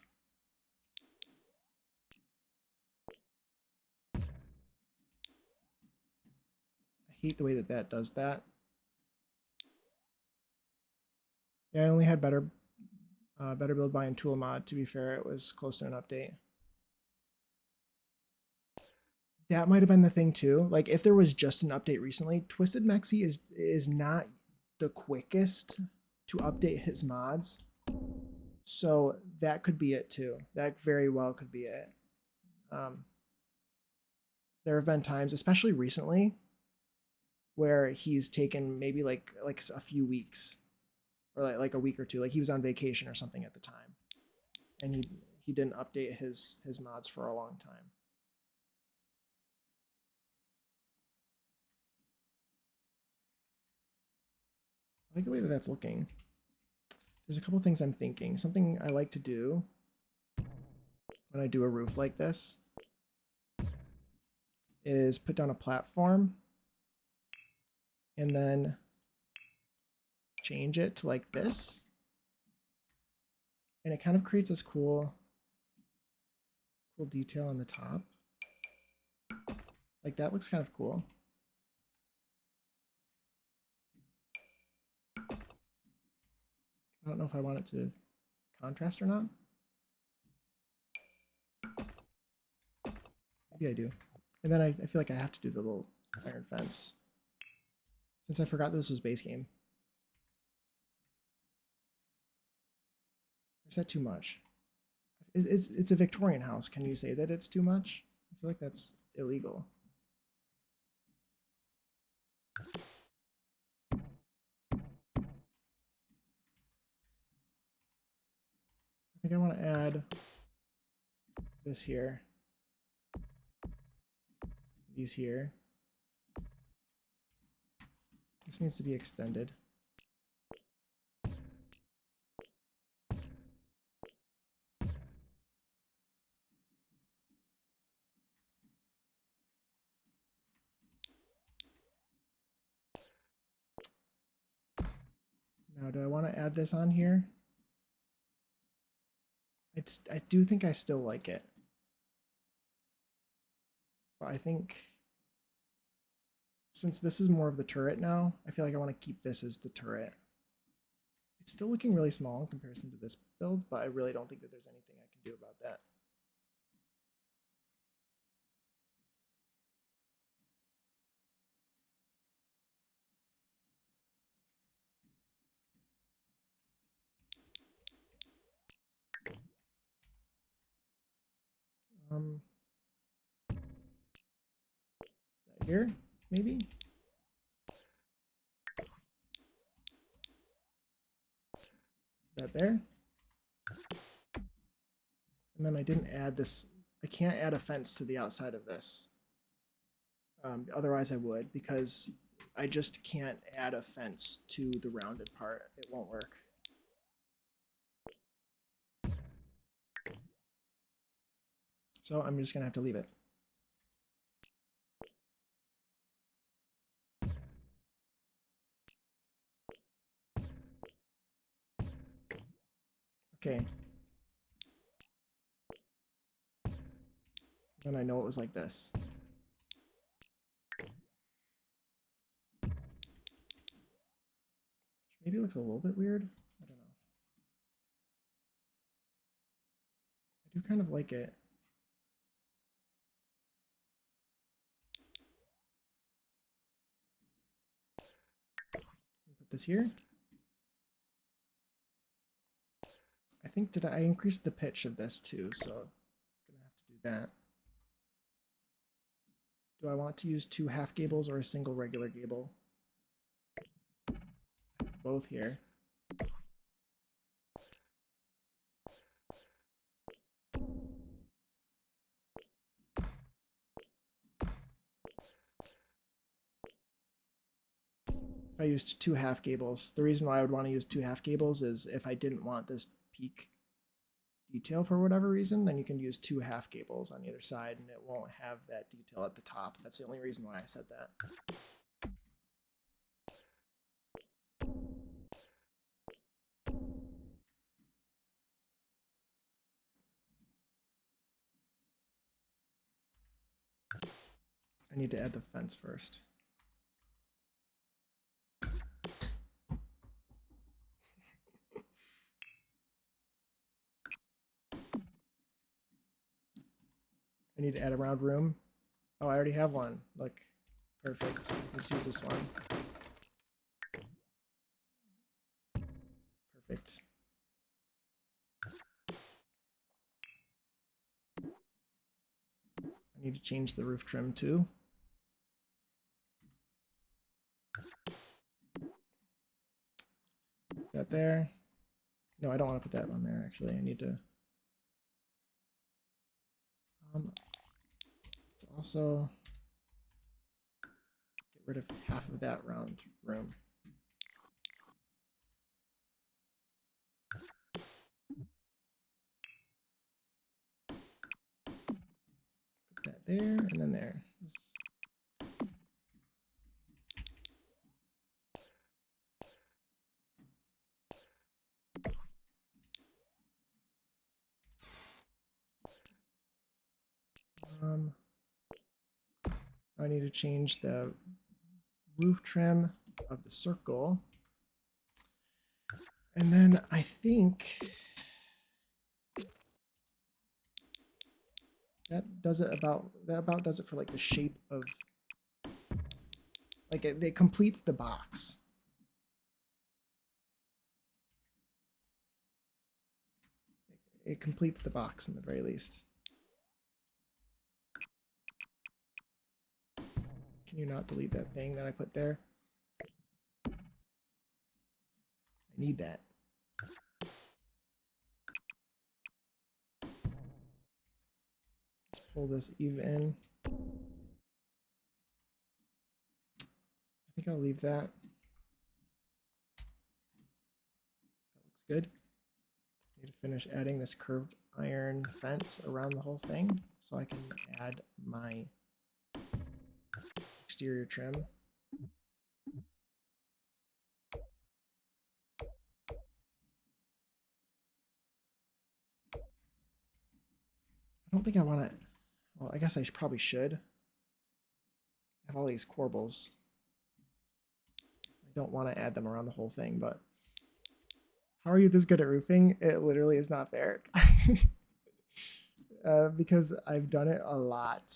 I hate the way that that does that. Yeah, I only had better build by and tool mod. To be fair, it was close to an update. That might have been the thing too. Like if there was just an update recently, Twisted Mexi is not the quickest to update his mods. So that could be it too. That very well could be it. There have been times, especially recently, where he's taken maybe like a few weeks or like a week or two. Like he was on vacation or something at the time, and he didn't update his mods for a long time. I like the way that that's looking. There's a couple things I'm thinking. Something I like to do when I do a roof like this is put down a platform and then change it to like this. And it kind of creates this cool detail on the top. Like that looks kind of cool. I don't know if I want it to contrast or not. Maybe I do. And then I feel like I have to do the little iron fence. Since I forgot that this was base game. Or is that too much? It's a Victorian house. Can you say that it's too much? I feel like that's illegal. I think I want to add this here. These here. This needs to be extended. Now, do I want to add this on here? I do think I still like it. But I think since this is more of the turret now, I feel like I want to keep this as the turret. It's still looking really small in comparison to this build, but I really don't think that there's anything I can do about that. Here, maybe? That there? And then I didn't add this. I can't add a fence to the outside of this. Otherwise I would, because I just can't add a fence to the rounded part. It won't work. So I'm just gonna have to leave it. Okay. Then I know it was like this. Maybe it looks a little bit weird. I don't know. I do kind of like it. Put this here. I think I increased the pitch of this too, so I'm gonna have to do that. Do I want to use 2 half gables or a single regular gable? Both here. If I used 2 half gables, the reason why I would want to use 2 half gables is if I didn't want this peak detail for whatever reason, then you can use 2 half gables on either side and it won't have that detail at the top. That's the only reason why I said that. I need to add the fence first. I need to add a round room. Oh, I already have one. Look, perfect. Let's use this one. Perfect. I need to change the roof trim too. Put that there. No, I don't want to put that on there actually. I need to let's also get rid of half of that round room. Put that there and then there. I need to change the roof trim of the circle. And then I think that does it about does it for like the shape of, like it completes the box. It completes the box in the very least. Can you not delete that thing that I put there? I need that. Let's pull this even. I think I'll leave that. That looks good. I need to finish adding this curved iron fence around the whole thing so I can add my exterior trim. I don't think I want to. Well, I guess I probably should. I have all these corbels. I don't want to add them around the whole thing, but how are you this good at roofing? It literally is not fair. Because I've done it a lot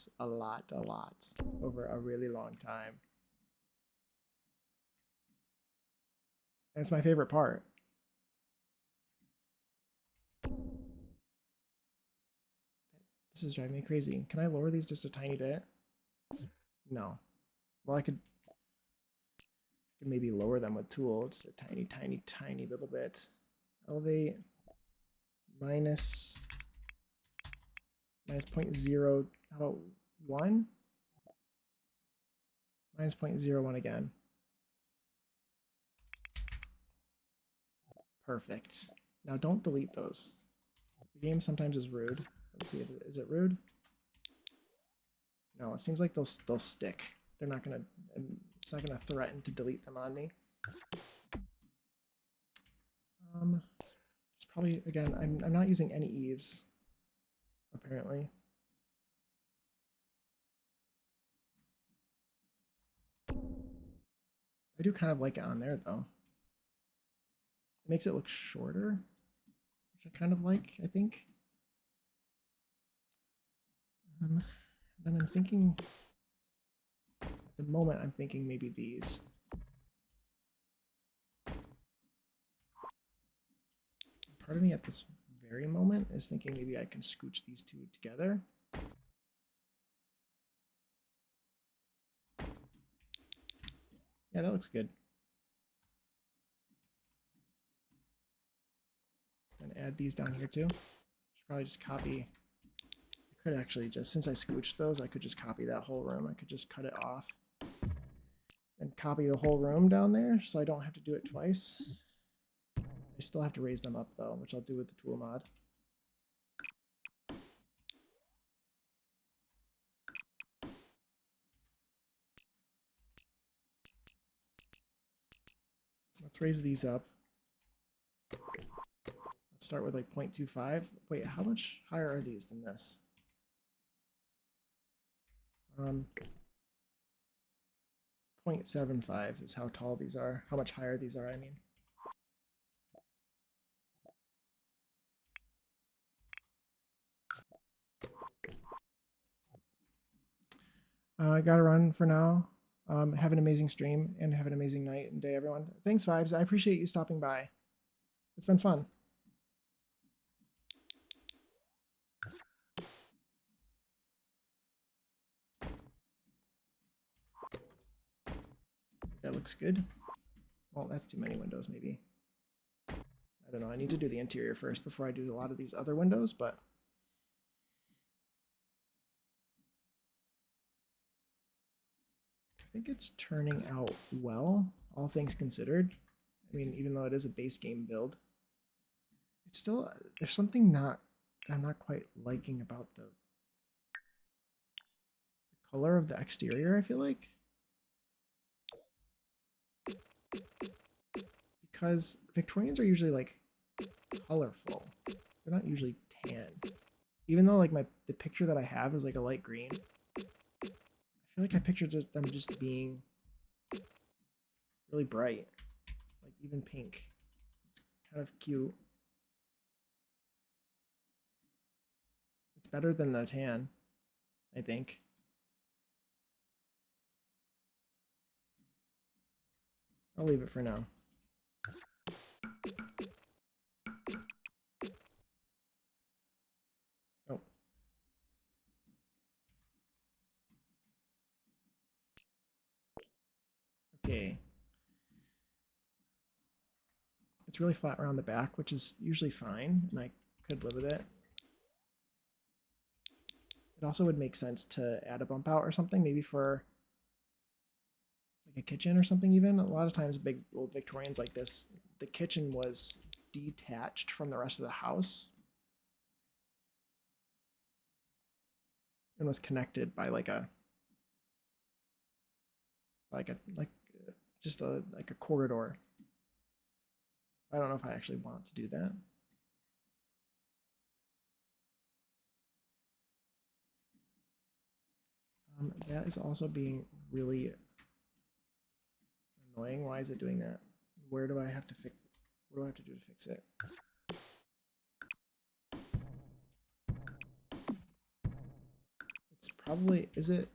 over a really long time. And it's my favorite part. This is driving me crazy. Can I lower these just a tiny bit? No. Well, I could maybe lower them with tool, just a tiny little bit. Elevate minus 0.0, how about 1? Minus 0.01 again. Perfect. Now don't delete those. The game sometimes is rude. Let's see, is it rude? No, it seems like they'll stick. They're not gonna. It's not gonna threaten to delete them on me. It's probably again. I'm not using any eaves. Apparently. I do kind of like it on there though. It makes it look shorter, which I kind of like. I think. Then I'm thinking. At the moment, I'm thinking maybe these. Part of me at this very moment is thinking maybe I can scooch these two together. Yeah, that looks good. And add these down here too. Should probably just copy. I could actually just, since I scooched those, I could just copy that whole room. I could just cut it off and copy the whole room down there so I don't have to do it twice. I still have to raise them up though, which I'll do with the tool mod. Let's raise these up. Let's start with like 0.25. Wait, how much higher are these than this? 0.75 is how tall these are. How much higher these are, I mean. I gotta run for now. Have an amazing stream and have an amazing night and day, everyone. Thanks, Vibes. I appreciate you stopping by. It's been fun. That looks good. Well, that's too many windows, maybe. I don't know. I need to do the interior first before I do a lot of these other windows, but I think it's turning out well, all things considered. I mean, even though it is a base game build, it's still, there's something that I'm not quite liking about the color of the exterior, I feel like. Because Victorians are usually like colorful. They're not usually tan. Even though like the picture that I have is like a light green, I feel like I pictured them just being really bright, like even pink. It's kind of cute. It's better than the tan, I think. I'll leave it for now. Oh. Okay. It's really flat around the back, which is usually fine, and I could live with it. It also would make sense to add a bump out or something, maybe for like a kitchen or something even. A lot of times big old Victorians like this, the kitchen was detached from the rest of the house and was connected by like just a corridor. I don't know if I actually want to do that. That is also being really annoying. Why is it doing that? Where do I have to fix? What do I have to do to fix it? It's probably, is it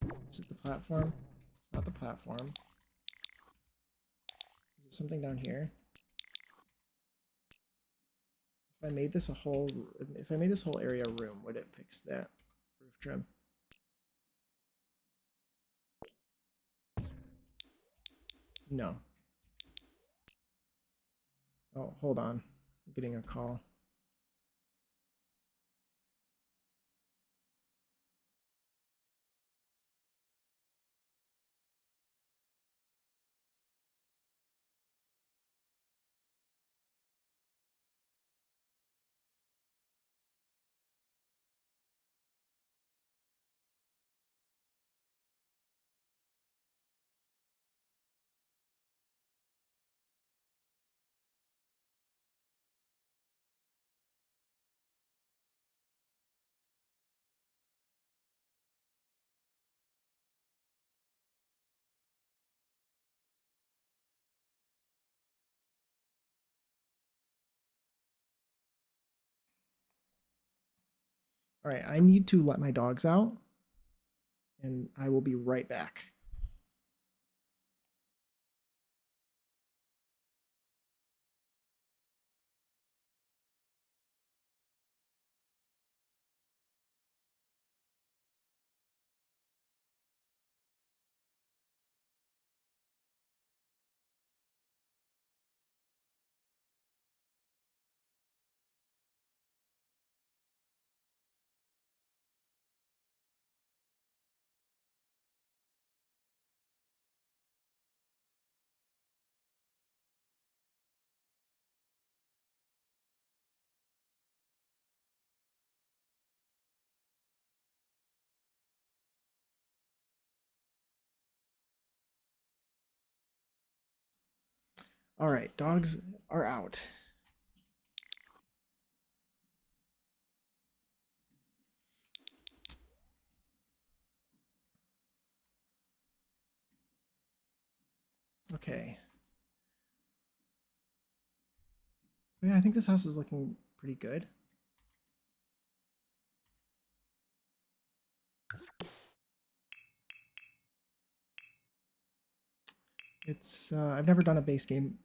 the platform? It's not the platform. Is it something down here? If I made this if I made this whole area a room, would it fix that roof trim? No. Oh, hold on. I'm getting a call. All right, I need to let my dogs out, and I will be right back. All right, dogs are out. Okay. Yeah, I think this house is looking pretty good. It's I've never done a base game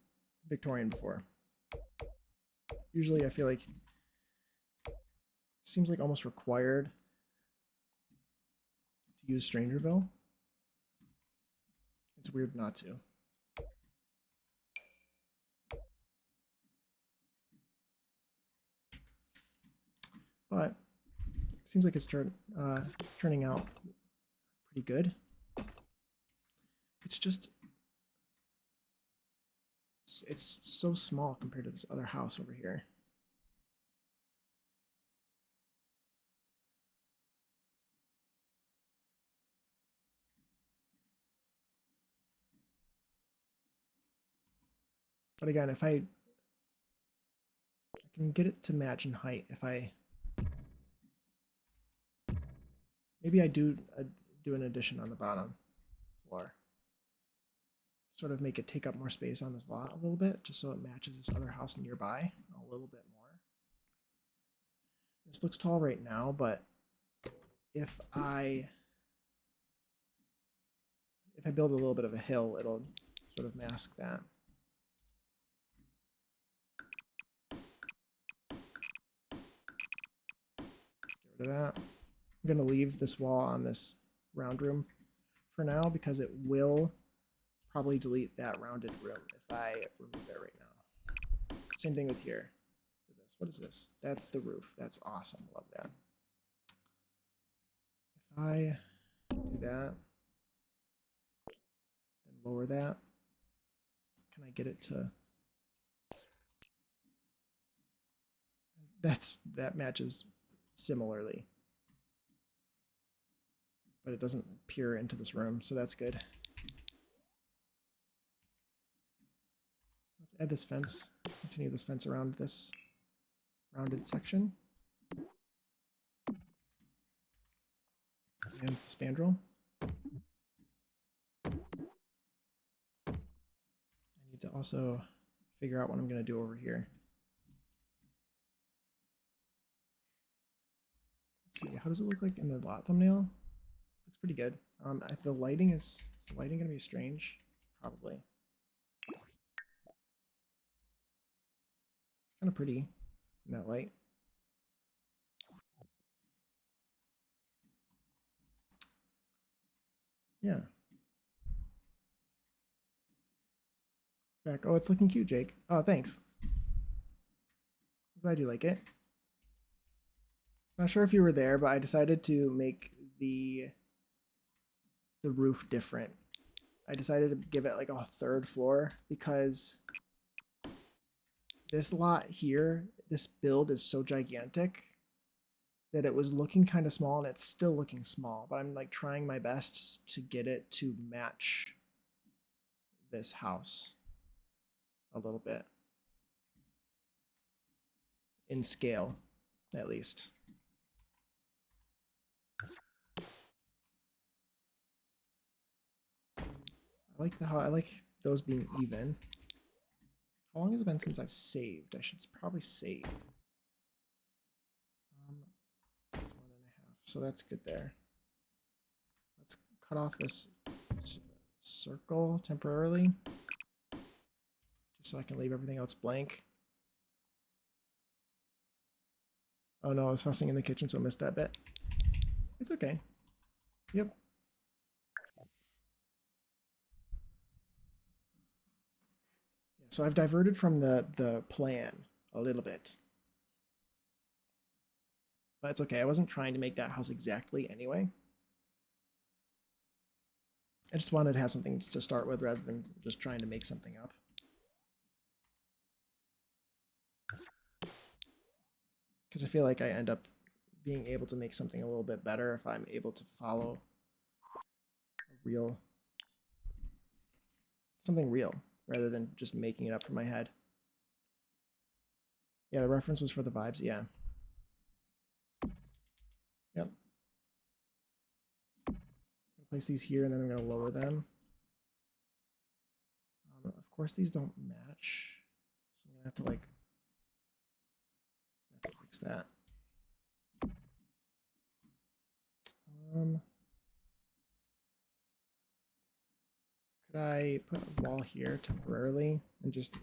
Victorian before. Usually I feel like it seems like almost required to use Strangerville. It's weird not to. But it seems like it's turning out pretty good. It's just it's so small compared to this other house over here. But again, if I can get it to match in height, if I maybe I do an addition on the bottom floor, sort of make it take up more space on this lot a little bit, just so it matches this other house nearby a little bit more. This looks tall right now, but if I build a little bit of a hill, it'll sort of mask that. Let's get rid of that. I'm going to leave this wall on this round room for now because it will probably delete that rounded room if I remove it right now. Same thing with here. What is this? That's the roof. That's awesome. Love that. If I do that, then lower that, can I get it to... that matches similarly. But it doesn't peer into this room, so that's good. Let's add this fence. Let's continue this fence around this rounded section. And the spandrel. I need to also figure out what I'm going to do over here. Let's see, how does it look like in the lot thumbnail? Looks pretty good. The lighting is the lighting going to be strange? Probably. It's kind of pretty in that light. Yeah. Back. Oh, it's looking cute, Jake. Oh, thanks. I'm glad you like it. Not sure if you were there, but I decided to make the roof different. I decided to give it like a third floor because this lot here, this build is so gigantic that it was looking kind of small, and it's still looking small, but I'm like trying my best to get it to match this house a little bit in scale, at least. I like those being even. How long has it been since I've saved? I should probably save. so that's good there. Let's cut off this circle temporarily, just so I can leave everything else blank. Oh no, I was fussing in the kitchen, so I missed that bit. It's okay. Yep. So I've diverted from the plan a little bit. But it's okay. I wasn't trying to make that house exactly anyway. I just wanted to have something to start with rather than just trying to make something up. Because I feel like I end up being able to make something a little bit better if I'm able to follow something real rather than just making it up from my head. Yeah, the reference was for the vibes, yeah. Yep. Place these here and then I'm going to lower them. Of course these don't match, so I'm going to have to like fix that. Could I put a wall here temporarily and just put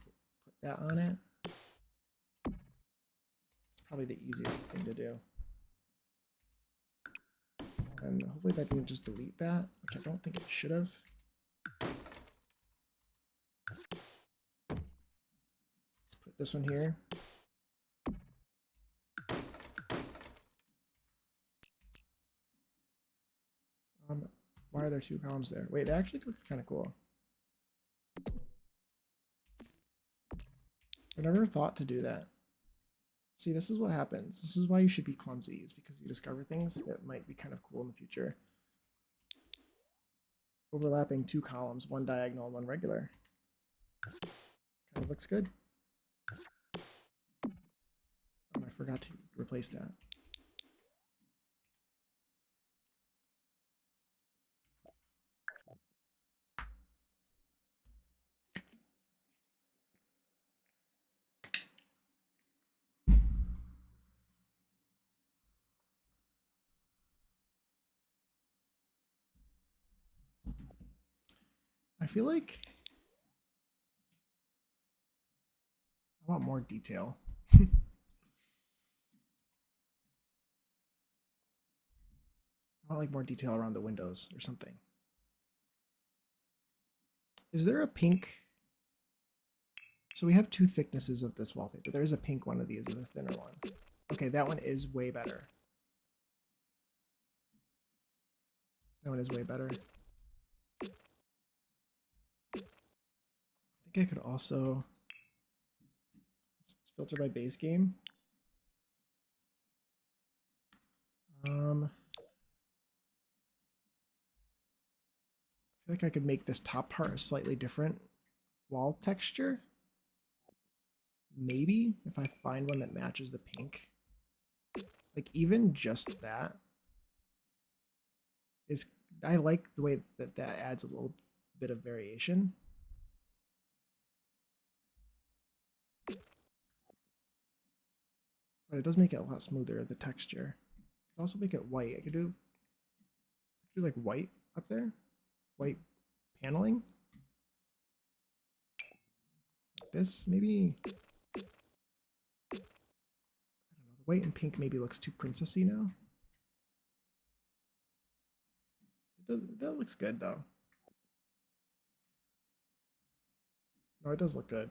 that on it? It's probably the easiest thing to do. And hopefully that didn't just delete that, which I don't think it should have. Let's put this one here. Why are there two columns there? Wait, they actually look kind of cool. I never thought to do that. See, this is what happens. This is why you should be clumsy, is because you discover things that might be kind of cool in the future. Overlapping two columns, one diagonal and one regular. Kind of looks good. Oh, I forgot to replace that. I feel like I want more detail. I want like more detail around the windows or something. Is there a pink? So we have two thicknesses of this wallpaper. There's a pink one of these and a thinner one. Okay, that one is way better. That one is way better. I think I could also filter by Basegame. I feel like I could make this top part a slightly different wall texture. Maybe if I find one that matches the pink. Like even just that is, I like the way that that adds a little bit of variation. But it does make it a lot smoother, the texture. I could also make it white. I could do like white up there. White paneling. Like this, maybe. I don't know. The white and pink maybe looks too princessy now. That looks good though. No, it does look good.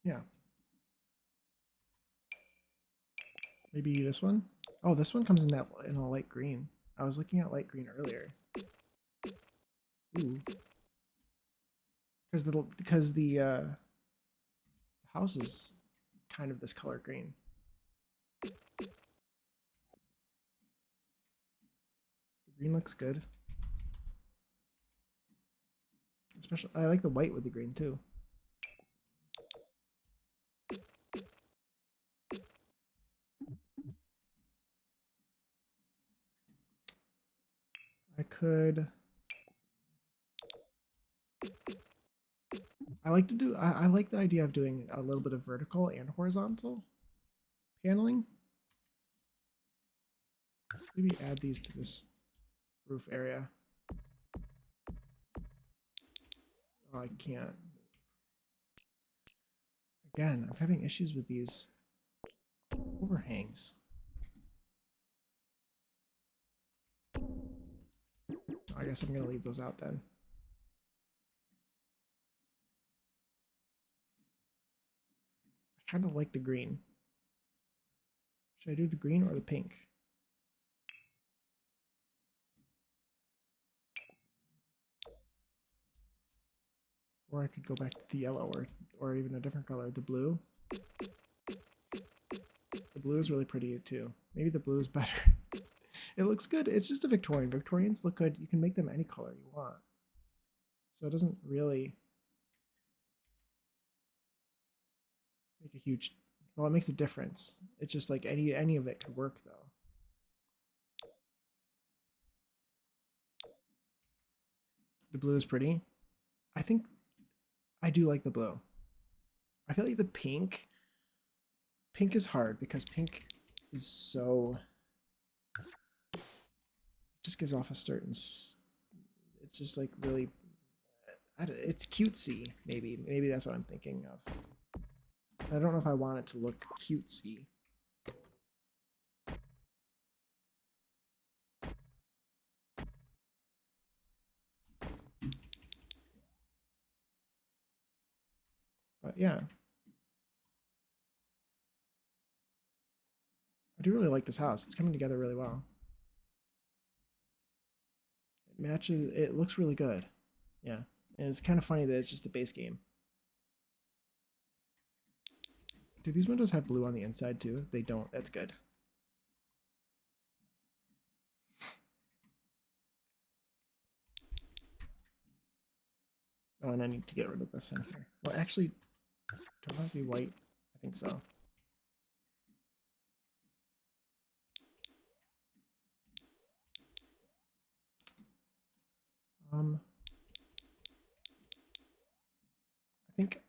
Yeah. Maybe this one? Oh, this one comes in a light green. I was looking at light green earlier. Ooh. Because the house is kind of this color green. The green looks good. Especially, I like the white with the green too. could. I like to do. I like the idea of doing a little bit of vertical and horizontal paneling. Maybe add these to this roof area. Oh, I can't. Again, I'm having issues with these overhangs. I guess I'm gonna leave those out then. I kind of like the green. Should I do the green or the pink? Or I could go back to the yellow or even a different color, the blue. The blue is really pretty too. Maybe the blue is better. It looks good. It's just a Victorian. Victorians look good. You can make them any color you want. So it doesn't really make a huge, well, it makes a difference. It's just like any of it could work though. The blue is pretty. I think I do like the blue. I feel like the pink is hard because pink is so, it just gives off a certain, it's just like really, it's cutesy maybe that's what I'm thinking of. I don't know if I want it to look cutesy. But yeah, I do really like this house. It's coming together really well. It matches, it looks really good. Yeah, and it's kind of funny that it's just a base game. Do these windows have blue on the inside too? They don't. That's good. Oh, and I need to get rid of this in here. Well, actually, do I want to be white? I think so. I think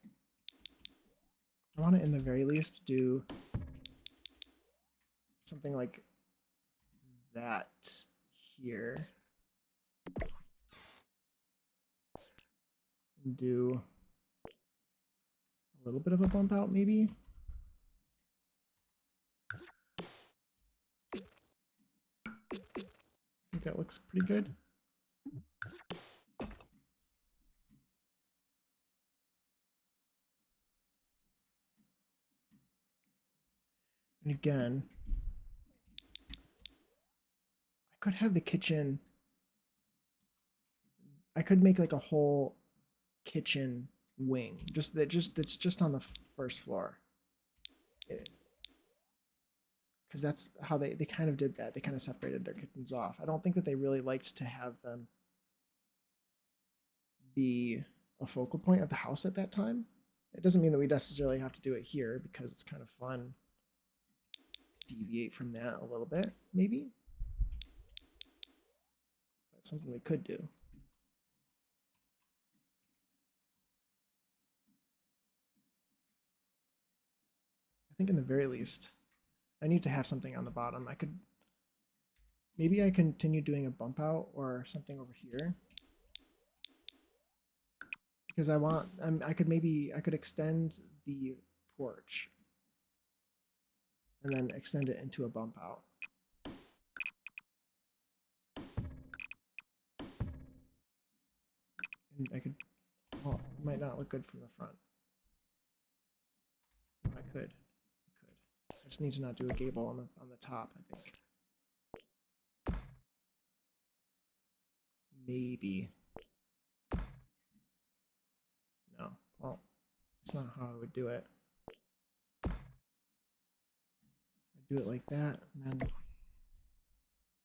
I want to, in the very least, do something like that here. And do a little bit of a bump out, maybe. I think that looks pretty good. And again, I could have the kitchen. I could make like a whole kitchen wing, that's just on the first floor. Because that's how they kind of did that. They kind of separated their kitchens off. I don't think that they really liked to have them be a focal point of the house at that time. It doesn't mean that we necessarily have to do it here because it's kind of fun to deviate from that a little bit, maybe. That's something we could do. I think in the very least, I need to have something on the bottom. Maybe I continue doing a bump out or something over here. Because I could extend the porch and then extend it into a bump out. And I could, well, it might not look good from the front. I could. I just need to not do a gable on the top, I think. Maybe. No. Well, that's not how I would do it. I'd do it like that, and then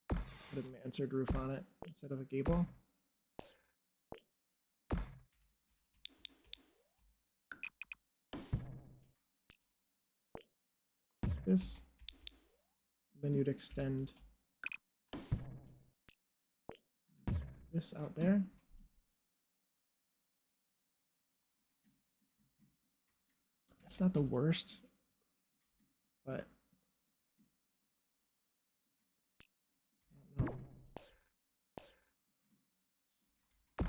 put a mansard roof on it instead of a gable. This. Then you'd extend this out there. It's not the worst, but I don't know. I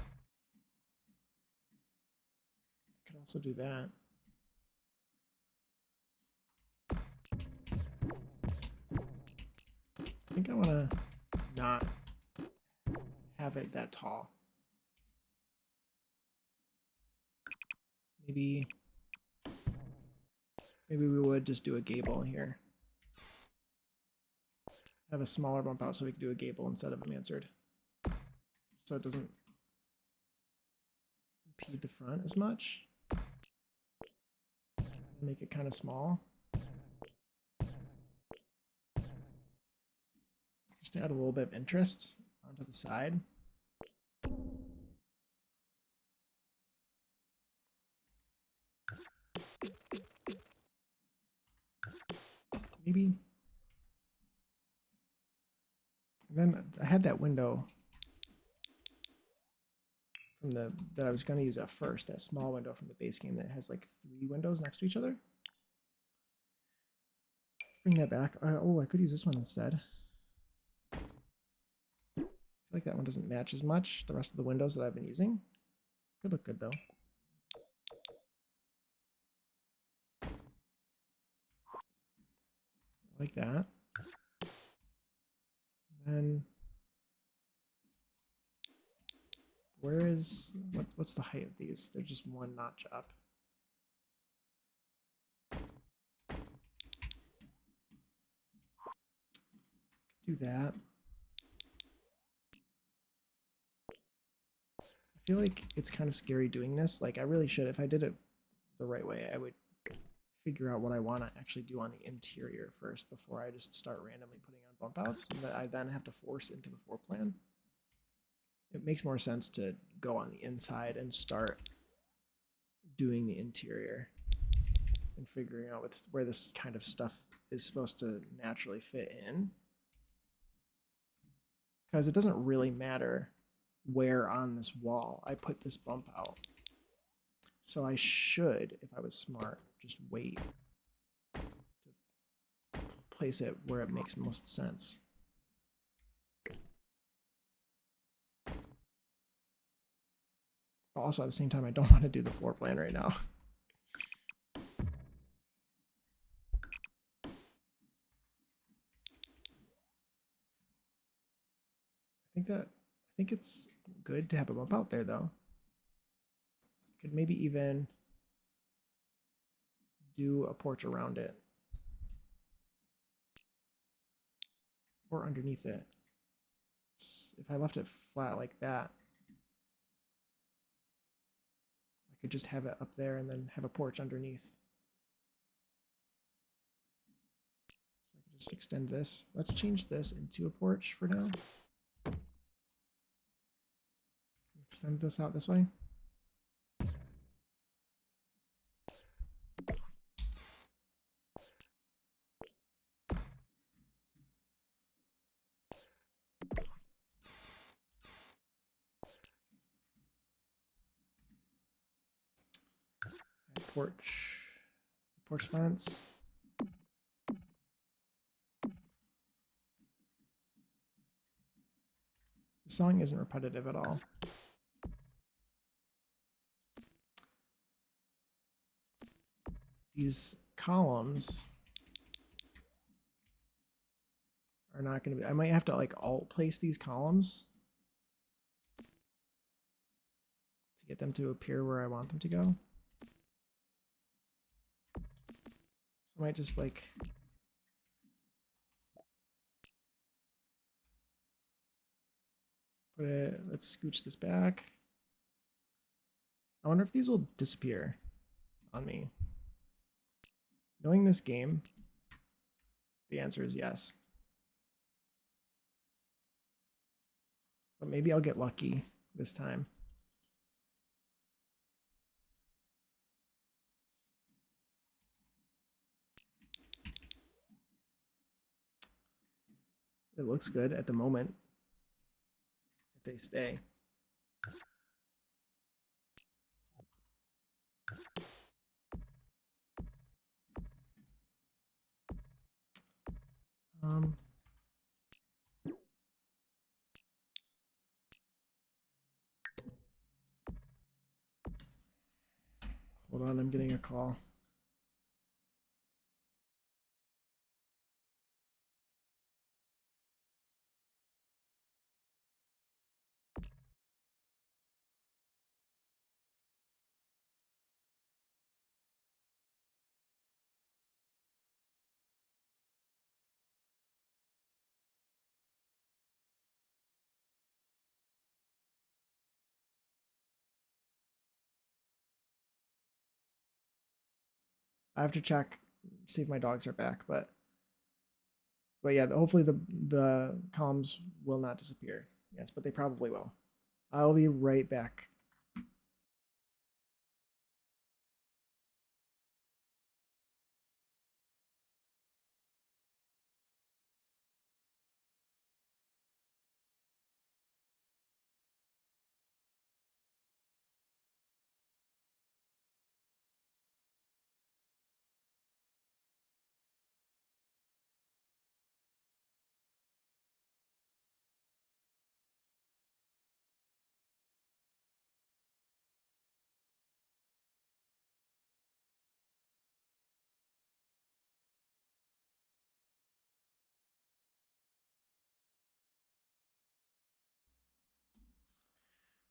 could also do that. I think I want to not have it that tall. Maybe we would just do a gable here. Have a smaller bump out so we can do a gable instead of a mansard. So it doesn't impede the front as much. Make it kind of small. Just to add a little bit of interest onto the side. Maybe. And then I had that window from that I was going to use at first, that small window from the base game that has like 3 windows next to each other. Bring that back. Oh, I could use this one instead. I feel like that one doesn't match as much the rest of the windows that I've been using. Could look good though. Like that. And then where is what's the height of these? They're just 1 notch up. Do that. I feel like it's kind of scary doing this. Like I really should, if I did it the right way, I would figure out what I want to actually do on the interior first before I just start randomly putting on bump outs and that I then have to force into the floor plan. It makes more sense to go on the inside and start doing the interior and figuring out where this kind of stuff is supposed to naturally fit in. Because it doesn't really matter where on this wall I put this bump out. So I should, if I was smart, just wait to place it where it makes most sense. But also at the same time, I don't want to do the floor plan right now. I think it's good to have a bump out there though. Could maybe even do a porch around it or underneath it. If I left it flat like that, I could just have it up there and then have a porch underneath. So I could just extend this. Let's change this into a porch for now. Extend this out this way. Porch fence. The sewing isn't repetitive at all. These columns are not going to be, I might have to like alt place these columns to get them to appear where I want them to go. So I might just like put it, let's scooch this back. I wonder if these will disappear on me. Knowing this game, the answer is yes. But maybe I'll get lucky this time. It looks good at the moment if they stay. Hold on, I'm getting a call. I have to check, see if my dogs are back, but yeah, hopefully the columns will not disappear. Yes, but they probably will. I'll be right back.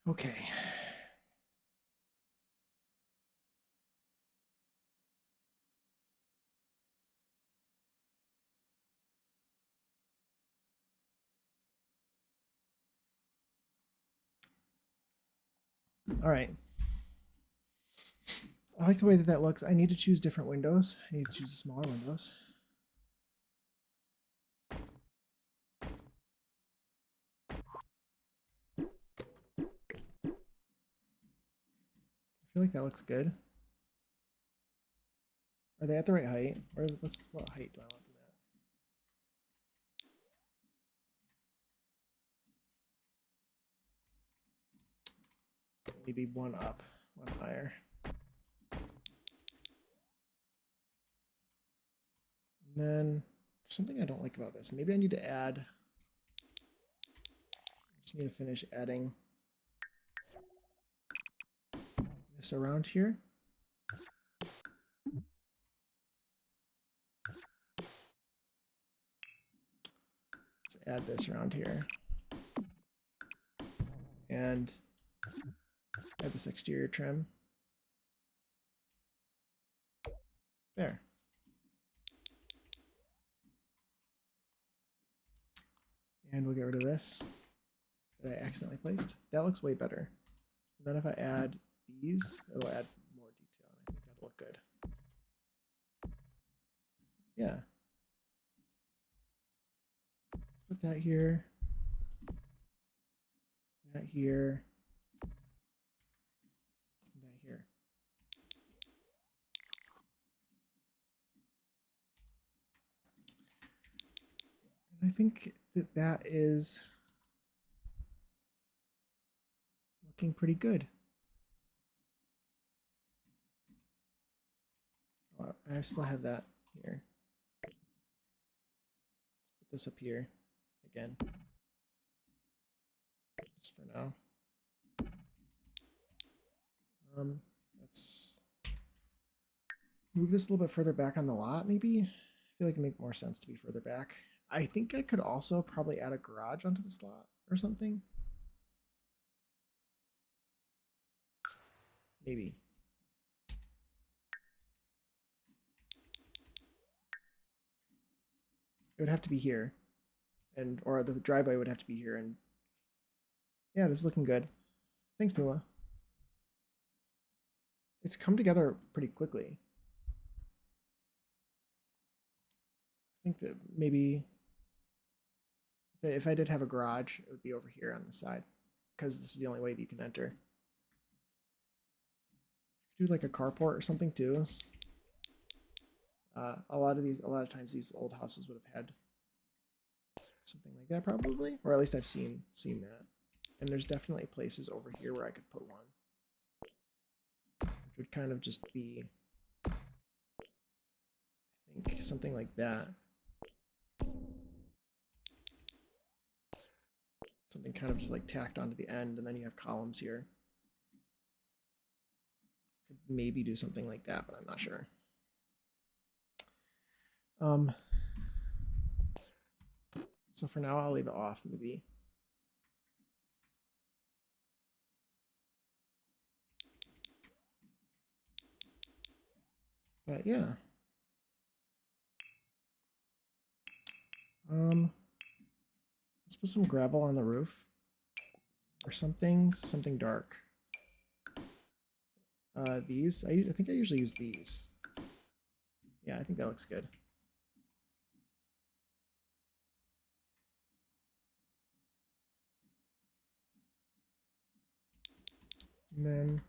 Okay. All right. I like the way that that looks. I need to choose different windows. I need to choose smaller windows. I feel like that looks good. Are they at the right height? What height do I want them at? Maybe one up, one higher. And then something I don't like about this. Maybe I need to add. I just need to finish adding this around here. Let's add this around here. And add this exterior trim. There. And we'll get rid of this that I accidentally placed. That looks way better. And then if I add these, it'll add more detail. I think that'll look good. Yeah. Let's put that here. That here. That here. And I think that that is looking pretty good. Oh, I still have that here. Let's put this up here again. Just for now. Let's move this a little bit further back on the lot, maybe. I feel like it make more sense to be further back. I think I could also probably add a garage onto this lot or something. Maybe. It would have to be here. And or the driveway would have to be here. And yeah, this is looking good. Thanks, Puma. It's come together pretty quickly. I think that maybe if I did have a garage, it would be over here on the side because this is the only way that you can enter. Do like a carport or something too. A lot of times these old houses would have had something like that probably, or at least I've seen that. And there's definitely places over here where I could put one, which would kind of just be, I think, something like that. Something kind of just like tacked onto the end, and then you have columns here. Could maybe do something like that, but I'm not sure. Um, so for now, I'll leave it off, maybe. But yeah. Let's put some gravel on the roof. Or something dark. These, I think I usually use these. Yeah, I think that looks good. And then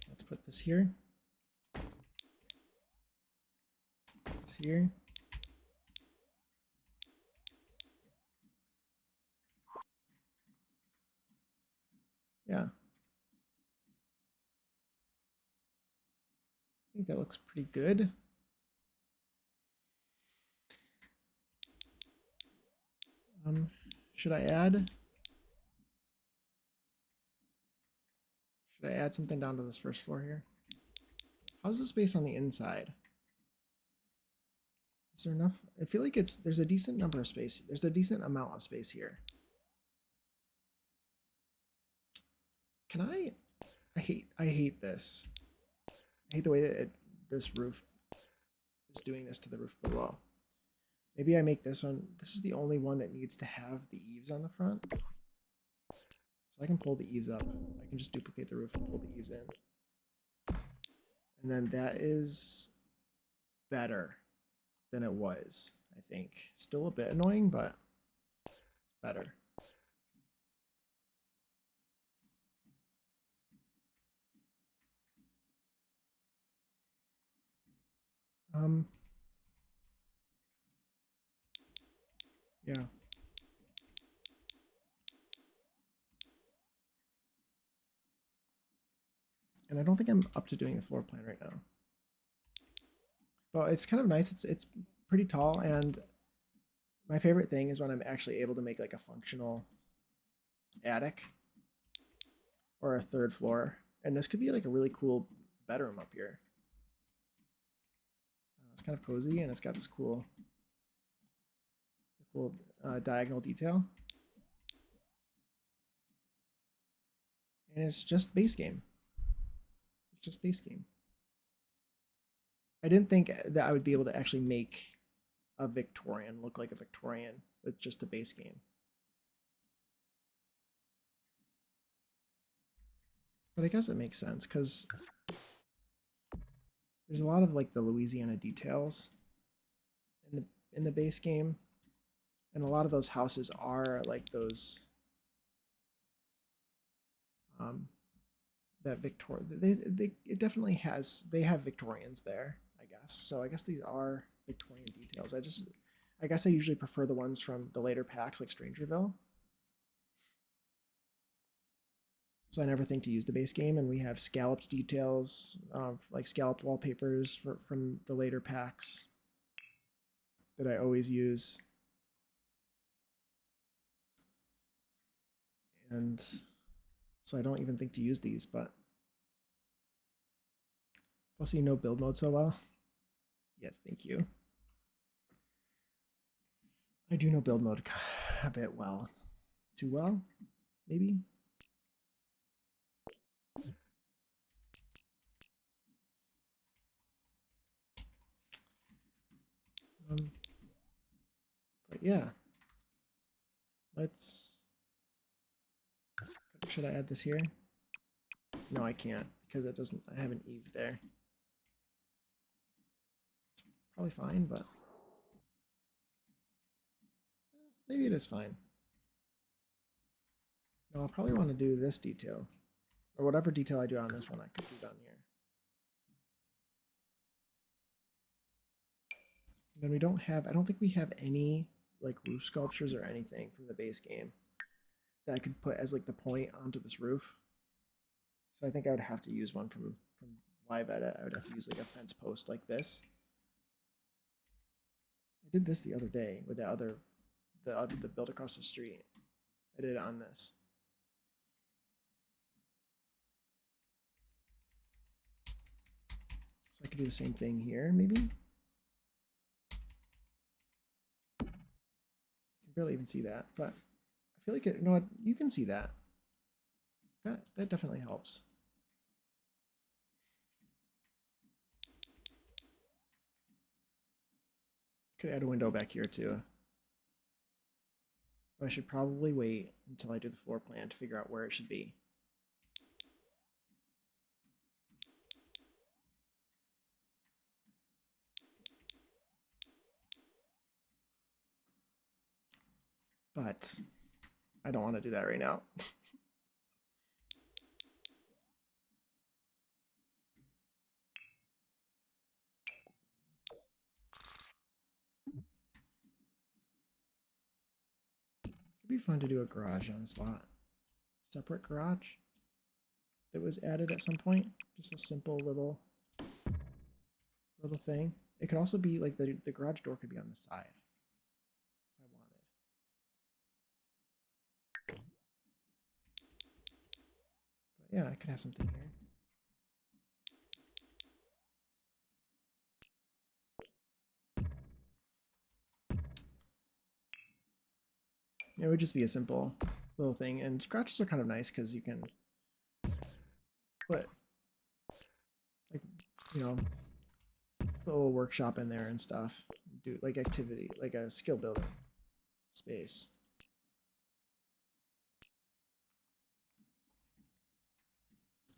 let's put this here. This here. Yeah. I think that looks pretty good. Should I add? Should I add something down to this first floor here? How's the space on the inside? Is there enough? I feel like there's a decent number of space. There's a decent amount of space here. Can I hate this. I hate the way that this roof is doing this to the roof below. Maybe I make this one. This is the only one that needs to have the eaves on the front. So I can pull the eaves up. I can just duplicate the roof and pull the eaves in. And then that is better than it was, I think. Still a bit annoying, but it's better. Yeah. And I don't think I'm up to doing the floor plan right now. Well, it's kind of nice. It's pretty tall, and my favorite thing is when I'm actually able to make like a functional attic or a third floor. And this could be like a really cool bedroom up here. It's kind of cozy, and it's got this cool diagonal detail. And it's just base game. It's just base game. I didn't think that I would be able to actually make a Victorian look like a Victorian with just a base game. But I guess it makes sense because there's a lot of like the Louisiana details in the base game, and a lot of those houses are like those that it definitely has, they have Victorians there, I guess. So I guess these are Victorian details. I guess I usually prefer the ones from the later packs like Strangerville. So I never think to use the base game, and we have scalloped details, like scalloped wallpapers from the later packs that I always use. And so I don't even think to use these, but plus you know build mode so well. Yes, thank you. I do know build mode a bit well. Too well, maybe? But yeah, let's, should I add this here? No, I can't because it doesn't, I have an eave there. It's probably fine, but maybe it is fine. No, I'll probably want to do this detail, or whatever detail I do on this one, I could do down here. And then we don't have, I don't think we have any like roof sculptures or anything from the base game that I could put as like the point onto this roof. So I think I would have to use one from Live Edit. I would have to use like a fence post like this. I did this the other day with the build across the street. I did it on this. could do the same thing here, maybe. You can barely even see that, but I feel like it, you know what, you can see that. That definitely helps. Could add a window back here too. But I should probably wait until I do the floor plan to figure out where it should be. But I don't want to do that right now. It'd be fun to do a garage on this lot. Separate garage that was added at some point. Just a simple little thing. It could also be like the garage door could be on the side if I wanted. But yeah, I could have something here. It would just be a simple little thing, and garages are kind of nice because you can put, like, you know, put a little workshop in there and stuff. Do like activity, like a skill building space.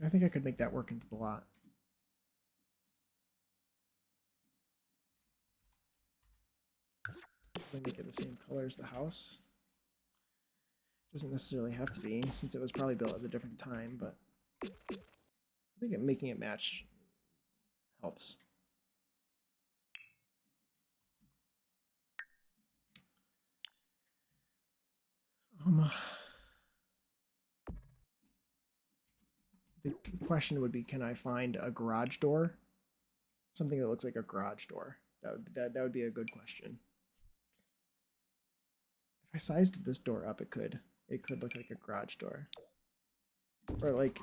I think I could make that work into the lot. Make it the same color as the house. Doesn't necessarily have to be, since it was probably built at a different time, but I think making it match helps. The question would be, can I find a garage door? Something that looks like a garage door. That would be a good question. If I sized this door up, it could look like a garage door. Or like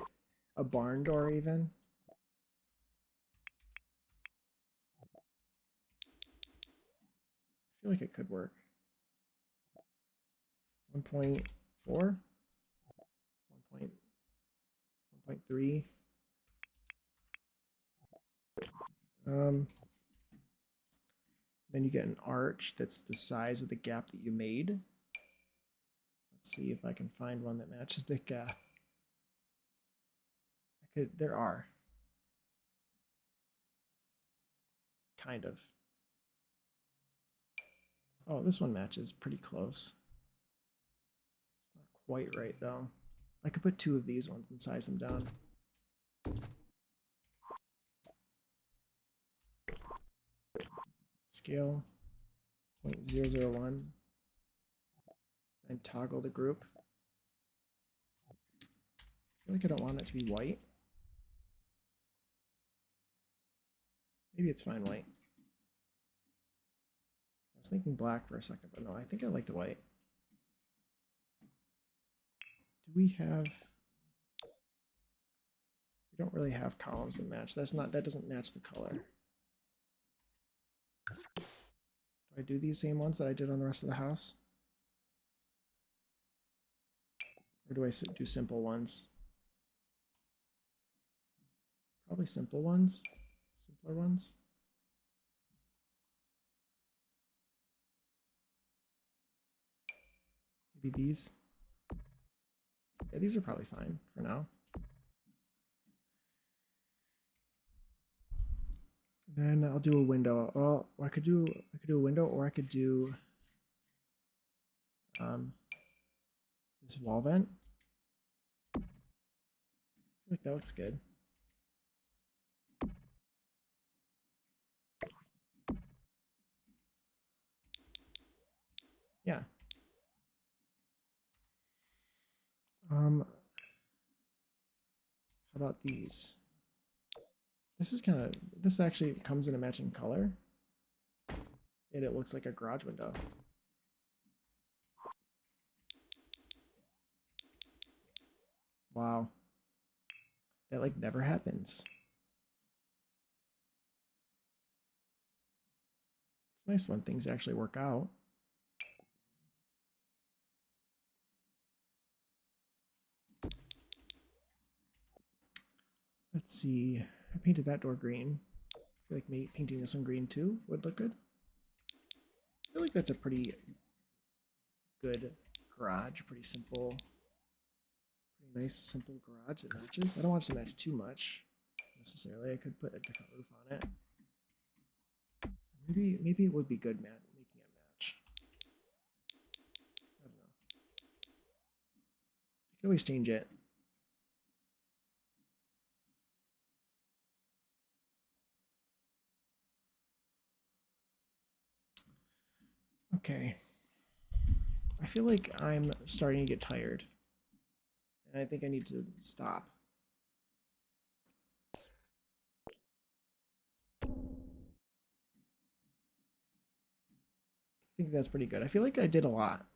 a barn door even. I feel like it could work. 1.4? 1.3? Then you get an arch that's the size of the gap that you made. Let's see if I can find one that matches the gap. There are. Kind of. Oh, this one matches pretty close. It's not quite right though. I could put two of these ones and size them down. Scale 0.001 and toggle the group. I feel like I don't want it to be white. Maybe it's fine white. I was thinking black for a second, but no, I think I like the white. Do we have... We don't really have columns that match. That doesn't match the color. Do I do these same ones that I did on the rest of the house? Or do I do simple ones? Probably simple ones. Simpler ones. Maybe these. Yeah, these are probably fine for now. Then I'll do a window. Well, I could do a window, or I could do this wall vent. I feel like that looks good. Yeah. How about these? This actually comes in a matching color, and it looks like a garage window. Wow. That like never happens. nice when things actually work out. Let's see. I painted that door green. I feel like maybe painting this one green too would look good. I feel like that's a pretty good garage. Pretty simple. Pretty nice, simple garage that matches. I don't want it to match too much necessarily. I could put a different roof on it. Maybe it would be good making it match. I don't know. You can always change it. Okay. I feel like I'm starting to get tired. And I think I need to stop. I think that's pretty good. I feel like I did a lot.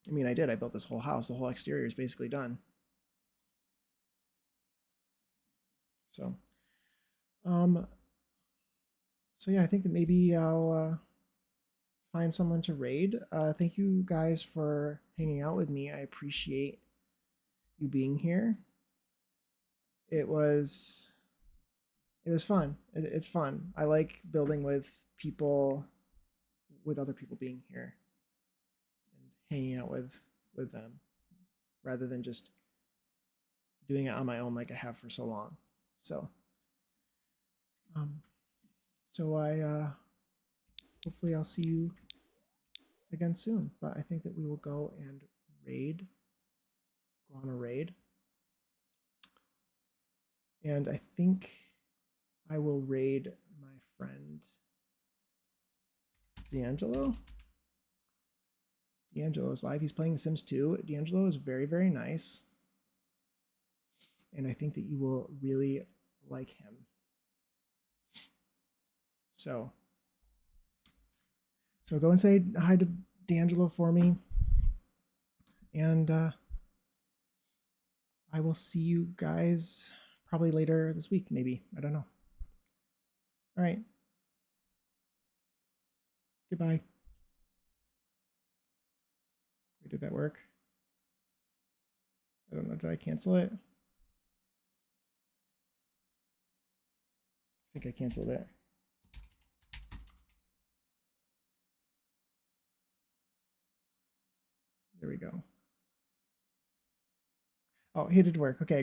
I mean, I did. I built this whole house. The whole exterior is basically done. So, um, so yeah, I think that maybe I'll find someone to raid. Thank you guys for hanging out with me. I appreciate you being here. It was fun. It's fun. I like building with people, with other people being here and hanging out with them, rather than just doing it on my own like I have for so long. So, um, so I hopefully I'll see you again soon. But I think that we will go and go on a raid, and I think I will raid my friend D'Angelo. D'Angelo is live. He's playing Sims 2. D'Angelo is very, very nice. And I think that you will really like him. So go and say hi to D'Angelo for me. And I will see you guys probably later this week, maybe. I don't know. All right. Goodbye. Did that work? I don't know. Did I cancel it? I think I canceled it. There we go. Oh, it did work. Okay.